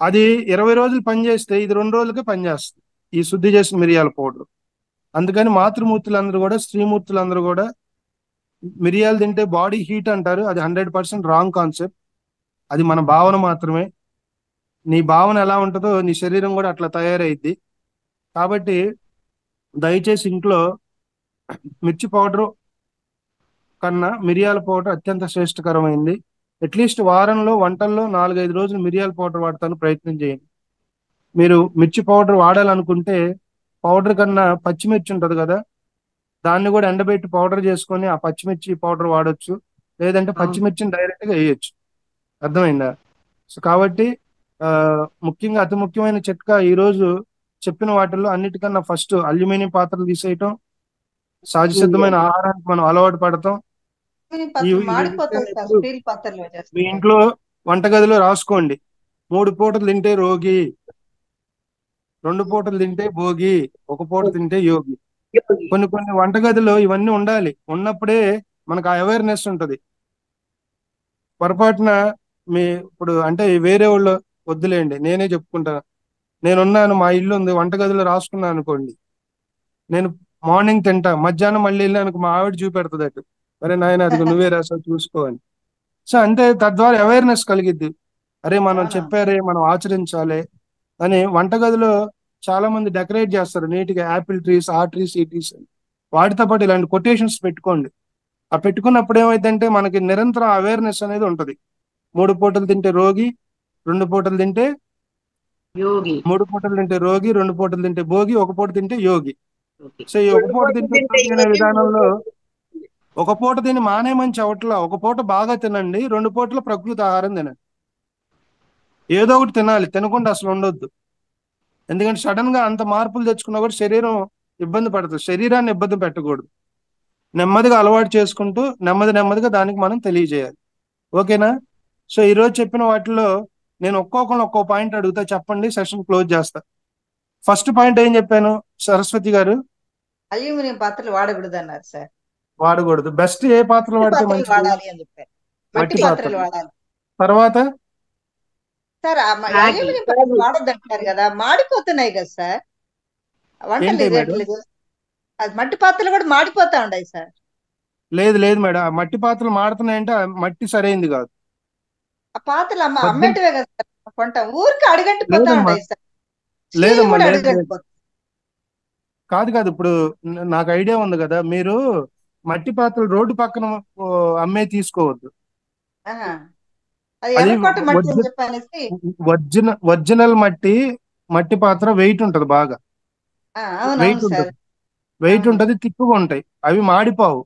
[SPEAKER 1] అది 20 రోజులు పనిచేస్తే ఇది 2 రోజులకే పనిచేస్తుంది, ఈ శుద్ధి చేసిన మిరియాల పౌడర్. అందుకని మాతృమూర్తులందరూ కూడా, స్త్రీమూర్తులందరూ కూడా మిరియాలు తింటే బాడీ హీట్ అంటారు. అది 100% రాంగ్ కాన్సెప్ట్. అది మన భావన మాత్రమే. నీ భావన ఎలా ఉంటుందో నీ శరీరం కూడా అట్లా తయారైద్ది. కాబట్టి దయచేసి ఇంట్లో మిర్చి పౌడరు కన్నా మిరియాల పౌడర్ అత్యంత శ్రేష్టకరమైంది. అట్లీస్ట్ వారంలో వంటల్లో 4-5 రోజులు మిరియాల పౌడర్ వాడటానికి ప్రయత్నం చేయండి. మీరు మిర్చి పౌడర్ వాడాలనుకుంటే పౌడర్ కన్నా పచ్చిమిర్చి ఉంటుంది కదా, దాన్ని కూడా ఎండబెట్టి పౌడర్ చేసుకొని ఆ పచ్చిమిర్చి పౌడర్ వాడొచ్చు, లేదంటే పచ్చిమిర్చిని డైరెక్ట్గా వేయొచ్చు. అర్థమైందా? సో కాబట్టి ముఖ్యంగా అతి ముఖ్యమైన చిట్కా ఈరోజు చెప్పిన వాటిల్లో అన్నిటికన్నా ఫస్ట్ అల్యూమినియం పాత్రలు తీసేయటం, సహజ సిద్ధమైన ఆహారానికి మనం అలవాటు పడతాం.
[SPEAKER 2] మాడిపోతుంది సార్, స్టీల్ పాత్రలో
[SPEAKER 1] మీ
[SPEAKER 2] చేస్తారు.
[SPEAKER 1] ఇంట్లో వంటగదిలో రాసుకోండి, 3 పూటలు తింటే రోగి, 2 పూటలు తింటే భోగి, 1 పూట తింటే యోగి. కొన్ని వంటగదిలో ఇవన్నీ ఉండాలి. ఉన్నప్పుడే మనకు ఆ అవేర్నెస్ ఉంటుంది. పొరపాటున ఇప్పుడు అంటే వేరే వాళ్ళు వద్దులేండి, నేనే చెప్పుకుంటాను. నేనున్నాను, మా ఇల్లు ఉంది, వంటగదిలో రాసుకున్నాను అనుకోండి, నేను మార్నింగ్ తింటా, మధ్యాహ్నం మళ్ళీ వెళ్ళాను మా ఆవిడ చూపెడుతుంది అటు, అరే నాయన అది నువ్వే రాసావు చూసుకో అని. సో అంటే తద్వారా అవేర్నెస్ కలిగిద్ది, అరే మనం చెప్పారే మనం ఆచరించాలి అని. వంటగదిలో చాలా మంది డెకరేట్ చేస్తారు నీట్గా, యాపిల్ ట్రీస్, ఆ ట్రీస్, ఈ ట్రీస్ అని. వాటితో పాటు ఇలాంటి కొటేషన్స్ పెట్టుకోండి. ఆ పెట్టుకున్నప్పుడు ఏమైందంటే మనకి నిరంతరం అవేర్నెస్ అనేది ఉంటుంది. 3 పూటలు తింటే రోగి, 2 పూటలు తింటే
[SPEAKER 3] యోగి.
[SPEAKER 1] 3 పూటలు తింటే రోగి, 2 పూటలు తింటే భోగి, 1 పూట తింటే యోగి. సో ఈ 1 పూట తింటే యోగి అనే విధానంలో ఒక పూట తిని మానేమని చెప్పట్లా, ఒక పూట బాగా తినండి, 2 పూటలు ప్రకృతి ఆహారం తినండి. ఏదో ఒకటి తినాలి, తినకుండా అసలు ఉండొద్దు. ఎందుకంటే సడన్ గా అంత మార్పులు తెచ్చుకున్నా కూడా శరీరం ఇబ్బంది పడుతుంది. శరీరాన్ని ఇబ్బంది పెట్టకూడదు. నెమ్మదిగా అలవాటు చేసుకుంటూ నెమ్మదిగా దానికి మనం తెలియజేయాలి. ఓకేనా? సో ఈ రోజు చెప్పిన వాటిలో నేను ఒక్కొక్కరు ఒక్కో పాయింట్ అడుగుతా, చెప్పండి, సెషన్ క్లోజ్ చేస్తా. ఫస్ట్ పాయింట్ ఏం చెప్పాను సరస్వతి గారు?
[SPEAKER 2] అల్యూమినియం పాత్రలు వాడకూడదు అన్నారు సార్.
[SPEAKER 1] వాడకూడదు. బెస్ట్ ఏ పాత్రలు వాడితే మంచిది?
[SPEAKER 2] వాడాలి అని చెప్పారు. మట్టి పాత్రలు వాడాలి.
[SPEAKER 1] తర్వాత
[SPEAKER 2] సార్ అల్యూమినియం పాత్రలు వాడద్దు అంటారు కదా, మాడిపోతున్నాయి కదా సార్ వంటలు. అది మట్టి పాత్రలు కూడా మాడిపోతా ఉన్నాయి సార్.
[SPEAKER 1] లేదు మేడం, ఆ మట్టి పాత్రలు మాడుతున్నాయంటే ఆ మట్టి సరైంది కాదు.
[SPEAKER 2] ఆ పాత్రలు అమ్మేటివే కదా సార్, కొంట ఊరికి అడుగంటిపోతా ఉన్నాయి సార్.
[SPEAKER 1] లేదమ్మా, కాదు. ఇప్పుడు నాకు ఐడియా ఉంది కదా, మీరు మట్టి పాత్రలు రోడ్డు పక్కన అమ్మే తీసుకోవద్దు. ఒరిజినల్ మట్టి పాత్ర వెయిట్ ఉంటది, బాగా వెయిట్ ఉంటది, తిక్కుగా ఉంటాయి, అవి మాడిపోవు.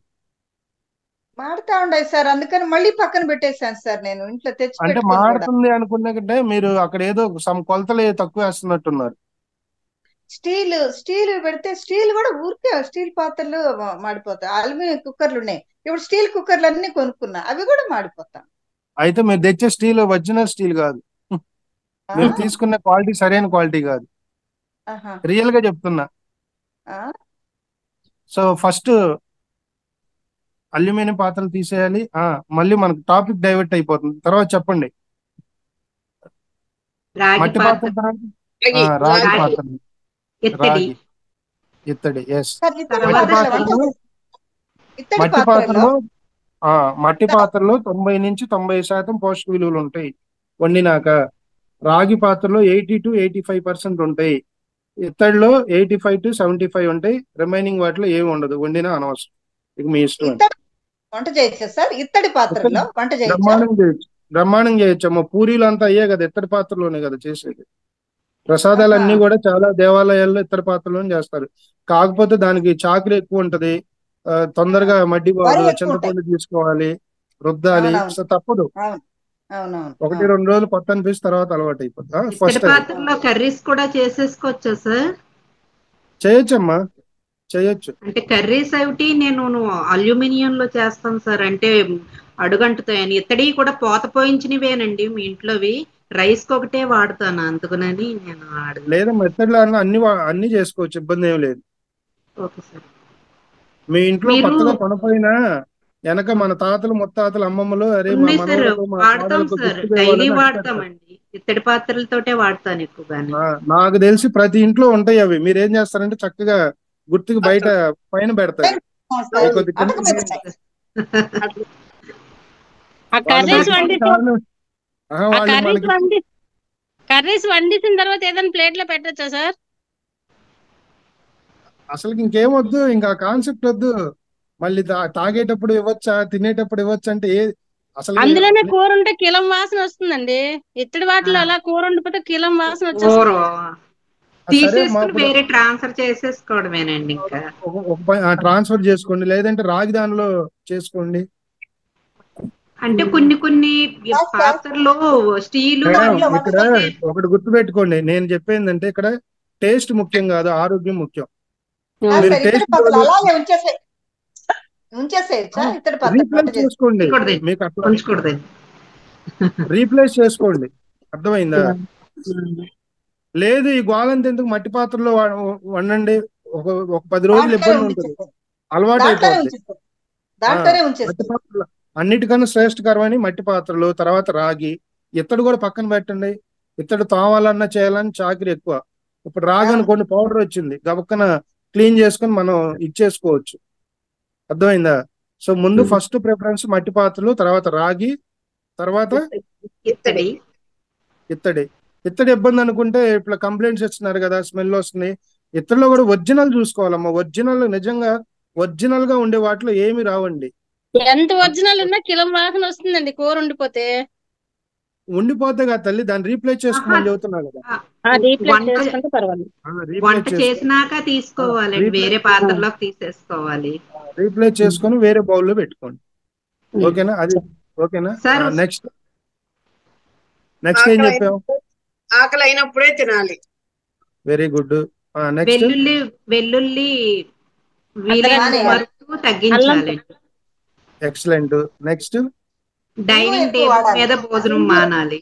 [SPEAKER 2] మాడుతా ఉన్నాయి సార్, అందుకని మళ్ళీ పక్కన పెట్టేశాను సార్ నేను ఇంట్లో తెచ్చి.
[SPEAKER 1] అంటే మాడుతుంది అనుకున్నాకంటే మీరు అక్కడ ఏదో సమ్ కొలతలు తక్కువ వేస్తున్నట్టున్నారు.
[SPEAKER 2] స్టీల్ పెడితే స్టీల్ కూడా ఊరికే స్టీల్ పాత్రలు మాడిపోతాయి. అల్యూమినియం కుక్కర్లు ఉన్నాయి, ఇప్పుడు స్టీల్ కుక్కర్లు అన్ని కొనుక్కున్నా, అవి కూడా మాడిపోతాయి.
[SPEAKER 1] అయితే మీరు తెచ్చే స్టీల్ ఒరిజినల్ స్టీల్ కాదు, మీరు తీసుకున్న క్వాలిటీ సరైన క్వాలిటీ కాదు, రియల్ గా చెప్తున్నా. సో ఫస్ట్ అల్యూమినియం పాత్రలు తీసేయాలి. మళ్ళీ మనకు టాపిక్ డైవర్ట్ అయిపోతుంది. తర్వాత చెప్పండి. మట్టి పాత్ర, రాగి పాత్రలు, రాగి, ఇత్తడి. ఎస్, మట్టి పాత్రలో 90 నుంచి 90% పోషక విలువలు ఉంటాయి వండినాక. రాగి పాత్రలో 80 to 85% ఉంటాయి. ఇత్తడిలో 85 to 75 ఉంటాయి. రిమైనింగ్ వాటిలో ఏమి ఉండదు, వండినా అనవసరం, ఇక మీ ఇష్టం.
[SPEAKER 2] వంట చేయొచ్చు సార్ ఇత్తడి పాత్రలో? వంట
[SPEAKER 1] బ్రహ్మాండం చేయొచ్చు అమ్మ. పూరీలు అంతా అయ్యే కదా ఇత్తడి పాత్రలోనే కదా చేసేది. ప్రసాదాలన్నీ కూడా చాలా దేవాలయాల్లో ఇత్తడి పాత్రలోనే చేస్తారు. కాకపోతే దానికి చాకులు ఎక్కువ ఉంటది, తొందరగా మడ్డి బాగు, చింతపండు తీసుకోవాలి, రుద్దాలి. సో తప్పదు, 1-2 రోజులు కొత్త అనిపిస్తే తర్వాత అలవాటు అయిపోతుంది. ఫస్ట్
[SPEAKER 3] కర్రీస్ కూడా చేసేసుకోవచ్చా సార్?
[SPEAKER 1] చేయొచ్చమ్మా, చేయొచ్చు.
[SPEAKER 3] అంటే కర్రీస్ ఒకటి నేను అల్యూమినియం లో చేస్తాను సార్, అంటే అడుగంటుతాయని. ఇత్తడి కూడా పోత పోయించినవేనండి మీ ఇంట్లోవి, రైస్ కి ఒకటే వాడతాను, అందుకనని నేను
[SPEAKER 1] లేదమ్మా, ఇత్తడిలో అన్ని చేసుకోవచ్చు, ఇబ్బంది ఏం లేదు.
[SPEAKER 3] Okay sir.
[SPEAKER 1] మీ ఇంట్లో కొత్తగా కొనపోయినా వెనక మన తాతలు ముత్తాతలు అమ్మమ్మలు అరే
[SPEAKER 3] డైలీ వాడతామండి, ఇత్తడి పాత్రలతోటే వాడతాను ఎక్కువగానే.
[SPEAKER 1] నాకు తెలిసి ప్రతి ఇంట్లో ఉంటాయి అవి. మీరు ఏం చేస్తారంటే చక్కగా గుర్తుకు బయట పైన పెడతారు.
[SPEAKER 5] కర్రీస్ వండిసిన తర్వాత ఏదైనా ప్లేట్ లో పెట్టచ్చా సార్?
[SPEAKER 1] అసలు ఇంకేం వద్దు, ఇంకా కాన్సెప్ట్ వద్దు. మళ్ళీ తాగేటప్పుడు ఇవ్వచ్చా, తినేటప్పుడు ఇవ్వచ్చా అంటే అసలు
[SPEAKER 5] అందులోనే కూర ఉంటే కిలం వాసన వస్తుందండి. ఇత్తడి వాటిలో అలా కూర ఉండిపోతే కిలం వాసన వచ్చేస్తుంది.
[SPEAKER 3] వేరే ట్రాన్స్ఫర్ చేసేసుకోవడమేనండి. ఇంకా
[SPEAKER 1] ట్రాన్స్ఫర్ చేసుకోండి, లేదంటే రాగి దానిలో చేసుకోండి.
[SPEAKER 3] అంటే కొన్ని పాత్రలో స్టీల్.
[SPEAKER 1] ఇక్కడ ఒకటి గుర్తు పెట్టుకోండి, నేను చెప్పేందంటే ఇక్కడ టేస్ట్ ముఖ్యం కాదు, ఆరోగ్యం ముఖ్యం. చేసుకోండి, మీకు రీప్లేస్ చేసుకోండి, అర్థమైందా? లేదు ఈ గోలంత ఎందుకు, మట్టి పాత్రలో వండండి, ఒక 10 రోజులు ఇబ్బంది ఉంటుంది, అలవాటు అయిపోతుంది.
[SPEAKER 2] దాంట్లోనే
[SPEAKER 1] మట్టి
[SPEAKER 2] ఉంచేస్తాం.
[SPEAKER 1] పాత్రలు అన్నిటికన్నా శ్రేష్టకరమని మట్టి పాత్రలు, తర్వాత రాగి, ఇత్తడి కూడా పక్కన పెట్టండి. ఇత్తడి తోమాలన్నా చేయాలని చాకరీ ఎక్కువ. ఇప్పుడు రాగి అనుకోండి, పౌడర్ వచ్చింది, గబక్కన క్లీన్ చేసుకొని మనం ఇచ్చేసుకోవచ్చు. అర్థమైందా? సో ముందు ఫస్ట్ ప్రిఫరెన్స్ మట్టి పాత్రలు, తర్వాత రాగి, తర్వాత
[SPEAKER 3] ఇత్తడి.
[SPEAKER 1] ఇత్తడి. ఇత్తడి ఇబ్బంది అనుకుంటే ఇట్లా కంప్లైంట్స్ ఇస్తున్నారు కదా, స్మెల్ వస్తుంది. ఇత్తడిలో కూడా ఒరిజినల్ చూసుకోవాలమ్మా. ఒరిజినల్, నిజంగా ఒరిజినల్ గా ఉండే వాటిలో ఏమి రావండి.
[SPEAKER 5] ఎంత ఒరిజినల్ ఉన్నా కిలం వాసన వస్తుందండి కూర ఉండిపోతే.
[SPEAKER 1] ఉండిపోతే కదా తల్లి, దాన్ని రీప్లేస్ చేసుకోమని చెబుతున్నా కదా.
[SPEAKER 5] రీప్లేస్
[SPEAKER 3] వంట
[SPEAKER 5] చేసుకుంటే పర్వాలేదు.
[SPEAKER 3] వంట చేసినాక తీసుకోవాలండి, వేరే పాత్రలోకి తీసేసుకోవాలి.
[SPEAKER 1] రీప్లేస్ చేసుకొని వేరే బౌల్లో పెట్టుకోండి. ఓకేనా? అది ఓకేనా?
[SPEAKER 3] సార్
[SPEAKER 1] నెక్స్ట్ ఏం చెప్పావు?
[SPEAKER 6] ఆకలి అయినప్పుడే తినాలి.
[SPEAKER 1] Very good. నెక్స్ట్
[SPEAKER 3] వెల్లుల్లి వీలైనంత వరకు తగ్గించాలి.
[SPEAKER 1] ఎక్సలెంట్. నెక్స్ట్
[SPEAKER 3] డైనింగ్ టేబుల్ మీద భోజనం మానాలి.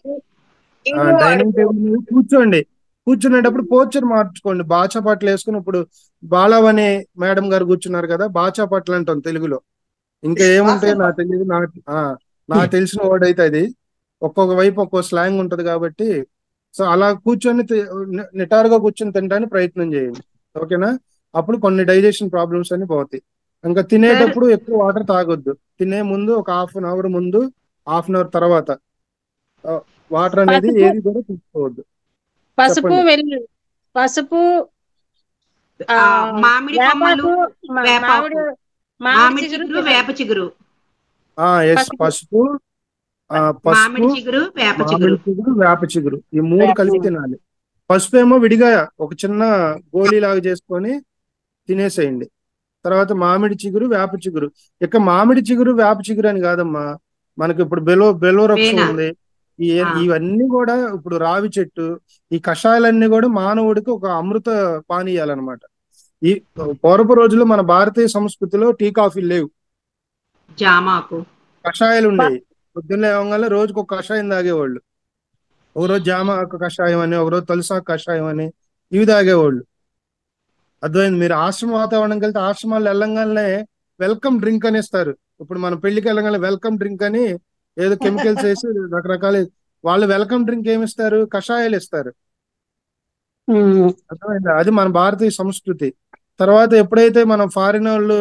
[SPEAKER 1] డైనింగ్ టేబుల్ మీద కూర్చునేటప్పుడు పోచర్ మార్చుకోండి. బాచా పట్లు వేసుకుని, ఇప్పుడు బాలవని మేడం గారు కూర్చున్నారు కదా, బాచా పట్లు అంటాం తెలుగులో. ఇంకా ఏముంటాయో నాకు తెలియదు. నాకు తెలిసిన వర్డ్ అయితే అది. ఒక్కొక్క వైపు ఒక్కొక్క స్లాంగ్ ఉంటది కాబట్టి, సో అలా కూర్చొని నిటారుగా కూర్చొని తినడానికి ప్రయత్నం చేయండి. ఓకేనా? అప్పుడు కొన్ని డైజెషన్ ప్రాబ్లమ్స్ అన్ని పోతాయి. ఇంకా తినేటప్పుడు ఎక్కువ వాటర్ తాగొద్దు. తినే ముందు ఒక హాఫ్ అన్ అవర్ ముందు, హాఫ్ అన్ అవర్ తర్వాత వాటర్ అనేది ఏది కూడా తీసుకోవద్దు.
[SPEAKER 5] పసుపు, పసుపు,
[SPEAKER 3] మామిడి కొమ్మలు, మామిడి చిగురు, వేప చిగురు.
[SPEAKER 1] పసుపు,
[SPEAKER 3] మామిడి చిగురు,
[SPEAKER 1] వేప చిగురు, ఈ మూడు కలిపి తినాలి. పసుపు ఏమో విడిగా ఒక చిన్న గోళీ లాగా చేసుకొని తినేసేయండి. తర్వాత మామిడి చిగురు, వేప చిగురు. ఇక మామిడి చిగురు, వేప చిగురు అని కాదమ్మా, మనకి ఇప్పుడు బెలోరక్సం ఉంది. ఇవన్నీ కూడా ఇప్పుడు రావి చెట్టు, ఈ కషాయాలన్నీ కూడా మానవుడికి ఒక అమృత పానీయాలన్నమాట. ఈ పూర్వపు రోజుల్లో మన భారతీయ సంస్కృతిలో టీ కాఫీలు లేవు,
[SPEAKER 3] జామాకు
[SPEAKER 1] కషాయాలు ఉండేవి. పొద్దున్నే లేవగానే రోజుకు ఒక కషాయం తాగేవాళ్ళు. ఒకరోజు జామ ఆకు కషాయం అని, ఒకరోజు తులసాకు కషాయం అని, ఇవి తాగేవాళ్ళు. అర్థమైంది? మీరు ఆశ్రమ వాతావరణంకి వెళ్తే ఆశ్రమాలు వెళ్ళంగానే వెల్కమ్ డ్రింక్ అని ఇస్తారు. ఇప్పుడు మనం పెళ్లికి వెళ్ళగానే వెల్కమ్ డ్రింక్ అని ఏదో కెమికల్స్ వేసి రకరకాల, వాళ్ళు వెల్కమ్ డ్రింక్ ఏమి ఇస్తారు? కషాయాలు ఇస్తారు. అర్థమైందా? అది మన భారతీయ సంస్కృతి. తర్వాత ఎప్పుడైతే మనం ఫారిన్ వాళ్ళు,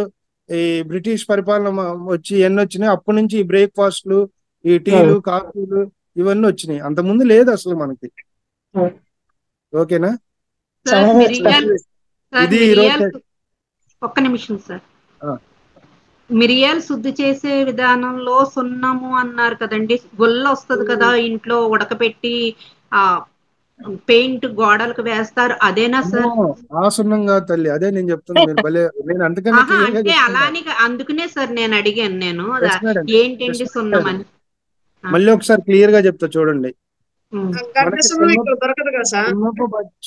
[SPEAKER 1] ఈ బ్రిటిష్ పరిపాలన వచ్చి ఎన్ని వచ్చినాయి, అప్పటి నుంచి ఈ బ్రేక్ఫాస్ట్లు, ఈ టీలు, కాఫీలు ఇవన్నీ వచ్చినాయి. అంతకుముందు లేదు అసలు మనకి. ఓకేనా? ఇది
[SPEAKER 3] ఒక్క నిమిషం సార్. మిరియాలు శుద్ధి చేసే విధానంలో సున్నము అన్నారు కదండి, గొల్ల వస్తుంది కదా ఇంట్లో ఉడకపెట్టి ఆ పెయింట్ గోడలకు వేస్తారు, అదేనా సార్?
[SPEAKER 1] ఆ సున్నం కాదు తల్లి, అదే నేను చెప్తున్నా. మీరు భలే, నేను అందుకని
[SPEAKER 3] అంటే అలానే, అందుకనే సార్ నేను అడిగాను. నేను ఏంటండి సున్నం అని.
[SPEAKER 1] మళ్ళీ ఒకసారి క్లియర్ గా చెప్తా చూడండి.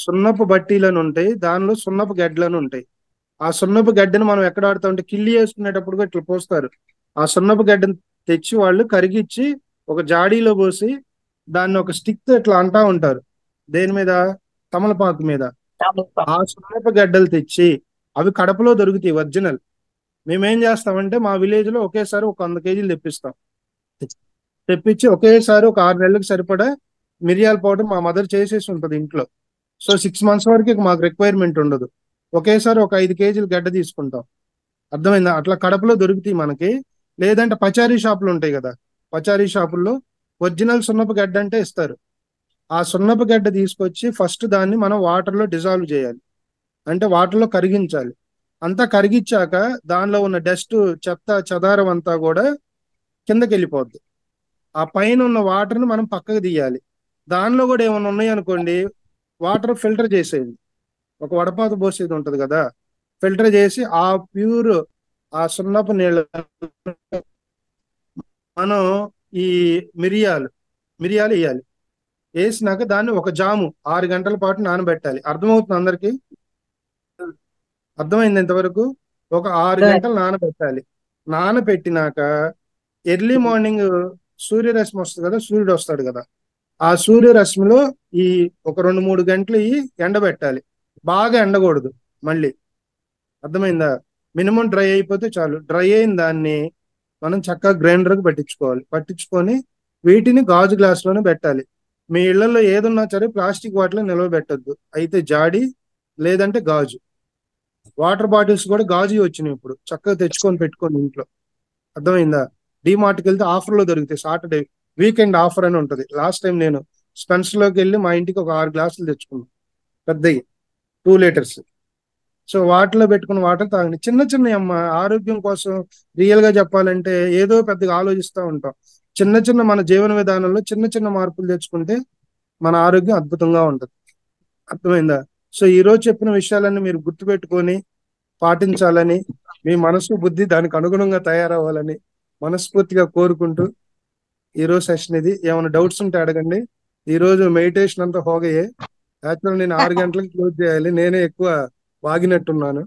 [SPEAKER 1] సున్నపు బట్టీలను ఉంటాయి, దానిలో సున్నపు గడ్డలను ఉంటాయి. ఆ సున్నపు గడ్డను మనం ఎక్కడ ఆడుతా ఉంటే కిల్లి వేసుకునేటప్పుడు ఇట్లా పోస్తారు. ఆ సున్నపు గడ్డను తెచ్చి వాళ్ళు కరిగిచ్చి ఒక జాడీలో పోసి దాన్ని ఒక స్టిక్ తో ఇట్లా అంటా ఉంటారు. దేని మీద? తమలపాకు మీద. ఆ సున్నపు గడ్డలు తెచ్చి, అవి కడపలో దొరుకుతాయి ఒరిజినల్. మేమేం చేస్తామంటే మా విలేజ్ లో ఒకేసారి ఒక 100 కేజీలు తెప్పించి ఒకేసారి ఒక 6 నెలలకు సరిపడా మిరియాల పౌడర్ మా మదర్ చేసేసి ఉంటది ఇంట్లో. సో 6 months వరకు మాకు రిక్వైర్మెంట్ ఉండదు. ఒకేసారి ఒక 5 కేజీలు గడ్డ తీసుకుంటాం. అర్థమైందా? అట్లా కడపలో దొరుకుతాయి మనకి. లేదంటే పచారీ షాపులు ఉంటాయి కదా, పచారీ షాపుల్లో ఒరిజినల్ సున్నపు గడ్డ అంటే ఇస్తారు. ఆ సున్నపు గడ్డ తీసుకొచ్చి ఫస్ట్ దాన్ని మనం వాటర్లో డిజాల్వ్ చేయాలి, అంటే వాటర్లో కరిగించాలి. అంతా కరిగించాక దానిలో ఉన్న డస్ట్, చెత్త చెదారం అంతా కూడా కిందకి వెళ్ళిపోద్ది. ఆ పైన ఉన్న వాటర్ని మనం పక్కకు తీయాలి. దానిలో కూడా ఏమైనా ఉన్నాయి అనుకోండి, వాటర్ ఫిల్టర్ చేసేది, ఒక వడపాత పోసేది ఉంటది కదా, ఫిల్టర్ చేసి ఆ ప్యూర్ ఆ సున్నపు నీళ్ళ మనం ఈ మిరియాలు వేయాలి. వేసినాక దాన్ని ఒక జాము 6 గంటల పాటు నానబెట్టాలి. అర్థమవుతుంది అందరికి? అర్థమైంది ఇంతవరకు? ఒక 6 గంటలు నానబెట్టాలి. నానబెట్టినాక ఎర్లీ మార్నింగ్ సూర్యరశ్మి వస్తుంది కదా, సూర్యుడు వస్తాడు కదా, ఆ సూర్యరశ్మిలో ఈ ఒక 2-3 గంటలు ఎండబెట్టాలి. బాగా ఎండకూడదు మళ్ళీ. అర్థమైందా? మినిమం డ్రై అయిపోతే చాలు. డ్రై అయిన దాన్ని మనం చక్కగా గ్రైండర్కి పట్టించుకొని వీటిని గాజు గ్లాసులోనే పెట్టాలి. మీ ఇళ్లలో ఏదున్నా సరే ప్లాస్టిక్ వాటిలో నిల్వ పెట్టద్దు, అయితే జాడి లేదంటే గాజు. వాటర్ బాటిల్స్ కూడా గాజు వచ్చినాయి ఇప్పుడు, చక్కగా తెచ్చుకొని పెట్టుకోండి ఇంట్లో. అర్థమైందా? డిమార్ట్కి వెళ్తే ఆఫర్లో దొరుకుతాయి. సాటర్డే వీకెండ్ ఆఫర్ అని ఉంటుంది. లాస్ట్ టైం నేను స్పెన్సర్లోకి వెళ్ళి మా ఇంటికి ఒక 6 గ్లాసులు తెచ్చుకున్నాను, పెద్దవి 2 లీటర్స్. సో వాటిలో పెట్టుకున్న వాటర్ తాగండి. చిన్న చిన్న అమ్మ ఆరోగ్యం కోసం రియల్ గా చెప్పాలంటే ఏదో పెద్దగా ఆలోచిస్తూ ఉంటాం. చిన్న చిన్న మన జీవన విధానంలో చిన్న చిన్న మార్పులు తెచ్చుకుంటే మన ఆరోగ్యం అద్భుతంగా ఉంటుంది. అర్థమైందా? సో ఈ రోజు చెప్పిన విషయాలన్నీ మీరు గుర్తుపెట్టుకొని పాటించాలని, మీ మనసు బుద్ధి దానికి అనుగుణంగా తయారవ్వాలని మనస్ఫూర్తిగా కోరుకుంటూ ఈ రోజు సెషన్ ఇది. ఏమైనా డౌట్స్ ఉంటే అడగండి. ఈ రోజు మెడిటేషన్ అంతా హోగయే. యాక్చువల్ నేను 6 గంటలకు క్లోజ్ చేయాలి, నేనే ఎక్కువ వాగినట్టున్నాను.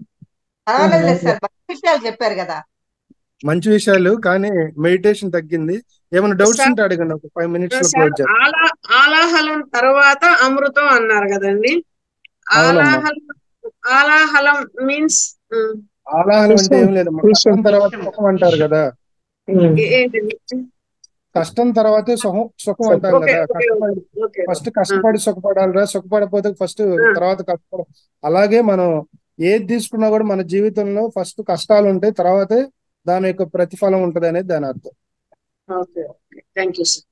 [SPEAKER 2] సార్ మంచి విషయాలు చెప్పారు కదా,
[SPEAKER 1] మంచి విషయాలు, కానీ మెడిటేషన్ తగ్గింది. ఏమైనా డౌట్స్ ఉంటే అడగండి, ఒక 5 minutes లో క్లోజ్ చేస్తాను.
[SPEAKER 6] ఆలాహలం తర్వాత అమృతం అన్నారు కదండి. ఆలాహలం మీన్స్
[SPEAKER 1] ఆలాహలం అంటే ఏం లేదమ్మా, కష్టం తర్వాత సుఖం అంటారు కదా. కష్టం తర్వాతే సుఖం అంటాం కదా. ఫస్ట్ కష్టపడి సుఖపడాలిరా, సుఖపడకపోతే ఫస్ట్ తర్వాత కష్టపడ. అలాగే మనం ఏది తీసుకున్నా కూడా మన జీవితంలో ఫస్ట్ కష్టాలు ఉంటాయి, తర్వాతే దాని యొక్క ప్రతిఫలం ఉంటది అనేది దాని అర్థం.
[SPEAKER 6] Okay, thank you sir.